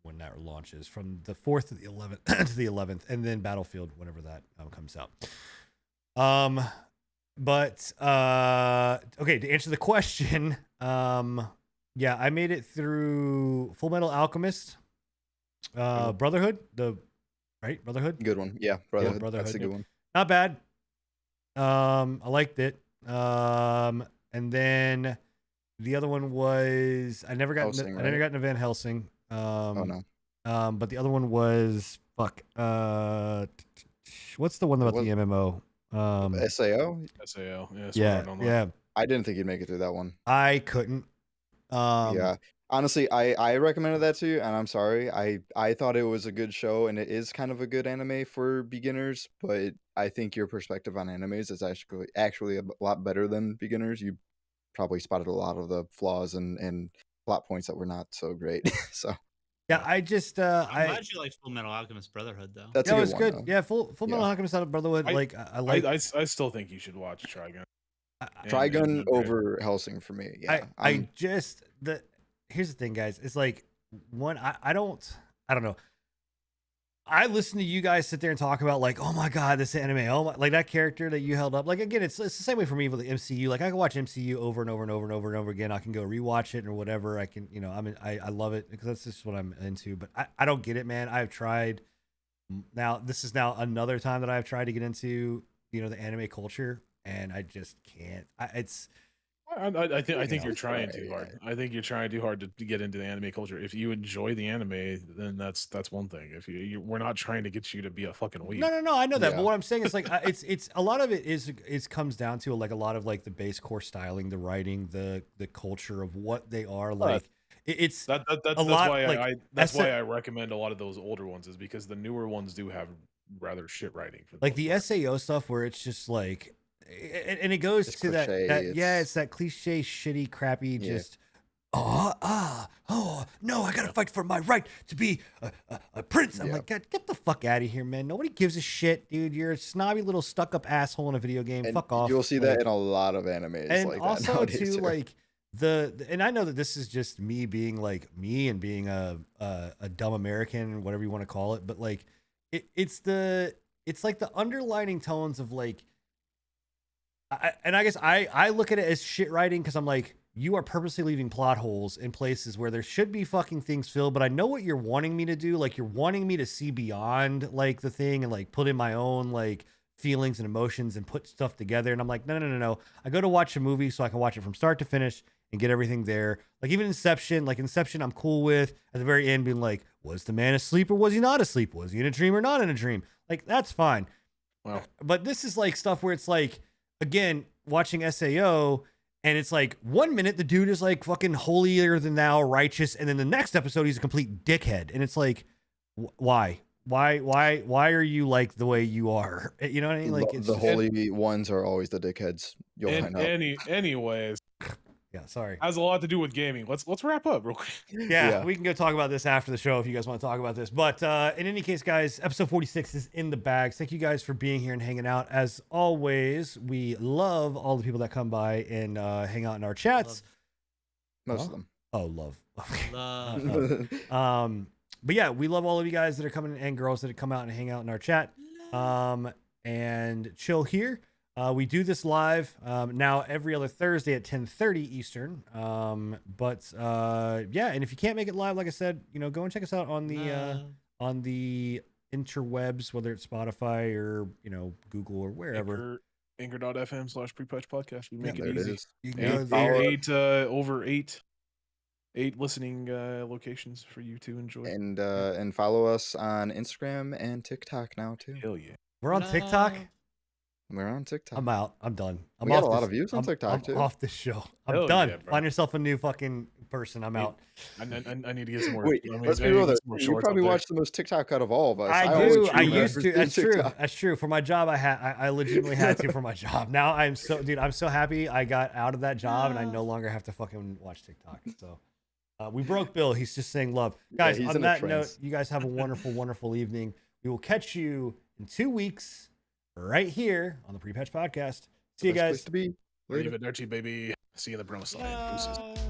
When that launches from the 4th to the 11th to the 11th, and then Battlefield whenever that comes out. Okay, to answer the question, yeah, I made it through Full Metal Alchemist, Brotherhood, Brotherhood,
Good one. Yeah, Brotherhood.
Brotherhood,
That's a
yeah.
good one.
not bad. I liked it. And then the other one was I never got
Hellsing,
I never
right?
got into Van Helsing.
Oh no.
But the other one was what's the one about the MMO?
SAO?
SAO. Yeah. Sword
Yeah,
Art Online.
yeah.
I didn't think you'd make it through that one.
I couldn't.
Yeah. Honestly, I recommended that to you, and I'm sorry. I thought it was a good show, and it is kind of a good anime for beginners. But I think your perspective on animes is actually a lot better than beginners. You probably spotted a lot of the flaws and plot points that were not so great. So
Yeah, I just
I'm glad you like Full Metal Alchemist Brotherhood, though.
that's
yeah,
a
it
good
was
one,
good.
though.
Yeah, Full Metal
Yeah.
Alchemist out of Brotherhood. I like
I still think you should watch Trigun.
Trigun
and
over Helsing for me. Yeah,
here's the thing, guys. It's like one. I don't know. I listen to you guys sit there and talk about like, oh my god, this anime, oh my, like that character that you held up. Like again, it's the same way for me with the MCU. Like I can watch MCU over and over and over and over and over again. I can go rewatch it or whatever. I can, I love it because that's just what I'm into. But I don't get it, man. I've tried. Now this is now another time that I've tried to get into the anime culture, and I just can't.
I think you're trying too hard. I think you're trying too hard to get into the anime culture. If you enjoy the anime, then that's one thing. If we're not trying to get you to be a fucking weeb.
No, I know that. But what I'm saying is like it's a lot of it is comes down to like a lot of like the base core styling, the writing, the culture of what they are like. It's
that's
lot,
why
like,
that's why I recommend a lot of those older ones, is because the newer ones do have rather shit writing. For
like the SAO stuff where it's just like, and it goes
It's
to
cliche,
it's that cliche, shitty, crappy, just no, I gotta fight for my right to be a prince. I'm like, God, get the fuck out of here, man. Nobody gives a shit, dude. You're a snobby little stuck-up asshole in a video game.
And
fuck off.
You'll see that in a lot of animes.
And
like
also
that nowadays,
too,
too.
like and I know that this is just me being like me and being a dumb American, whatever you want to call it, but like it's like the underlining tones of like, I guess I look at it as shit writing because I'm like, you are purposely leaving plot holes in places where there should be fucking things filled, but I know what you're wanting me to do. Like you're wanting me to see beyond like the thing and like put in my own like feelings and emotions and put stuff together. And I'm like, no. I go to watch a movie so I can watch it from start to finish and get everything there. Like even Inception, I'm cool with at the very end being like, was the man asleep or was he not asleep? Was he in a dream or not in a dream? Like that's fine.
Wow.
But this is like stuff where it's like, again, watching SAO, and it's like 1 minute the dude is like fucking holier than thou, righteous, and then the next episode he's a complete dickhead, and it's like, why are you like the way you are? You know what I mean? Like it's
the holy ones are always the dickheads. You'll find out.
Anyways,
yeah, sorry.
Has a lot to do with gaming. Let's wrap up real quick.
Yeah, we can go talk about this after the show if you guys want to talk about this. But in any case, guys, episode 46 is in the bags. Thank you guys for being here and hanging out. As always, we love all the people that come by and hang out in our chats.
Most of them.
Oh, love.
Love.
But yeah, we love all of you guys that are coming and girls that come out and hang out in our chat. And chill here. We do this live now every other Thursday at 10:30 Eastern. Yeah, and if you can't make it live, like I said, go and check us out on the interwebs, whether it's Spotify or Google or wherever.
Anchor.fm/prepatch podcast. We make
Yeah,
it
there
easy.
is.
You can
And
go there.
follow-
Over eight listening locations for you to enjoy.
and follow us on Instagram and TikTok now too.
Hell yeah.
We're on TikTok.
We're on TikTok.
I'm out. I'm done. I'm
We got
off
a lot
this-
of views on
I'm-
TikTok,
I'm
too.
off this show. I'm
Hell
done.
yeah, bro.
Find yourself a new fucking person. I'm out.
I need to get some more.
Wait, let's be real though. You probably watch the most TikTok out of all of us.
I
always
do. I
choose
used to.
members
That's
in
true.
TikTok.
That's true. For my job, I legitimately had to for my job. Now I'm so happy I got out of that job and I no longer have to fucking watch TikTok. So we broke Bill. He's just saying love. Guys,
he's
on
in a
that note,
trance.
you guys have a wonderful, wonderful evening. We will catch you in 2 weeks right here on the Pre-Patch Podcast. See you
Best
guys.
place to be. Later.
Leave it dirty, baby. See you in the promised land. Deuces.